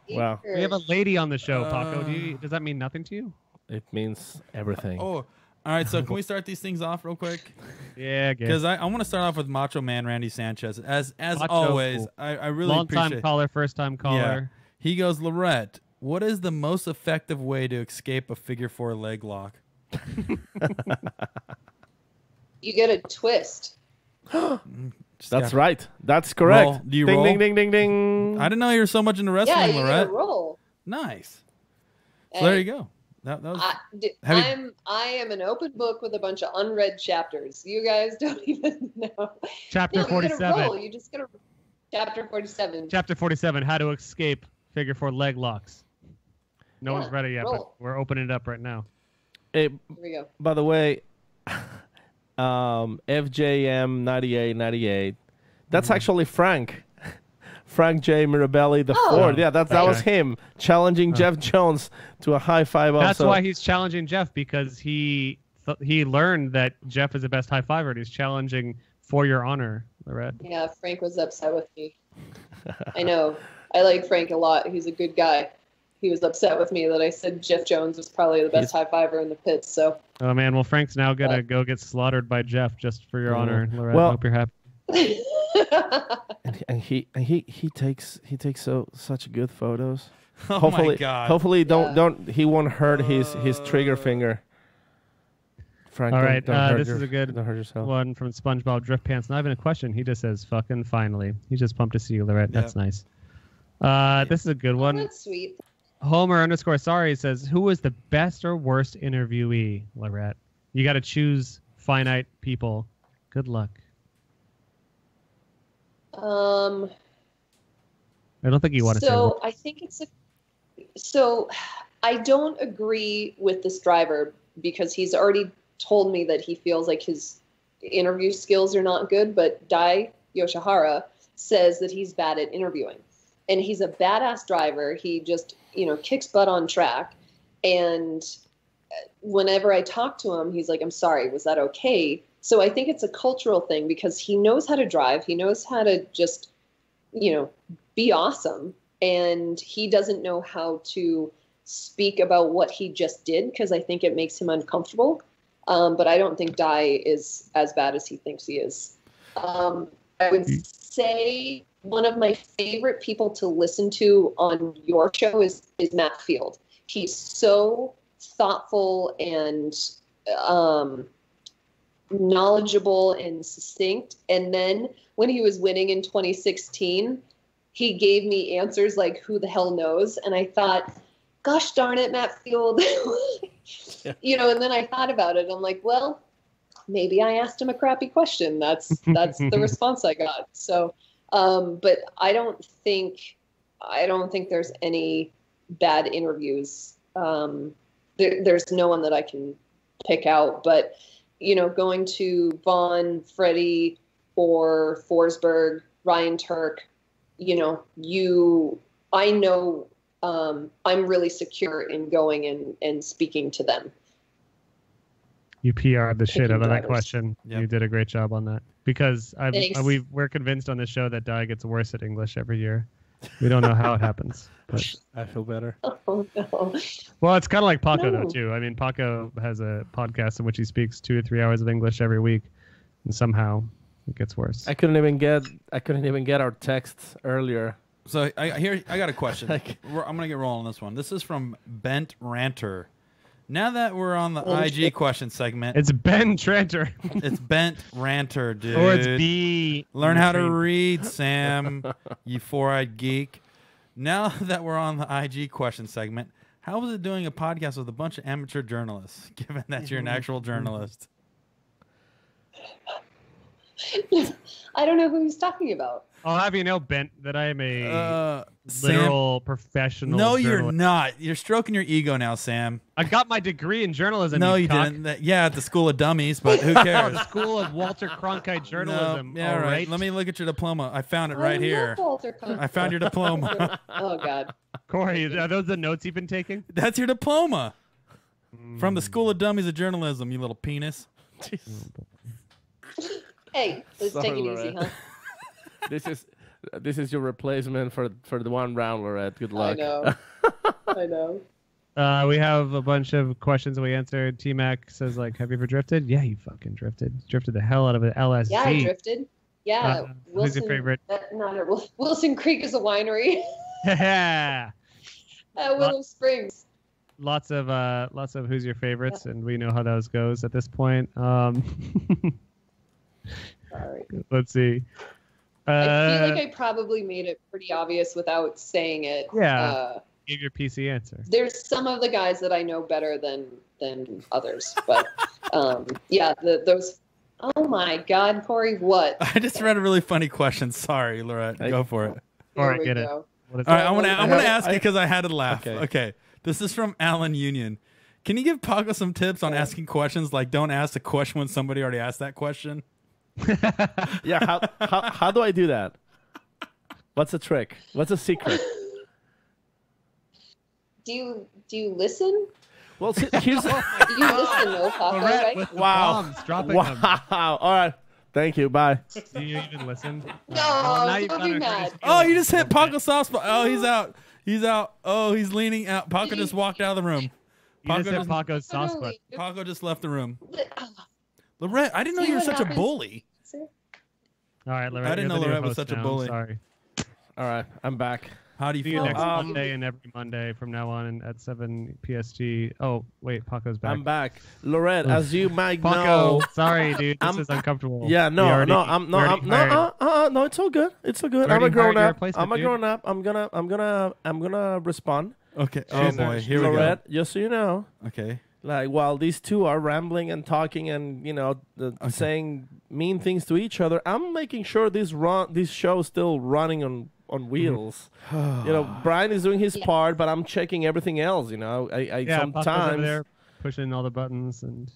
Wow. We have a lady on the show, Paco. Does that mean nothing to you? It means everything. Oh. All right, so can we start these things off real quick? Yeah, I guess. Because I want to start off with Macho Man Randy Sanchez. As Macho. always, I really Long-time appreciate. caller, first-time caller. Yeah. He goes, Laurette, what is the most effective way to escape a figure four leg lock? You get a twist. That's right. That's correct. Roll. Do you ding, roll? ding, ding, ding, ding. I didn't know you were so much into wrestling, Yeah, you Laurette. get a roll. Nice. So Hey. there you go. That was. I am an open book with a bunch of unread chapters. You guys don't even know. Chapter No, you get a 47. roll. You just get a chapter 47. Chapter 47, How to Escape Figure 4 Leg Locks. No Yeah, one's ready yet, but roll. we're opening it up right now. Hey, Here we go. by the way, FJM9898. That's actually Frank. Frank J. Mirabelli the fourth. Yeah, that was him challenging Jeff Jones to a high five. That's also. why he's challenging Jeff, because he learned that Jeff is the best high fiver, and he's challenging for your honor, Loretta. Yeah, Frank was upset with me. I know. I like Frank a lot. He's a good guy. He was upset with me that I said Jeff Jones was probably the best high fiver in the pits. So. Oh man, well Frank's now gonna go get slaughtered by Jeff just for your honor, Loretta. Well- Hope you're happy. and he takes such good photos. Oh hopefully, my God. Hopefully, Yeah. don't he won't hurt his trigger finger. Frank, All don't- right, don't hurt this is a good Don't hurt yourself. one from SpongeBob Drift Pants. Not even a question. He just says, "Fucking finally." He's just pumped to see you, Loretta. That's nice. This is a good one. That's sweet. Homer_sorry says, "Who was the best or worst interviewee, Lorette? You got to choose finite people. Good luck." I don't think you want to say. So I think so I don't agree with this driver because he's already told me that he feels like his interview skills are not good, but Dai Yoshihara says that he's bad at interviewing. And he's a badass driver. He just, kicks butt on track. And whenever I talk to him, he's like, "I'm sorry, was that okay?" So I think it's a cultural thing because he knows how to drive. He knows how to just, be awesome. And he doesn't know how to speak about what he just did because I think it makes him uncomfortable. But I don't think Dai is as bad as he thinks he is. I would say one of my favorite people to listen to on your show is Matt Field. He's so thoughtful and knowledgeable and succinct. And then when he was winning in 2016, he gave me answers like, who the hell knows? And I thought, gosh darn it, Matt Field. You know, and then I thought about it. I'm like, well, maybe I asked him a crappy question. That's the response I got. So, but I don't think there's any bad interviews. There's no one that I can pick out, but you know, going to Vaughn, Freddie, or Forsberg, Ryan Turk, you know, I know I'm really secure in going and speaking to them. You PR'd the shit out of that drivers. question. Yep. You did a great job on that. Because Thanks. we're convinced on this show that Di gets worse at English every year. We don't know how it happens. But, I feel better. Oh no. well, it's kind of like Paco, though, No. too. I mean, Paco has a podcast in which he speaks 2 to 3 hours of English every week. And somehow it gets worse. I couldn't even get our texts earlier. So I got a question. Like- I'm gonna get rolling on this one. This is from Bent Ranter. Now that we're on the IG question segment, It's Ben Tranter. it's Bent Ranter, dude. or it's B. Learn how to read, Sam, you four-eyed geek. Now that we're on the IG question segment, how was it doing a podcast with a bunch of amateur journalists, given that you're an actual journalist? I don't know who he's talking about. I'll have you know, Ben, that I am a Sam, literal professional no, you're journalist. not. You're stroking your ego now, Sam. I got my degree in journalism. No, you cock. didn't. Yeah, at the School of Dummies, but who cares? The School of Walter Cronkite Journalism. No, yeah, all right. right. Let me look at your diploma. I found it I right love here. Walter Cronkite. I found your diploma. Oh God. Corey, are those the notes you've been taking? That's your diploma from the School of Dummies of Journalism. You little penis. Hey, let's Sorry, take it easy, Loretta. huh? This is your replacement for the one round, Lorette. Good luck. I know. I know. We have a bunch of questions that we answered. T-Mac says, like, have you ever drifted? Yeah, you fucking drifted. Drifted the hell out of an LSD. Yeah, I drifted. Yeah, who's your favorite? Wilson Creek is a winery Yeah. at Willow Springs. Lots of who's your favorites, and we know how those goes at this point. Sorry. Let's see. I feel like I probably made it pretty obvious without saying it. Yeah. Give your PC answer. There's some of the guys that I know better than others, but yeah, those. Oh my God, Corey, what? I just read a really funny question. Sorry, Lorette. Go for it. All Here right, we get it. go. What is All right, it? I'm gonna ask you because I had to laugh. Okay. Okay. This is from Alan Union. Can you give Paco some tips on asking questions? Like, don't ask a question when somebody already asked that question. Yeah, how do I do that? What's the trick? What's the secret? Do you listen? Well, here's You listen, though, Papa, Lorette right? with the Wow. bombs, dropping them. wow. All right. Thank you. Bye. Do you even listen? No, now you've don't done be a mad. Curtis Oh, you Gilliam. just hit Paco soft spot. Oh, he's out. He's out. Oh, he's leaning out. Paco just walked out of the room. You just hit just, Paco's soft spot. Paco just left the room. Oh, Lorette, I didn't know See you were what such a happens? bully. All right, Lorette. I didn't you're know the new Lorette was host such a now. bully. Sorry. All right. I'm back. How do you See you feel? next Monday and every Monday from now on at 7 PST. Oh, wait, Paco's back. I'm back. Lorette, as you might Paco, know. sorry, dude. This I'm- is uncomfortable. Yeah, We no, already- no, we I'm no, already I'm hired- no, it's all good. It's all good. We I'm a already grown hired your up. replacement, I'm a dude. grown up. I'm gonna respond. Okay. Oh boy. Here we Lorette, just so you know, go. Okay. like while these two are rambling and talking and saying mean things to each other, I'm making sure this show is still running on wheels. Brian is doing his part, but I'm checking everything else. I Yeah, Paco's over sometimes there pushing all the buttons and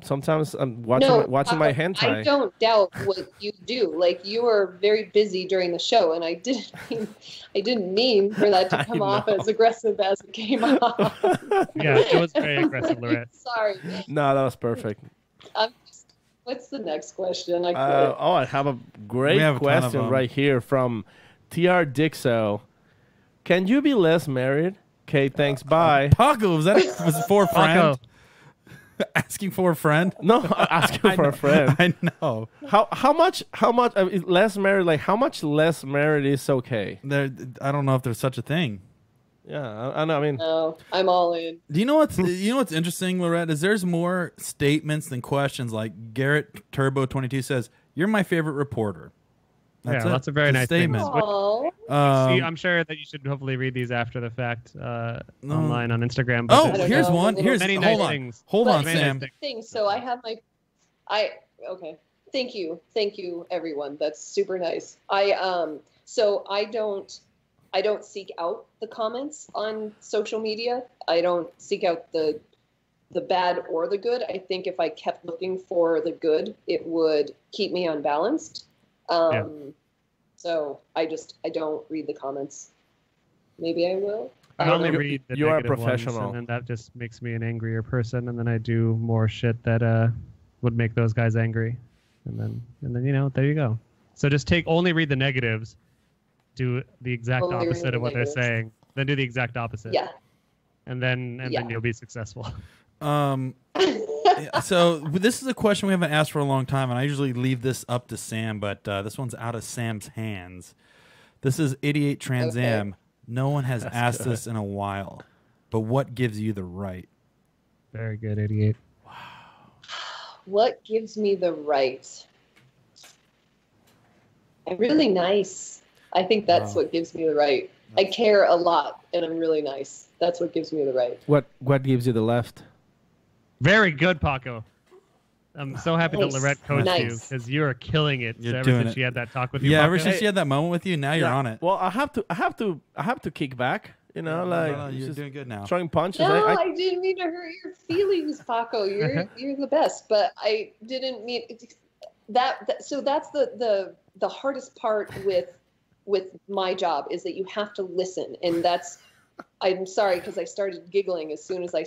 sometimes I'm watching my hentai. I don't doubt what you do. Like, you were very busy during the show, and I didn't mean for that to come off as aggressive as it came off. yeah, it was very aggressive, Lorette. Sorry. No, that was perfect. What's the next question? I I have a great We have a ton of question them. right here from TR Dixo. Can you be less married? Okay, thanks. Bye. Paco, was it for a friend? Paco. Asking for a friend? No, asking for a friend. I know. How much less married? Like how much less married is okay? I don't know if there's such a thing. Yeah, I know. I mean, No, I'm all in. Do you know what's interesting, Laurette? Is there's more statements than questions. Like Garrett Turbo 22 says, "You're my favorite reporter." That's lots of very It's a nice statement. things. Aw. See, I'm sure that you should hopefully read these after the fact online on Instagram. Oh, I don't here's know. one. Here's Many hold nice on. things. Hold on, But Sam. Thing. So I have okay. Thank you, everyone. That's super nice. So I don't seek out the comments on social media. I don't seek out the bad or the good. I think if I kept looking for the good, it would keep me unbalanced. So I don't read the comments. Maybe I will. I only read the you are a negative ones, professional. and then that just makes me an angrier person, and then I do more shit that would make those guys angry, and then there you go. So just only read the negatives, do the exact Only read opposite the of what negatives. they're saying, then do the exact opposite. Yeah. And then you'll be successful. So this is a question we haven't asked for a long time, and I usually leave this up to Sam, but this one's out of Sam's hands. This is 88 Trans Am. Okay. No one has asked this in a while, but what gives you the right? Very good, 88. What gives me the right? I'm really nice. I think that's what gives me the right. I care a lot, and I'm really nice. That's what gives me the right. What gives you the left? Very good, Paco. I'm so happy that Nice. Laurette coached you Nice. because you are killing it. You're ever doing since it. she had that talk with you. Yeah, Paco. ever since you had that moment with you, now you're on it. Well, I have to kick back. You know, No, it's you're just doing good now. throwing punches. No, I I didn't mean to hurt your feelings, Paco. You're the best, but I didn't mean that. So that's the hardest part with my job is that you have to listen, and that's. I'm sorry because I started giggling as soon as I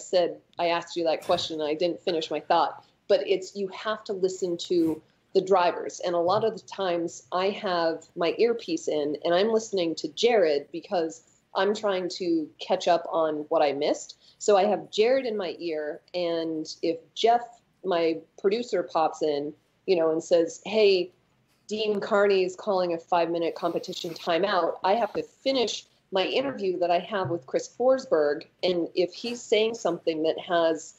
asked you that question and I didn't finish my thought. But you have to listen to the drivers, and a lot of the times I have my earpiece in and I'm listening to Jared because I'm trying to catch up on what I missed. So I have Jared in my ear, and if Jeff, my producer, pops in, and says, "Hey, Dean Carney is calling a 5-minute competition timeout," I have to finish my interview that I have with Chris Forsberg, and if he's saying something that has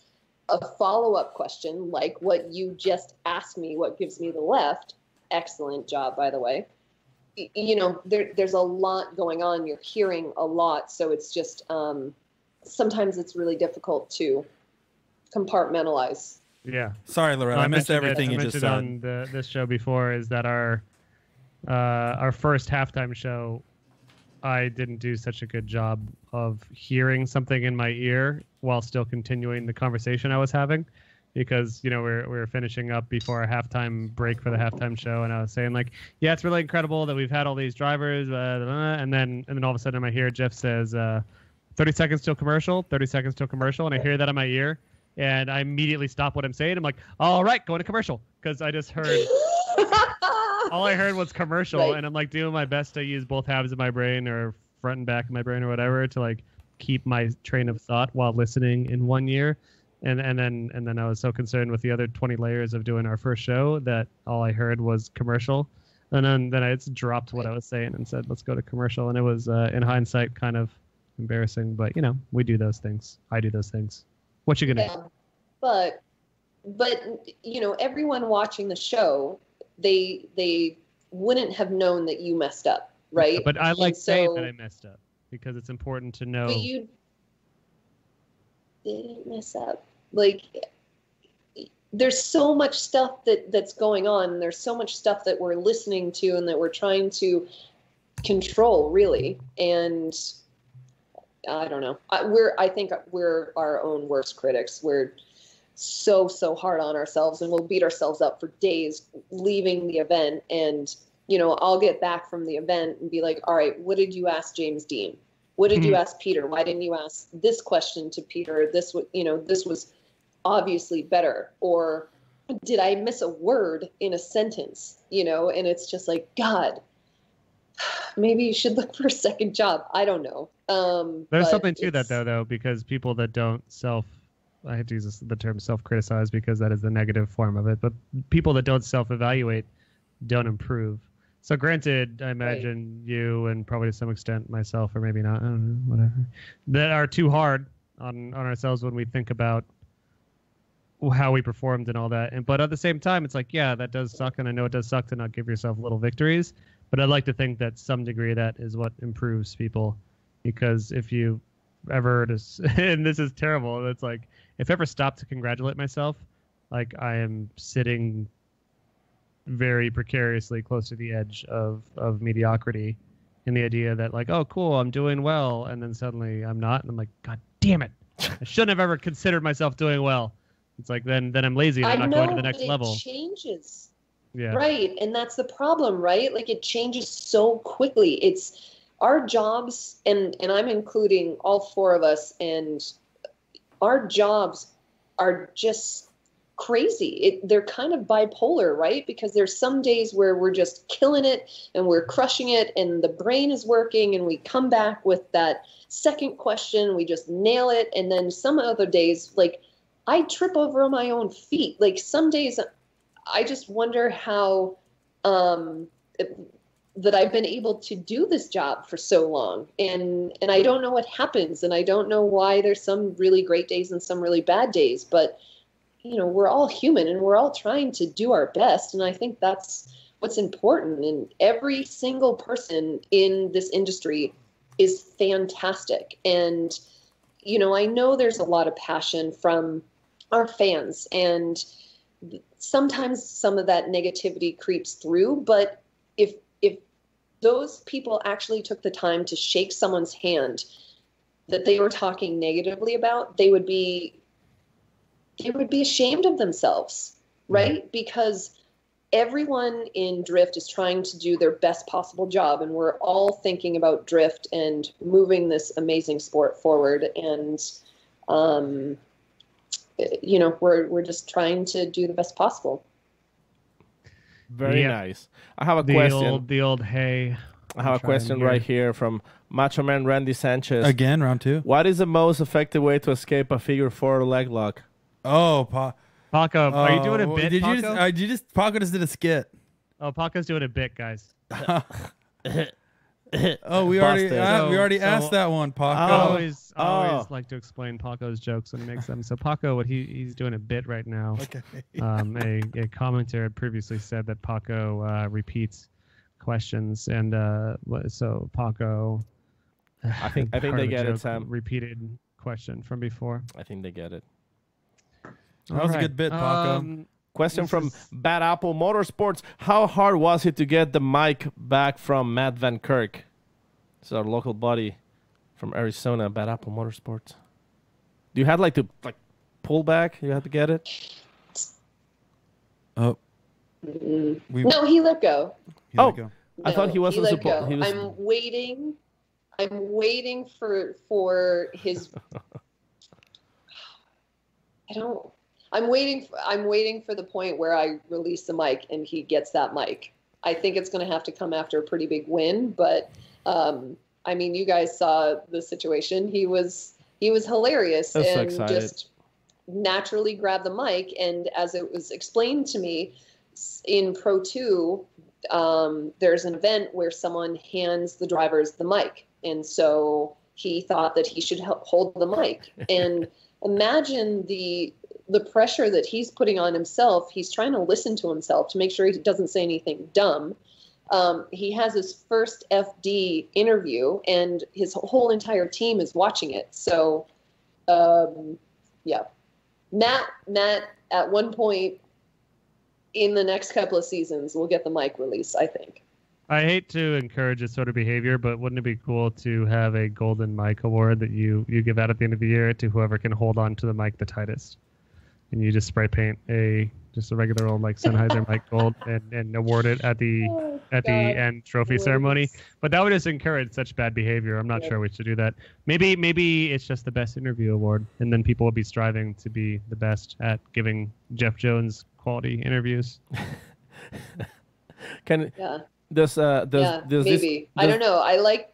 a follow-up question, like what you just asked me, what gives me the left, excellent job, by the way, there's a lot going on. You're hearing a lot, so it's just sometimes it's really difficult to compartmentalize. Yeah. Sorry, Loretta. I missed everything you just said. On this show before is that our first halftime show, I didn't do such a good job of hearing something in my ear while still continuing the conversation I was having, because we're finishing up before a halftime break for the halftime show, and I was saying like, yeah, it's really incredible that we've had all these drivers, and then all of a sudden in my ear, Jeff says, 30 seconds till commercial, 30 seconds till commercial, and I hear that in my ear, and I immediately stop what I'm saying. I'm like, all right, going to commercial, because I just heard. All I heard was commercial, Right. and I'm like doing my best to use both halves of my brain or front and back of my brain or whatever to like keep my train of thought while listening in one ear. And then I was so concerned with the other 20 layers of doing our first show that all I heard was commercial. And then I just dropped what I was saying and said, let's go to commercial. And it was, in hindsight, kind of embarrassing, but we do those things. I do those things. What you gonna do? But everyone watching the show, they wouldn't have known that you messed up, right? But I like And saying that I messed up because it's important to know. But you didn't mess up. Like, there's so much stuff that's going on, and there's so much stuff that we're listening to and that we're trying to control, really. And I don't know. I think we're our own worst critics. We're so hard on ourselves, and we'll beat ourselves up for days leaving the event. And I'll get back from the event and be like, all right, what did you ask James Dean? What did you ask Peter? Why didn't you ask this question to Peter? This was obviously better. Or did I miss a word in a sentence? And it's just like, God, maybe you should look for a second job. I don't know. There's something to that though, because people that don't I hate to use the term self-criticize because that is the negative form of it, but people that don't self-evaluate don't improve. So granted, I imagine you and probably to some extent myself, or maybe not, I don't know, whatever, that are too hard on ourselves when we think about how we performed and all that. But at the same time, it's like, yeah, that does suck, and I know it does suck to not give yourself little victories. But I'd like to think that some degree that is what improves people, because if you ever and this is terrible, it's like if I ever stop to congratulate myself, like I am sitting very precariously close to the edge of mediocrity, in the idea that like, oh cool, I'm doing well, and then suddenly I'm not, and I'm like, god damn it, I shouldn't have ever considered myself doing well. It's like then I'm lazy and I'm not going to the next level. It changes. Yeah. Right, and that's the problem, right? Like it changes so quickly. It's our jobs, and I'm including all four of us, and our jobs are just crazy. They're kind of bipolar, right? Because there's some days where we're just killing it and we're crushing it and the brain is working and we come back with that second question, we just nail it. And then some other days, like I trip over my own feet. Like some days I just wonder how that I've been able to do this job for so long. And I don't know what happens, and I don't know why there's some really great days and some really bad days, but you know, we're all human and we're all trying to do our best. And I think that's what's important. And every single person in this industry is fantastic. And, you know, I know there's a lot of passion from our fans, and sometimes some of that negativity creeps through. But if those people actually took the time to shake someone's hand that they were talking negatively about, they would be ashamed of themselves, right? Because everyone in Drift is trying to do their best possible job, and we're all thinking about Drift and moving this amazing sport forward. And, you know, we're just trying to do the best possible. Very nice. I have a question. The old hey. I have a question right here from Macho Man Randy Sanchez. Again, round two. What is the most effective way to escape a figure four leg lock? Oh, Paco, are you doing a bit, did Paco? Paco just did a skit. Oh, Paco's doing a bit, guys. Oh, we already asked that one, Paco. I always like to explain Paco's jokes when he makes them. So Paco, he's doing a bit right now. Okay. A commenter had previously said that Paco repeats questions, and so Paco. I think they get it, Sam. Repeated question from before. I think they get it. That was a good bit, Paco. Question from Bad Apple Motorsports. How hard was it to get the mic back from Matt Van Kirk? It's our local buddy from Arizona, Bad Apple Motorsports. Do you have to pull back? You had to get it? Oh. No, he let go. I thought he wasn't supposed. I'm waiting for his. I'm waiting for the point where I release the mic and he gets that mic. I think it's going to have to come after a pretty big win, but I mean, you guys saw the situation. He was hilarious and just naturally grabbed the mic. And as it was explained to me in Pro 2, there's an event where someone hands the drivers the mic, and so he thought that he should hold the mic. And imagine the pressure that he's putting on himself. He's trying to listen to himself to make sure he doesn't say anything dumb. He has his first FD interview, and his whole entire team is watching it. So, yeah. Matt, at one point in the next couple of seasons, will get the mic release, I think. I hate to encourage this sort of behavior, but wouldn't it be cool to have a golden mic award that you give out at the end of the year to whoever can hold on to the mic the tightest? And you just spray paint just a regular old Sennheiser mic gold and award it at the end trophy ceremony. But that would just encourage such bad behavior. I'm not sure we should do that. Maybe it's just the best interview award, and then people will be striving to be the best at giving Jeff Jones quality interviews. Maybe. I don't know. I like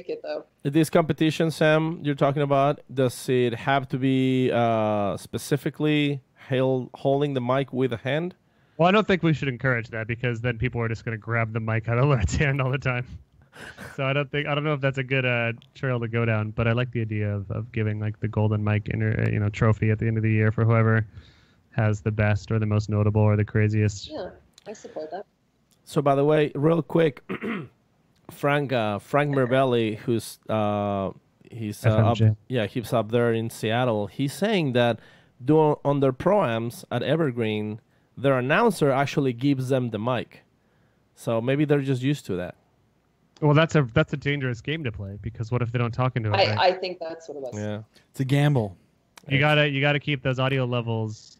it though. This competition, Sam, you're talking about, does it have to be specifically holding the mic with a hand? Well, I don't think we should encourage that because then people are just going to grab the mic out of Lorette's hand all the time. So I don't know if that's a good trail to go down. But I like the idea of giving like the golden mic trophy at the end of the year for whoever has the best or the most notable or the craziest. Yeah, I support that. So, by the way, real quick, Frank Mirabelli, who's he's up there in Seattle. He's saying that on their pro-ams at Evergreen, their announcer actually gives them the mic. So maybe they're just used to that. Well, that's a dangerous game to play because what if they don't talk into it? I think that's what it was. Yeah, It's a gamble. You gotta keep those audio levels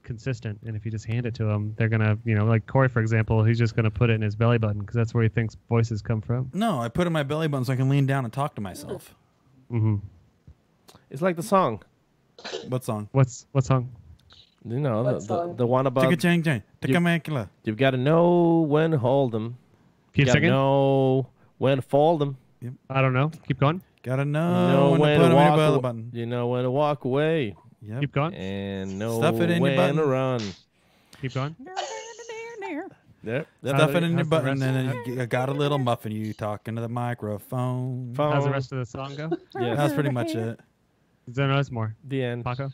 consistent, and if you just hand it to them, they're gonna, like Corey, for example, he's just gonna put it in his belly button because that's where he thinks voices come from. No, I put it in my belly button so I can lean down and talk to myself. Mm-hmm. it's like the song. What song? What song? You know, What song? the one about you've got to know when to hold them. Keep singing. Know when to fold them. I don't know. Keep going. Gotta know when to put them in your belly button. You know when to walk away. Yep. Keep going. And know Stuff it in your when button. to run. Keep going. Yep. Stuff it in your How's the button, rest and of then you got a little muffin. You talking to the microphone. How's the rest of the song go? Yeah, That's pretty much it. There's more. the end. Paco?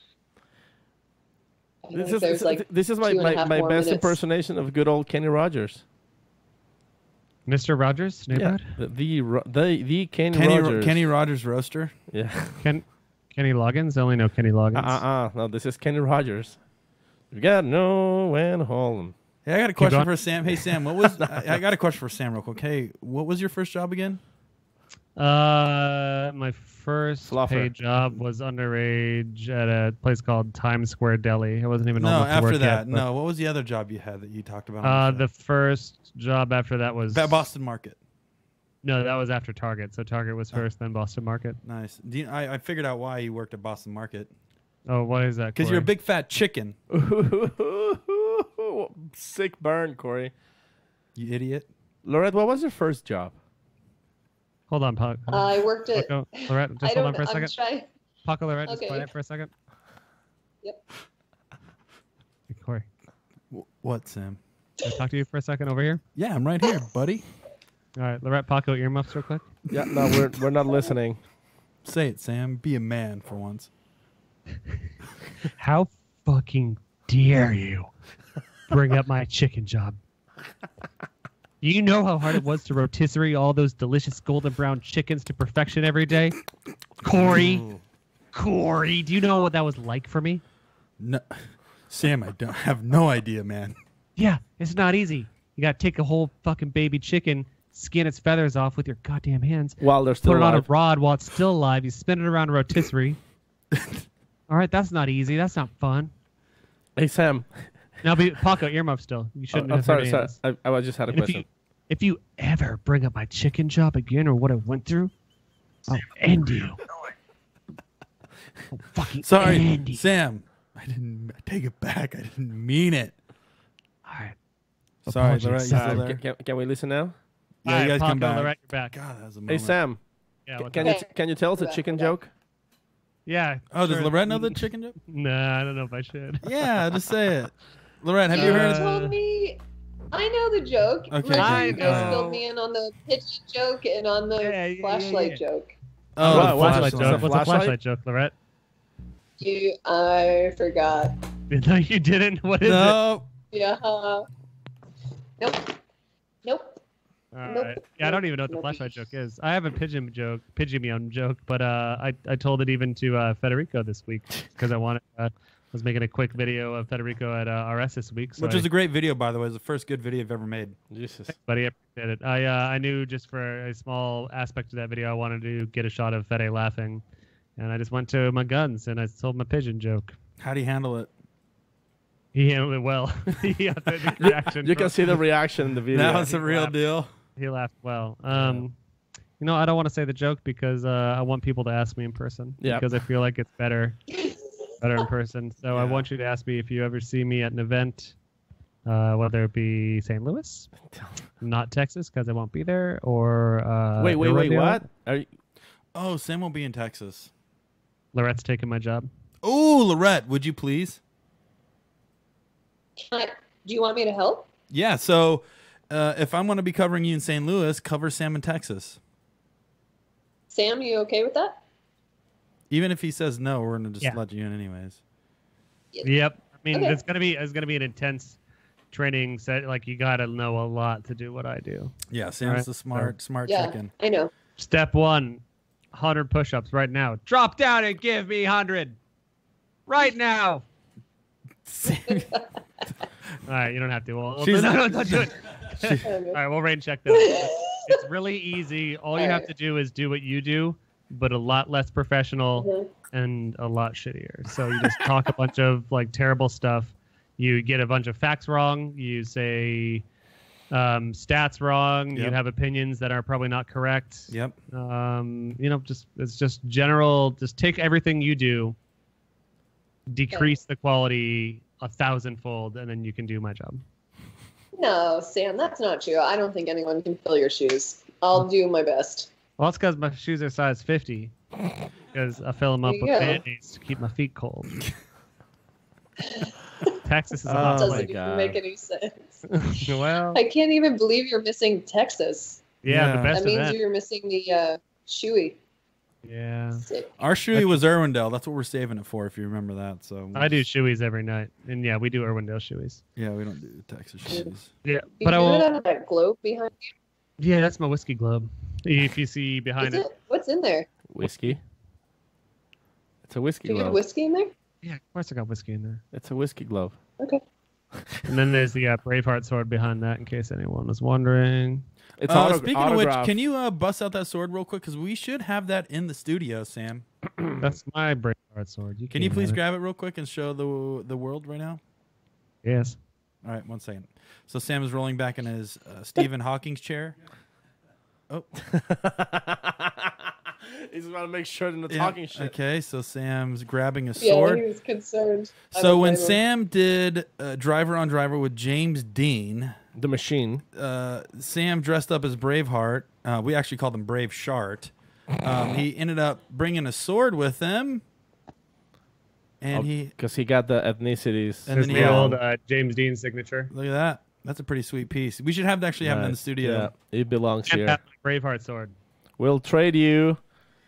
I think there's like This is my 2.5 best more minutes. impersonation of good old Kenny Rogers. Mr. Rogers, neighborhood? The Kenny Rogers. Kenny Rogers roaster. Yeah. Kenny Loggins? I only know Kenny Loggins. No, this is Kenny Rogers. You got to know when to hold them. Hey, I got a question for Sam. Hey, Sam, what was? I got a question for Sam, real quick. Hey, what was your first job again? My first Fluffer. paid job was underage at a place called Times Square Deli. I wasn't even old No, enough to after work that. yet, No, what was the other job you had that you talked about? on the first job after that was show? Boston Market. No, that was after Target. So Target was first, then Boston Market. Nice. I figured out why you worked at Boston Market. Oh, what is that? Because you're a big fat chicken. Sick burn, Corey. You idiot. Lorette, what was your first job? Hold on, Paco. I worked at. Paco, Lorette, just I hold don't. on for a I'm second. trying. Paco, Lorette, just Okay. quiet for a second. Yep. Hey, Corey, What, Sam? can I talk to you for a second over here? Yeah, I'm right here, buddy. All right, Lorette, Paco, earmuffs real quick. Yeah, no, we're not listening. Say it, Sam. Be a man for once. How fucking dare you bring up my chicken job? You know how hard it was to rotisserie all those delicious golden brown chickens to perfection every day? Corey, do you know what that was like for me? No, Sam, I don't have no idea, man. Yeah, it's not easy. You got to take a whole fucking baby chicken, skin its feathers off with your goddamn hands, While they're still put it on a alive. rod while it's still alive. You spin it around a rotisserie. All right, that's not easy. That's not fun. Hey, Sam. Now, Paco, earmuffs still. You shouldn't I'm have sorry. heard any of this. I just had a And question. if you ever bring up my chicken job again or what I went through, I'll end you. I'll fucking Sorry, end you. Sam. I take it back. I didn't mean it. All right. Sorry, Apologies. Lorette, you still there? Can we listen now? Yeah, All you right, guys come Paco, back. Lorette, you're back. God, that was a Hey, moment. Sam. Yeah, what's Can up? you tell us a chicken joke? Yeah. Oh, does sure. Lorette know the chicken joke? Nah, I don't know if I should. Yeah, just say it. Lorette, have you You heard? told me. I know the joke. Okay, Like, I you guys know. filled me in on the pigeon joke and on the Yeah, flashlight yeah. joke. Oh, Wow, the what's Flashlight flashlight. joke. What's a Flashlight? flashlight joke, Lorette? I forgot. No, you didn't. What is it? No. Yeah. Nope. All Nope. right. Yeah, I don't even know what the Nope. flashlight joke is. I have a pigeon joke, but I told it even to Federico this week because I was making a quick video of Federico at RS this week. So Which is a great video, by the way. It's the first good video I've ever made. Jesus. but I appreciate it. I knew just for a small aspect of that video, I wanted to get a shot of Fede laughing, and I just went to my guns and I told my pigeon joke. How do you handle it? He handled it well. He got the reaction. You can see the reaction in the video. That was a real deal. He laughed well. You know, I don't want to say the joke because I want people to ask me in person. Yeah. Because I feel like it's better in person. So I Yeah. want you to ask me if you ever see me at an event, whether it be St. Louis, not Texas because I won't be there, or Wait, Rodeo. what? Are you, Oh, Sam will be in Texas. Lorette's taking my job. Oh, Lorette, would you please? Can Do you want me to help? Yeah. So if I'm going to be covering you in St. Louis, cover Sam in Texas. Sam, you okay with that? Even if he says no, we're going to just let you in anyways. Yep. I mean, Okay. it's gonna be an intense training set. Like you gotta know a lot to do what I do. Yeah, Sam's Right. the smart Yeah, chicken. I know. Step 1, 100 push-ups right now. Drop down and give me 100 right now. All right, you don't have to. She's- No, don't do it. All right, we'll rain check that. It's really easy. All you have to do is do what you do, but a lot less professional and a lot shittier. So you just talk a bunch of like terrible stuff. You get a bunch of facts wrong. You say stats wrong. Yep. You have opinions that are probably not correct. Yep. It's just general. Just take everything you do, decrease the quality 1,000-fold, and then you can do my job. No, Sam, that's not true. I don't think anyone can fill your shoes. I'll do my best. Well, that's because my shoes are size 50. Because I fill them up There with you go. Band-Aids to keep my feet cold. Texas is a hot Doesn't place. even make any sense. Well, I can't even believe you're missing Texas. yeah, the Yeah. best That means event. you're missing the shoey. Yeah. Sick. Our shoey was Irwindale. That's what we're saving it for, if you remember that. So I do shoeys every night. And yeah, we do Irwindale shoeys. Yeah, we don't do Texas shoeys. Yeah. You But I do it will. out of that globe behind Yeah, that's my whiskey globe. If you see you? behind Is it. it? What's in there? Whiskey. It's a whiskey Do you get glove. whiskey in there? Yeah, of course I got whiskey in there. It's a whiskey glove. Okay. And then there's the Braveheart sword behind that, in case anyone was wondering. It's Speaking of which, autographed. can you bust out that sword real quick? Because we should have that in the studio, Sam. That's my Braveheart sword. Can you can't please have it. grab it real quick and show the world right now? Yes. All right, 1 second. So Sam is rolling back in his Stephen Hawking's chair. Oh, He's about to make sure they're not yeah. talking shit. Okay, so Sam's grabbing a Yeah, sword. he was concerned. I So don't when blame him. Sam did Driver on Driver with James Dean, The machine. Sam dressed up as Braveheart. We actually called him Brave Shart. He ended up bringing a sword with him, and Because he got the ethnicities. And There's then the he old James Dean signature. look at that. That's a pretty sweet piece. We should have actually have him in the Nice. studio. Yeah, it belongs And here. that Braveheart sword. We'll trade you.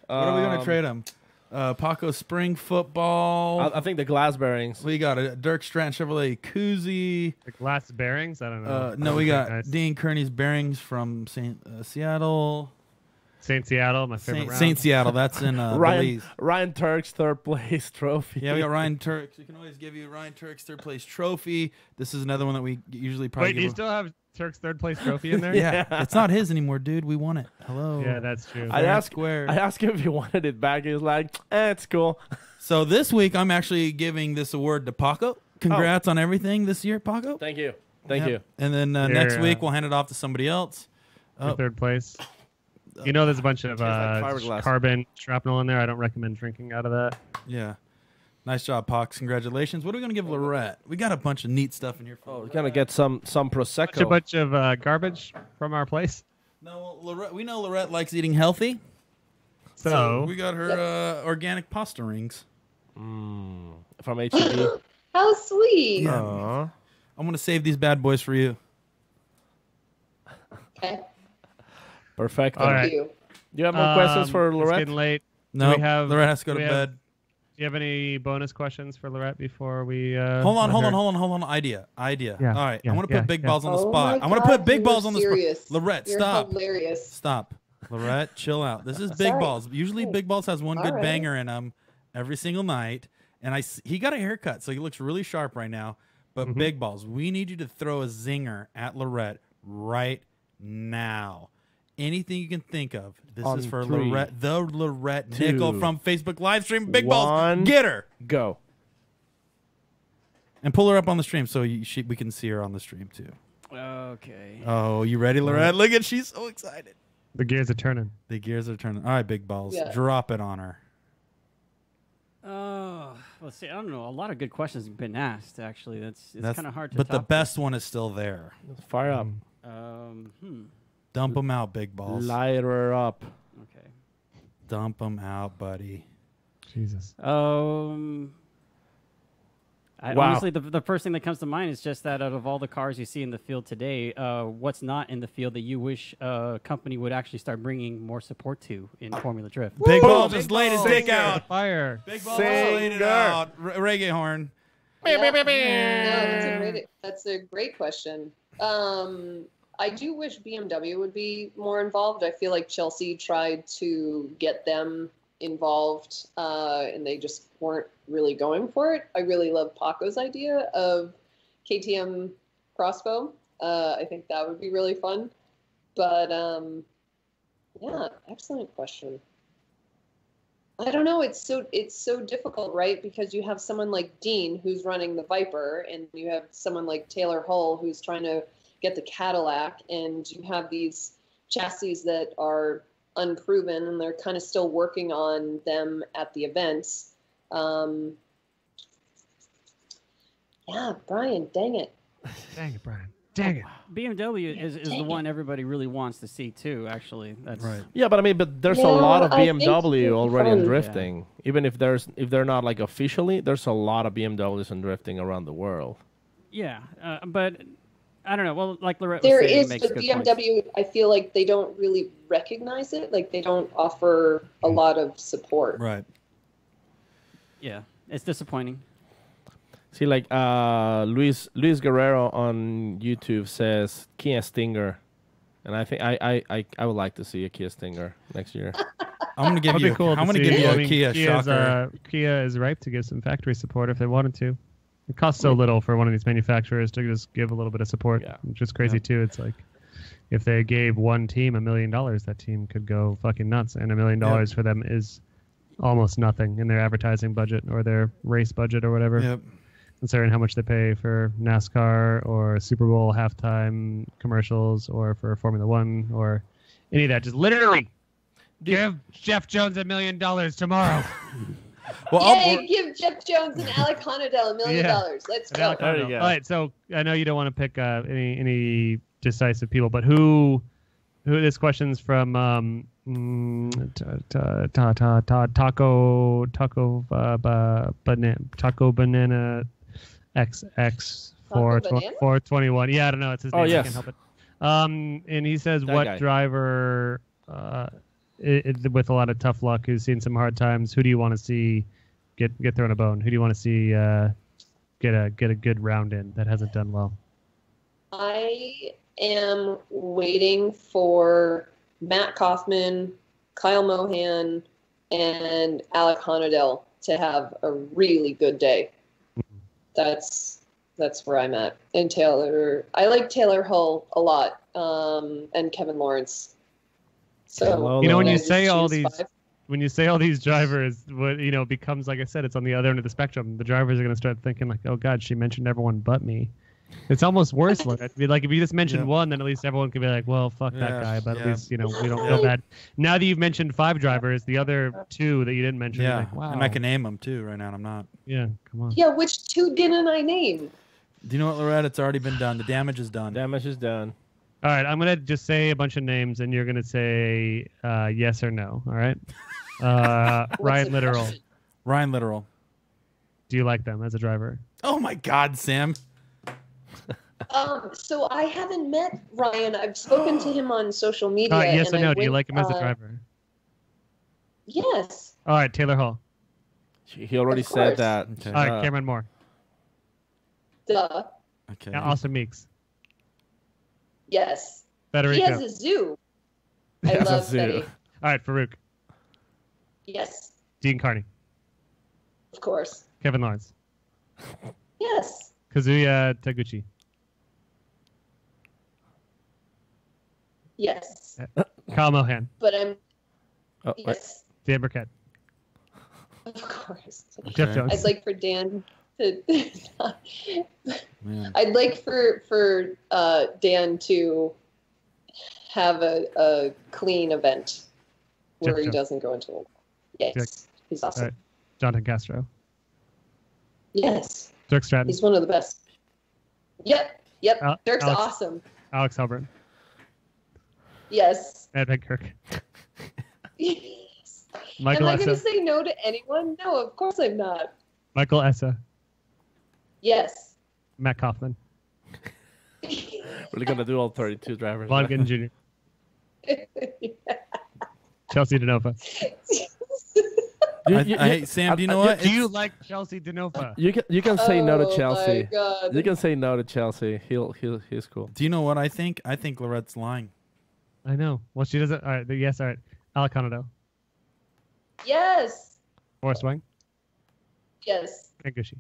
What are we going to trade him? Paco Spring football. I think the glass bearings. We got a Dirk Stratton Chevrolet koozie. The glass bearings? I don't know. No, we got Nice. Dean Kearney's bearings from Seattle. St. Seattle, my favorite round. St. Seattle. That's in Belize. Ryan Turk's third place trophy. Yeah, we got Ryan Turks. We can always give you Ryan Turk's third place trophy. This is another one that we usually probably Wait, do you give. still have Turk's third place trophy in there? Yeah, it's not his anymore, dude. We won it. Hello. Yeah, that's true. I Fair and asked square. I asked him if he wanted it back. He was like, it's cool. So this week, I'm actually giving this award to Paco. Congrats on everything this year, Paco. Thank you. Thank Yep. you. And then next week, we'll hand it off to somebody else. For third place. You know, there's a bunch of like fiberglass. carbon shrapnel in there. I don't recommend drinking out of that. Yeah. Nice job, Pox. Congratulations. What are we going to give Laurette? We got a bunch of neat stuff in here. Oh, we're gonna get some prosecco. A bunch of garbage from our place. No, Laurette, we know Laurette likes eating healthy. So, we got her organic pasta rings. From HEB. How sweet. Aw. I'm going to save these bad boys for you. Okay. Perfect. All right. Thank you. Do you have more questions for It's Laurette? getting late. No, we have- Laurette has to go do to we have- bed. Do you have any bonus questions for Lorette before we? Hold on. Idea. Yeah, All right. yeah, I want to put yeah, big yeah. balls on the Oh spot. my I want to God, put big you balls were on the serious. spot. Laurette, You're stop. hilarious. Stop. Laurette, chill out. This is big Sorry. balls. Usually, Big Balls has one All good right. banger in him every single night. And he got a haircut, so he looks really sharp right now. But Big Balls, we need you to throw a zinger at Laurette right now. Anything you can think of. This On is for three, Laurette, the Laurette two, Nicoll from Facebook live stream. Big Balls, one. get her Go. and pull her up on the stream so we can see her on the stream too. Okay. Oh, you ready, Laurette? Look at she's so excited. The gears are turning. The gears are turning. All right, Big Balls, Yeah. drop it on her. Let's see. I don't know. A lot of good questions have been asked. Actually, it's kind of hard to. But the top best one is still there. Fire up. Dump them out, Big Balls. Light her up. Okay. Dump them out, buddy. Jesus. I Honestly, the first thing that comes to mind is just that out of all the cars you see in the field today, what's not in the field that you wish a company would actually start bringing more support to in Formula Drift? Big Ball just laid his dick out. Fire. Big Ball just laid it out. Reggae horn. No, that's a great question. I do wish BMW would be more involved. I feel like Chelsea tried to get them involved, and they just weren't really going for it. I really love Paco's idea of KTM Crossbow. I think that would be really fun. But yeah, excellent question. I don't know. It's so difficult, right? Because you have someone like Dean who's running the Viper, and you have someone like Taylor Hull who's trying to get the Cadillac, and you have these chassis that are unproven, and they're kind of still working on them at the events. Yeah, Brian, dang it. Dang it, Brian. Dang it. BMW is the one everybody really wants to see too. Actually, that's Right. Yeah, but I mean, there's a lot of BMW already in drifting. Yeah. Even if they're not like officially, there's a lot of BMWs in drifting around the world. Yeah, but I don't know. Well, like Loretta There was saying, is, makes but good BMW, points. I feel like they don't really recognize it. Like they don't offer a lot of support. Right. Yeah, it's disappointing. See, like Luis Guerrero on YouTube says Kia Stinger, and I think I would like to see a Kia Stinger next year. I'm gonna give you. I'm gonna give you a Kia shocker. Kia is ripe to give some factory support if they wanted to. It costs so little for one of these manufacturers to just give a little bit of support, which is crazy too. It's like if they gave one team $1 million, that team could go fucking nuts, and $1 million for them is almost nothing in their advertising budget or their race budget or whatever. Yep. Considering how much they pay for NASCAR or Super Bowl halftime commercials or for Formula One or any of that. Just literally give Jeff Jones $1 million tomorrow. Well, Yay, give Jeff Jones and Alec Honadell $1 million. Let's go. All right, so I know you don't want to pick any decisive people, but who this question's from Taco Banana XX 421. Yeah, I don't know. It's his name. yes. I can't help it. And he says, That what guy. driver with a lot of tough luck who's seen some hard times, who do you want to see get thrown a bone? Who do you want to see get a good round in that hasn't done well? I am waiting for Matt Kaufman, Kyle Mohan, and Alec Honadell to have a really good day. That's where I'm at. And Taylor, I like Taylor Hull a lot, and Kevin Lawrence. So when you say all these drivers, what becomes, like I said, it's on the other end of the spectrum. The drivers are going to start thinking like, oh God, she mentioned everyone but me. It's almost worse. Like if you just mentioned one, then at least everyone can be like, well, fuck that guy. But at least we don't feel bad. Now that you've mentioned 5 drivers, the other 2 that you didn't mention, you're like, wow. And I can name them too right now. And I'm not. Yeah, come on. Yeah, which 2 didn't I name? Do you know what, Loretta? It's already been done. The damage is done. Damage is done. All right, I'm gonna just say a bunch of names, and you're gonna say yes or no. All right. Ryan Literal. Ryan Literal. Do you like them as a driver? Oh my God, Sam. So I haven't met Ryan. I've spoken to him on social media. Yes and or no? Do you like him as a driver? Yes. All right, Taylor Hall. He already Of said course. that. Okay. All right, Cameron Moore. Duh. Okay. Austin Meeks. Yes. Federico. He has a zoo. I He has a love zoo. Fetty. All right, Farouk. Yes, Dean Carney. of course. Kevin Lawrence. Yes. Kazuya Taguchi. Yes. Kyle Mohan. But I'm. Oh, wait. Yes. Dan Burkett. Of course. Jeff Jones. I'd like for Dan to. Man. I'd like for Dan to have a clean event where Jeff he Jones. doesn't go into a. Yes, Jack. he's All awesome. right. Jonathan Castro. Yes, Dirk Stratton. he's one of the best. Yep. Dirk's Alex. awesome. Alex Halbert. Yes. Ed Kirk. Yes. Michael Am I going to Essa. say no to anyone? No, of course I'm not. Michael Essa. Yes. Matt Kaufman. We're gonna do all 32 drivers. Von Gittin Jr. Chelsea DeNova. Hey, Sam, do you know what? Do you like Chelsea DeNova? You can say no to Oh, Chelsea. my God. You can say no to Chelsea. He's cool. Do you know what I think? I think Lorette's lying. I know. Well, she doesn't. All right. Yes. All right. Alec Conado. Yes. Forrest Wang. Yes. Gushi.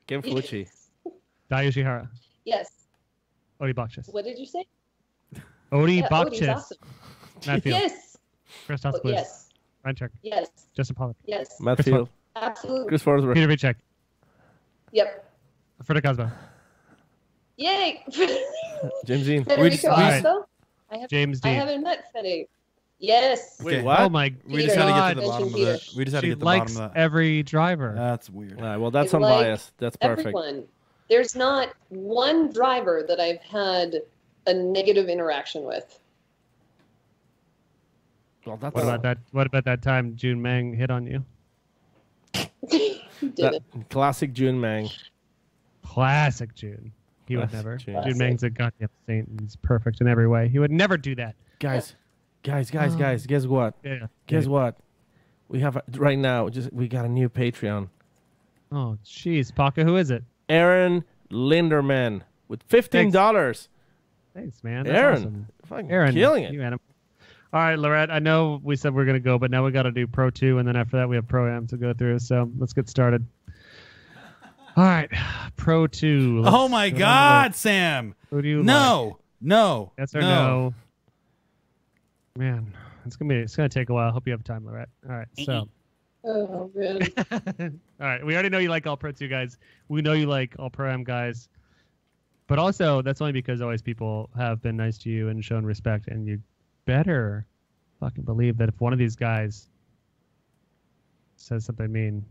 Ken Fucci. Dai Yoshihara. Yes. Odie Bakchis. What did you say? Odie Yeah, Bakchis. Odie's awesome. Matt Field. Yes. Chris Oh, Hotspur. yes. Ryan Turk. Yes. Justin Pollard. Yes. Matt Chris Field. Absolutely. Chris Forsberg. Peter Vicek. Yep. Freda Cosmo. Yay. James Dean. Federico Alright. also? James I Dean. haven't met Fede. Yes. Okay. Wait, what? Oh my We just had to get to the Peter. bottom of Peter. that. We just had to She get to the bottom likes of that. every driver. That's weird. All right, well, that's I like unbiased. That's perfect. Everyone. There's not one driver that I've had a negative interaction with. Well, that's What about that? What about that time June Mang hit on you? He did that it. classic June Mang. Classic June. He would Classic never. June. June Classic. Mang's a goddamn saint. And he's perfect in every way. He would never do that. Guys, guess what? Yeah. Guess what? We have right now. We got a new Patreon. Oh, jeez, Paca, who is it? Aaron Linderman with $15. Thanks, man. That's Aaron, awesome. fucking Aaron, killing it. You animal. All right, Laurette. I know we said we're gonna go, but now we got to do Pro 2, and then after that we have Pro Am to go through. So let's get started. All right, Pro 2. Let's Oh my go God, Sam! Who do you like? No. Yes or no? Man, it's gonna take a while. Hope you have time, Laurette. All right, so. Oh, man. All right, we already know you like all Pro 2 guys. We know you like all Pro Am guys. But also, that's only because always people have been nice to you and shown respect, and you better fucking believe that if one of these guys says something mean,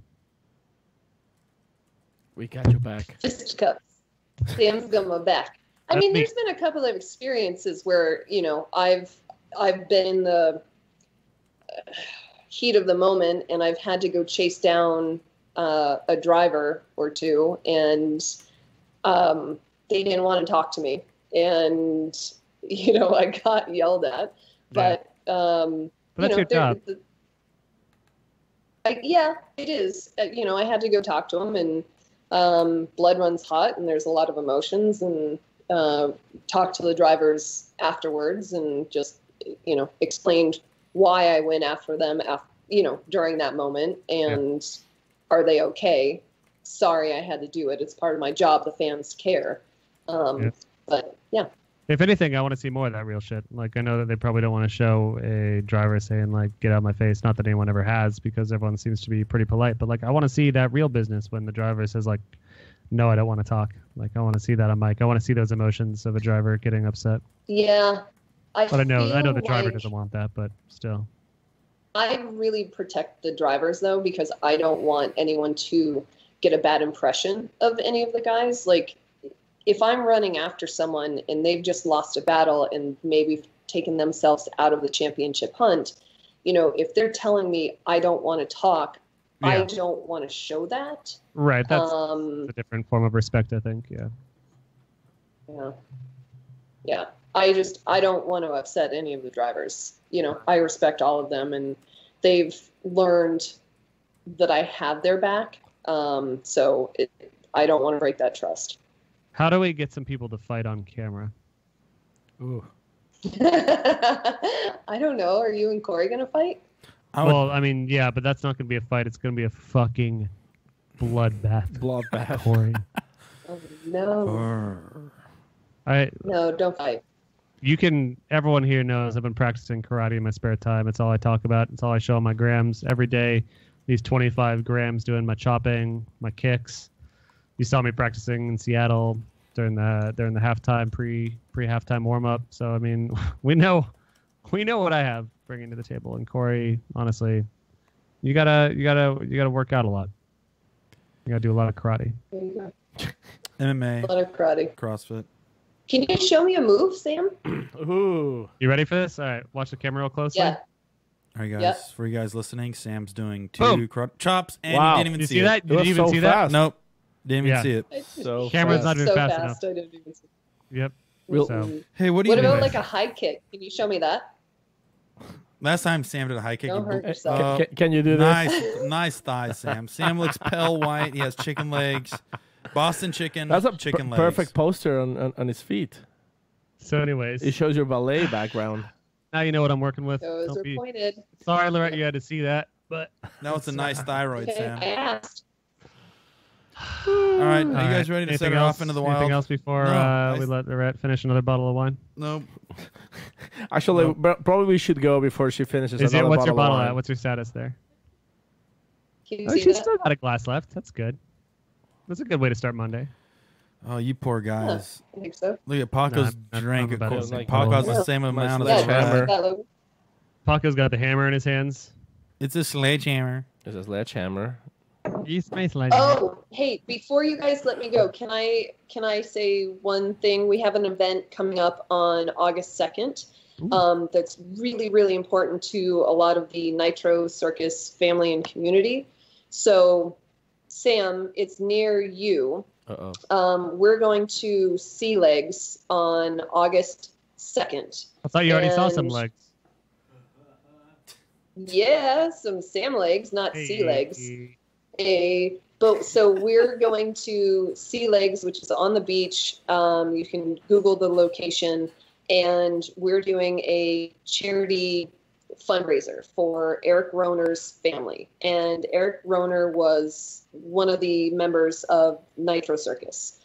We got your back. Just cups. Sam's got my back. I That's mean, me. there's been a couple of experiences where, I've been in the heat of the moment and I've had to go chase down a driver or two, and they didn't want to talk to me, and I got yelled at. But that's your job. Yeah, it is. I had to go talk to him, and blood runs hot, and there's a lot of emotions, and talked to the drivers afterwards, and just explained why I went after them, during that moment, and are they okay? Sorry, I had to do it. It's part of my job. The fans care. But yeah. if anything, I want to see more of that real shit. Like, I know that they probably don't want to show a driver saying, like, get out of my face. Not that anyone ever has, because everyone seems to be pretty polite. But, like, I want to see that real business when the driver says, like, no, I don't want to talk. Like, I want to see that on mic. I want to see those emotions of a driver getting upset. Yeah. But I know the driver like doesn't want that, but still. I really protect the drivers, though, because I don't want anyone to get a bad impression of any of the guys. Like, if I'm running after someone and they've just lost a battle and maybe taken themselves out of the championship hunt, if they're telling me I don't want to talk, I don't want to show that. Right. That's a different form of respect, I think. Yeah. Yeah. I don't want to upset any of the drivers. I respect all of them, and they've learned that I have their back. So I don't want to break that trust. How do we get some people to fight on camera? Ooh. I don't know. Are you and Corey going to fight? Well, I mean, yeah, but that's not going to be a fight. It's going to be a fucking bloodbath. Corey. Oh, no. No, don't fight. Everyone here knows I've been practicing karate in my spare time. It's all I talk about. It's all I show on my grams every day. These 25 grams doing my chopping, my kicks. You saw me practicing in Seattle during the halftime pre-halftime warm up. So I mean, we know what I have bringing to the table. And Corey, honestly, you gotta work out a lot. You gotta do a lot of karate. There you go. MMA, A lot of karate. CrossFit. Can you show me a move, Sam? Ooh. You ready for this? All right, watch the camera real closely. Yeah. All right, guys. Yep. For you guys listening, Sam's doing Boom. chops, and Wow. you didn't even Did you see see that? it. You didn't even see that? Nope. Didn't even Yeah. see it. So Camera's not even so fast fast. enough. I didn't even see. Yep. Real- So Hey, what do you What about do? like a high kick? Can you show me that? Last time Sam did a high kick. Don't he hurt bo- yourself. Can you do this? nice thighs, Sam. Sam looks pale white. He has chicken legs, Boston chicken. That's a chicken legs. perfect poster on his feet. so anyways, It shows your ballet background. now you know what I'm working with. Those Don't are be pointed. sorry, Lorette, you had to see that, but Now it's a nice thyroid, Okay, Sam. I asked. All right, are you All guys right. ready to Anything set it else? off into the Anything wild? else before No, we let Lorette finish another bottle of wine? Nope. Actually, probably we should go before she finishes another What's your bottle bottle of at? wine. What's your status there? Can you Oh, see she's that? still got a glass left. That's good. That's a good way to start Monday. Oh, you poor guys. I think so. Look at Paco's I'm drink. about Of to course, say Paco has Yeah. the same amount of Yeah, Yeah, sledgehammer. red. that logo. Paco's got the hammer in his hands. It's a sledgehammer. There's a sledgehammer. He's nice like Oh, hey! Before you guys let me go, can I say one thing? We have an event coming up on August 2nd. That's really, really important to a lot of the Nitro Circus family and community. So, Sam, it's near you. We're going to Sea Legs on August 2nd. I thought you already saw some and- legs. Yeah, some Sam legs, not sea legs. Hey. So we're going to Sea Legs, which is on the beach. You can Google the location, and we're doing a charity fundraiser for Eric Roner's family. And Eric Roner was one of the members of Nitro Circus.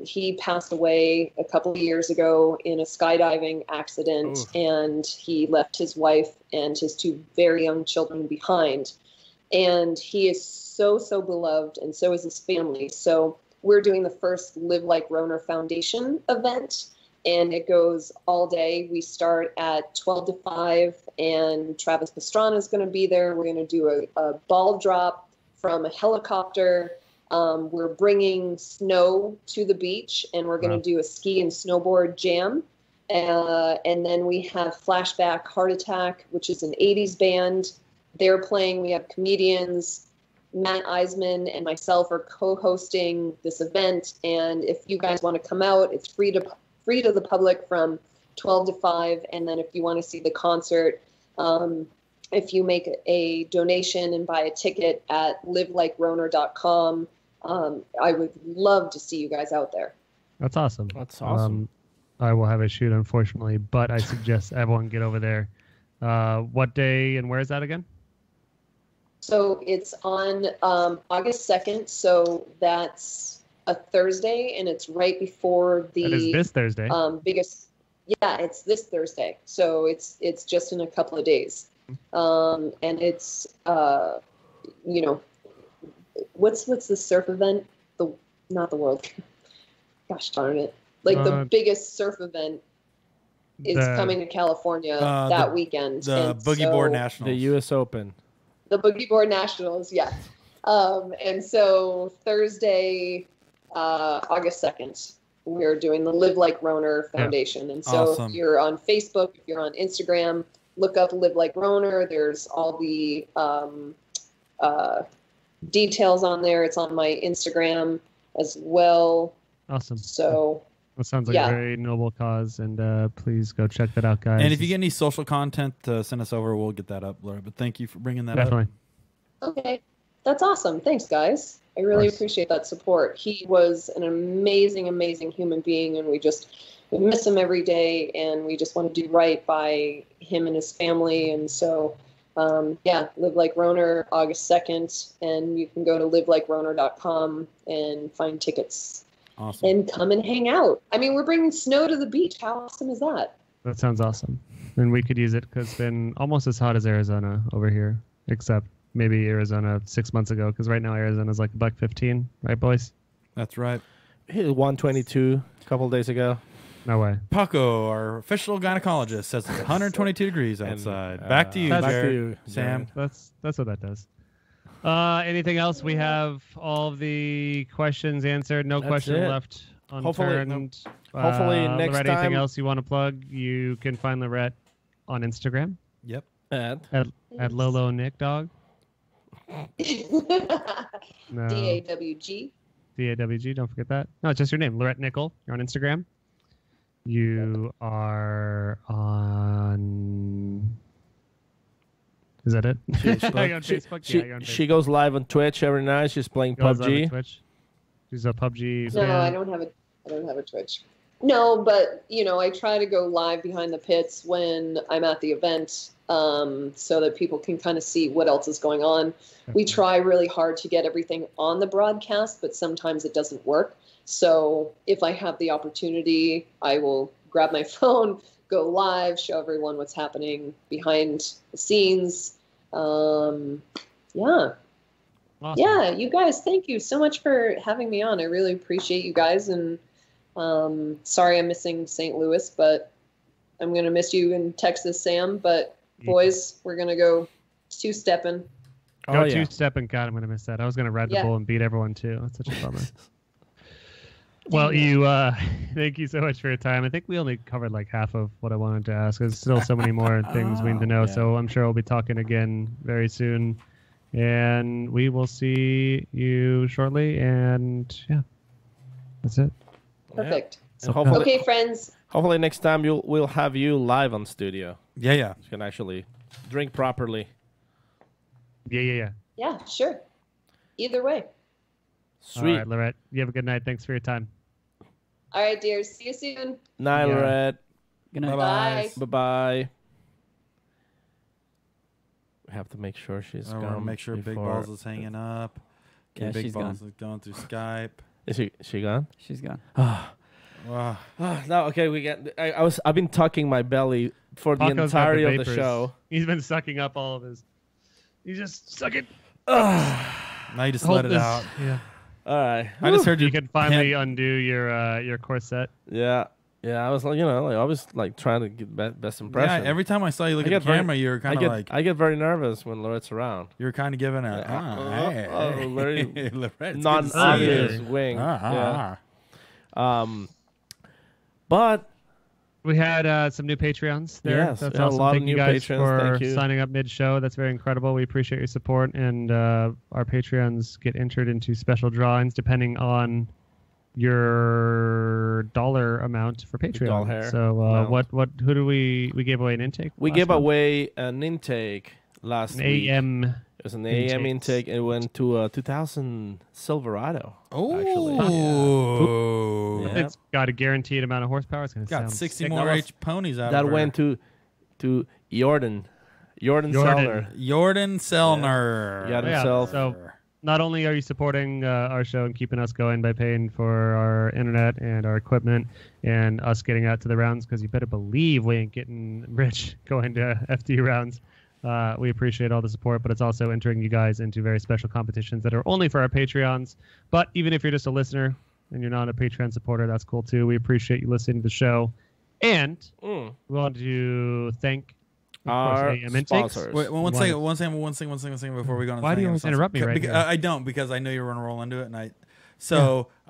He passed away a couple of years ago in a skydiving accident, and he left his wife and his two very young children behind. And he is so beloved, and so is his family. So we're doing the first Live Like Roner Foundation event, and it goes all day. We start at 12 to 5, and Travis Pastrana is going to be there. We're going to do a ball drop from a helicopter. We're bringing snow to the beach, and we're going to do a ski and snowboard jam. And then we have Flashback Heart Attack, which is an 80s band. They're playing. We have comedians. Matt Eisman and myself are co-hosting this event. And if you guys want to come out, it's free to the public from 12 to 5. And then if you want to see the concert, if you make a donation and buy a ticket at livelikeroner.com, I would love to see you guys out there. That's awesome. That's awesome. I will have a shoot, unfortunately, but I suggest everyone get over there. What day and where is that again? So it's on August 2nd, so that's a Thursday, and it's right before That is this Thursday. biggest. Yeah, it's this Thursday, so it's just in a couple of days, and it's what's the surf event? Not the World. Gosh darn it! Like the biggest surf event is coming to California that weekend. The and Boogie so- Board Nationals. The U.S. Open. The Boogie Board Nationals, yeah. And so Thursday, August 2nd, we're doing the Live Like Roner Foundation. And so Awesome. if you're on Facebook, if you're on Instagram, look up Live Like Roner. There's all the details on there. It's on my Instagram as well. Awesome. So That sounds like yeah. a very noble cause, and please go check that out, guys. And if you get any social content, send us over. We'll get that up, Laura. But thank you for bringing that definitely. up. okay, that's awesome. Thanks, guys. I really course. appreciate that support. He was an amazing, amazing human being, and we miss him every day, and we just want to do right by him and his family. And so, Live Like Roner, August 2nd, and you can go to livelikeroner.com and find tickets Awesome. and come and hang out. I mean, we're bringing snow to the beach. How awesome is that? That sounds awesome. And we could use it because it's been almost as hot as Arizona over here, except maybe Arizona 6 months ago, because right now Arizona's like $1.15, right, boys? That's right. He was 122 a couple of days ago. No way. Paco, our official gynecologist, says it's 122 degrees outside. Back to you, Back to Jared. you, Sam. That's what that does. Anything else? We have all of the questions answered. No That's question it. left Hopefully- unturned. hopefully next Lorette, time- anything else you want to plug? You can find Lorette on Instagram Yep. at Lolo Nick Dog. No. DAWG. DAWG. Don't forget that. No, it's just your name, Laurette Nicoll. You're on Instagram. You are on. Is that it? Facebook. On Facebook. She, you're on she Facebook. goes live on Twitch every night. She's playing Goes live on PUBG. Twitch. She's a PUBG. No, fan. I don't have a Twitch. No, but I try to go live behind the pits when I'm at the event, so that people can kind of see what else is going on. We try really hard to get everything on the broadcast, but sometimes it doesn't work. So if I have the opportunity, I will grab my phone, go live, show everyone what's happening behind the scenes. Yeah. Awesome. Yeah, you guys, thank you so much for having me on. I really appreciate you guys, and sorry I'm missing St. Louis, but I'm going to miss you in Texas, Sam. But boys, we're going to go two-stepping. Go two-stepping. God, I'm going to miss that. I was going to ride the Yeah. bull and beat everyone, too. That's such a bummer. Well, you thank you so much for your time. I think we only covered like half of what I wanted to ask. There's still so many more things we need to know. Yeah. So I'm sure we'll be talking again very soon. And we will see you shortly. And yeah, that's it. Perfect. So hopefully, Okay, friends. hopefully next time we'll have you live on studio. Yeah, yeah. You can actually drink properly. Yeah. Yeah, sure. Either way. Sweet. All right, Laurette. You have a good night. Thanks for your time. All right, dears. See you soon. Night, Yeah. Lorette. Good night. Bye. Bye-bye. We have to make sure she's I want gone to make sure Big before- Balls is hanging up. Okay, Yeah, Big she's Balls gone. is going through Skype. Is she gone? She's gone. Wow. No, okay, we get. I've been tucking my belly for the Paco's got entirety of the vapors. show. He's been sucking up all of his. He's just sucking. Now you just Hold let it this. out. Yeah. All right. I just heard You you can finally undo your corset. Yeah. I was like, I was like trying to get best impression. Yeah, every time I saw you look I at get the very- camera, you were kind of like I get very nervous when Lorette's around. you were kind of giving a very Lorette, it's Non-obvious good to see you. wing. Ah, Yeah. But We had some new Patreons there. Yes, That's we had a awesome. lot of Thank you new guys patrons. for Thank you. signing up mid-show. That's very incredible. We appreciate your support, and our Patreons get entered into special drawings depending on your dollar amount for Patreon. dollar So amount. who do we gave away an intake? we last gave month? away an intake last an week. AM. It was an AM intake. intake. It went to a 2000 Silverado. Oh, Yeah. It's got a guaranteed amount of horsepower. It's going to got sound 60 sick. more That was- H ponies out That of her. went to Jordan Sellner. Jordan Sellner. Yeah. Yeah, himself. so not only are you supporting our show and keeping us going by paying for our internet and our equipment and us getting out to the rounds, because you better believe we ain't getting rich going to FD rounds. We appreciate all the support, but it's also entering you guys into very special competitions that are only for our Patreons. But even if you're just a listener and you're not a Patreon supporter, that's cool too. We appreciate you listening to the show. And we want to thank Our AM Intakes. sponsors. Wait, one second before we go on. Why do you always interrupt me right here? I don't, because I know you're going to roll into it, and I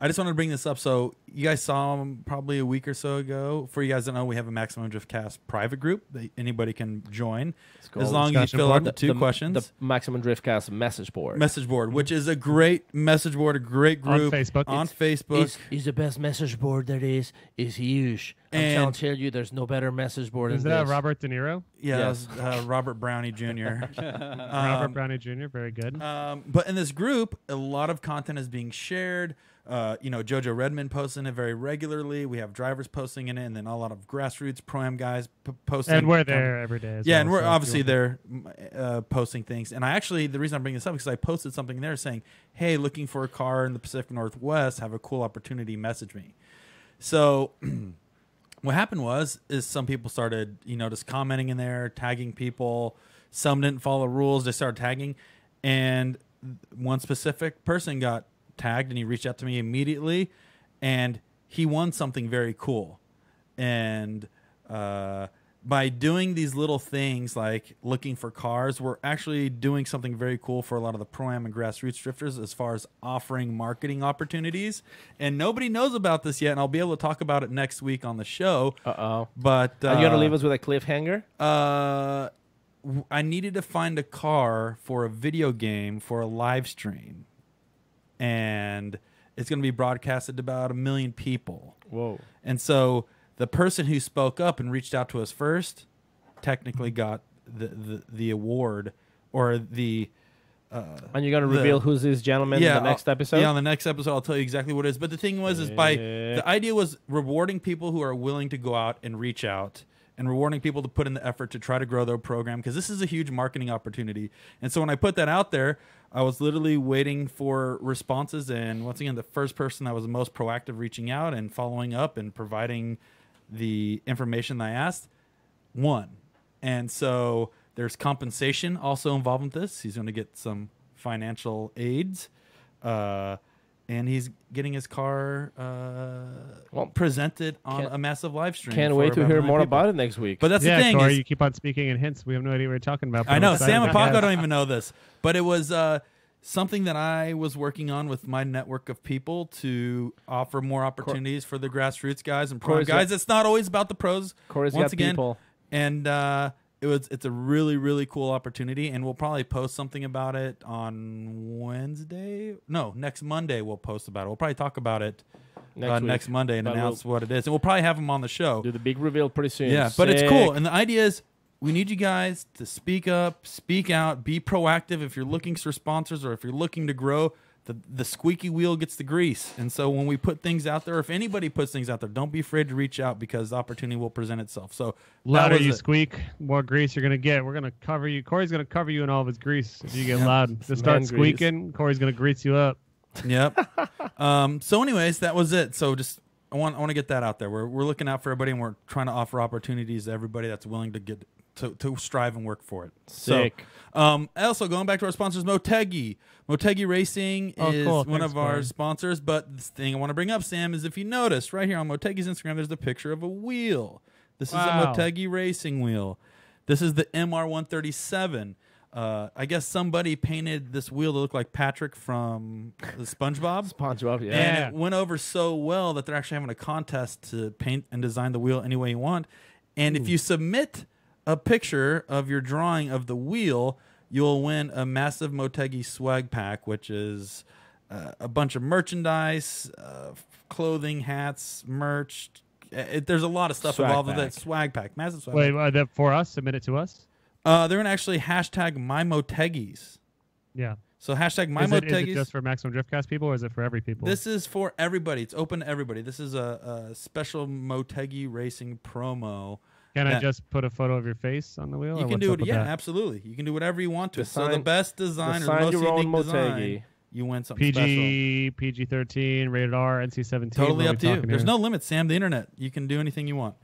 just wanted to bring this up. So you guys saw him probably a week or so ago. For you guys that know, we have a Maximum Driftcast private group that anybody can join, called as long as you Discussion fill out board. the two questions. The Maximum Driftcast message board. Message board, which is a great message board, a great On group Facebook. On Facebook. It's the best message board there is. It's huge. I'm And- trying to tell you, there's no better message board Is than that this. Robert De Niro? Yeah, Yes. that was Robert Brownie Jr. Robert Brownie Jr. Very good. But in this group, a lot of content is being shared. Jojo Redmond posting it very regularly. We have drivers posting in it, and then a lot of grassroots pro-am guys posting. And we're there every day. As Yeah, well, and we're so if obviously you there posting things. And the reason I'm bringing this up is because I posted something there saying, hey, looking for a car in the Pacific Northwest, have a cool opportunity, message me. So what happened is some people started, just commenting in there, tagging people. Some didn't follow rules. They started tagging. And one specific person got tagged, and he reached out to me immediately, and he won something very cool. And by doing these little things like looking for cars, we're actually doing something very cool for a lot of the pro-am and grassroots drifters as far as offering marketing opportunities. And nobody knows about this yet, and I'll be able to talk about it next week on the show. Uh-oh. But Are you going to leave us with a cliffhanger? I needed to find a car for a video game for a live stream. And it's going to be broadcasted to about 1 million people. Whoa. And so the person who spoke up and reached out to us first technically got the award or the and you're going to reveal who's this gentleman in the next episode? Yeah, on the next episode, I'll tell you exactly what it is. But the thing was, the idea was rewarding people who are willing to go out and reach out and rewarding people to put in the effort to try to grow their program because this is a huge marketing opportunity. And so when I put that out there, I was literally waiting for responses. And once again, the first person that was the most proactive reaching out and following up and providing the information I asked won. And so there's compensation also involved with this. He's going to get some financial aids. And he's getting his car presented on a massive live stream. Can't wait to hear more about it next week. But that's the thing. Corey, you keep on speaking in hints. We have no idea what you're talking about. I know. Sam and Paco don't even know this. But it was something that I was working on with my network of people to offer more opportunities for the grassroots guys and pro guys. It's not always about the pros. Corey's once got again, people. And it's a really, really cool opportunity, and we'll probably post something about it on Wednesday. No, next Monday we'll post about it. We'll probably talk about it next Monday and announce what it is. And we'll probably have him on the show. Do the big reveal pretty soon. Yeah, but it's cool. And the idea is we need you guys to speak up, speak out, be proactive if you're looking for sponsors or if you're looking to grow. The squeaky wheel gets the grease. And so when we put things out there, if anybody puts things out there, don't be afraid to reach out because the opportunity will present itself. So louder you squeak, more grease you're going to get. We're going to cover you. Corey's going to cover you in all of his grease if you get loud. Just start squeaking. Corey's going to grease you up. Yep. So anyways, that was it. So just I want to get that out there. We're looking out for everybody, and we're trying to offer opportunities to everybody that's willing to get to strive and work for it. Sick. So, also going back to our sponsors, Motegi. Motegi Racing is one of our sponsors. But the thing I want to bring up, Sam, is if you notice right here on Motegi's Instagram, there's the picture of a wheel. This is a Motegi racing wheel. This is the MR137. I guess somebody painted this wheel to look like Patrick from the SpongeBob. SpongeBob, yeah. And it went over so well that they're actually having a contest to paint and design the wheel any way you want. And if you submit a picture of your drawing of the wheel, you'll win a massive Motegi swag pack, which is a bunch of merchandise, clothing, hats, merch. There's a lot of stuff involved with that swag pack. Massive swag pack. Wait, for us? Submit it to us? They're going to actually hashtag MyMotegis. Yeah. So hashtag MyMotegis. Is it just for Maximum Driftcast people, or is it for every people? This is for everybody. It's open to everybody. This is a special Motegi racing promo. Can I just put a photo of your face on the wheel? You can do it. Yeah, absolutely. You can do whatever you want to. So the best design or the most unique design, you win something special. PG-13, rated R, NC-17. Totally up to you. There's no limit, Sam. The internet. You can do anything you want.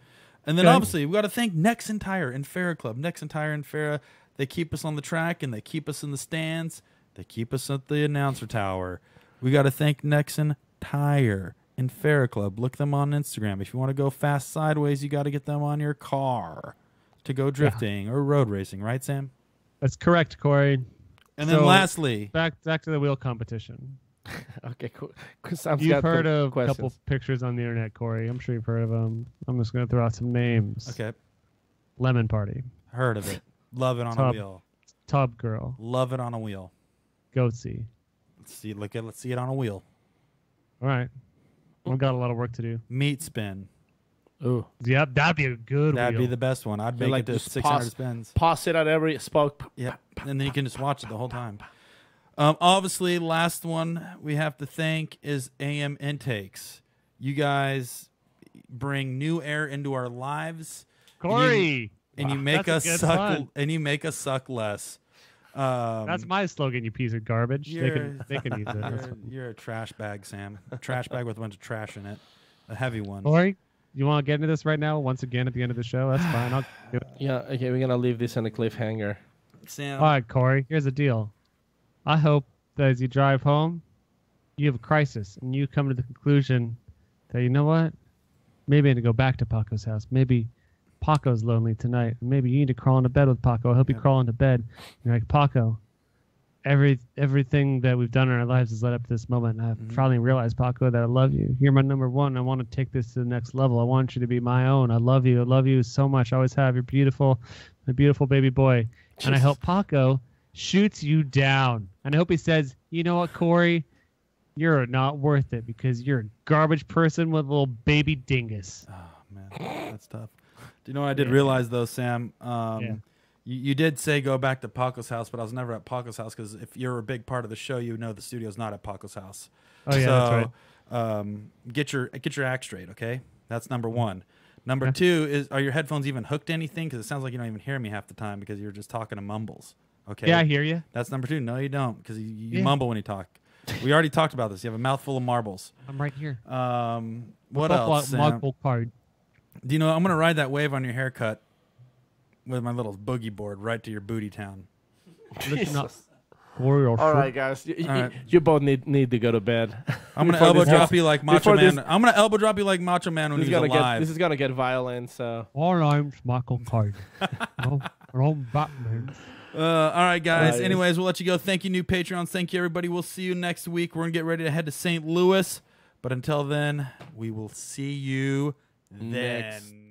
And then obviously, we've got to thank Nexen Tire and Farah Club. Nexen Tire and Farah, they keep us on the track and they keep us in the stands. They keep us at the announcer tower. We got to thank Nexen Tire and Farah Club. Look them on Instagram. If you want to go fast sideways, you got to get them on your car to go drifting or road racing. Right, Sam? That's correct, Corey. And then lastly, back to the wheel competition. Okay, cool. You've heard of a couple pictures on the internet, Corey. I'm sure you've heard of them. I'm just going to throw out some names. Okay. Lemon Party. Heard of it. Love it on a wheel. Tub Girl. Love it on a wheel. Goatsy. Let's see it on a wheel. All right. We've got a lot of work to do. Meat spin. Ooh. Yep, that'd be a good That'd wheel. be the best one. I'd make it to 600 spins. Pause it at every spoke. Yep. And then you can just watch it the whole time. Obviously, last one we have to thank is AM Intakes. You guys bring new air into our lives. Corey. And you make us suck. And you make us suck less. That's my slogan, you piece of garbage. They can use it. You're a trash bag, Sam. A trash bag with a bunch of trash in it. A heavy one. Corey, you want to get into this right now? Once again at the end of the show? That's fine. I'll do it. Yeah, okay, we're going to leave this on a cliffhanger. Sam. All right, Corey, here's the deal. I hope that as you drive home, you have a crisis and you come to the conclusion that, you know what? Maybe I need to go back to Paco's house. Maybe Paco's lonely tonight. Maybe you need to crawl into bed with Paco. I hope you crawl into bed. You're like, Paco, everything that we've done in our lives has led up to this moment. And I've finally realized, Paco, that I love you. You're my number one. I want to take this to the next level. I want you to be my own. I love you. I love you so much. I always have. You're beautiful. My beautiful baby boy. And I hope Paco shoots you down. And I hope he says, you know what, Corey? You're not worth it because you're a garbage person with a little baby dingus. Oh man, that's tough. Do you know what I did realize though, Sam? You did say go back to Paco's house, but I was never at Paco's house because if you're a big part of the show, you know the studio's not at Paco's house. Oh yeah, that's right. Get your act straight, okay? That's number one. Number two is, are your headphones even hooked to anything? Because it sounds like you don't even hear me half the time because you're just talking to mumbles. Okay. Yeah, I hear you. That's number two. No, you don't, because you mumble when you talk. We already talked about this. You have a mouthful of marbles. I'm right here. What else, Sam? Marble card. Do you know, I'm going to ride that wave on your haircut with my little boogie board right to your booty town. Listen up. All right, guys. You both need to go to bed. I'm going to elbow drop you like Macho Man. I'm going to elbow drop you like Macho Man when he's alive. This is going to get violent, so. My name's Michael Card. I'm Batman. All right, guys. Anyways, we'll let you go. Thank you, new Patreons. Thank you, everybody. We'll see you next week. We're going to get ready to head to St. Louis. But until then, we will see you then.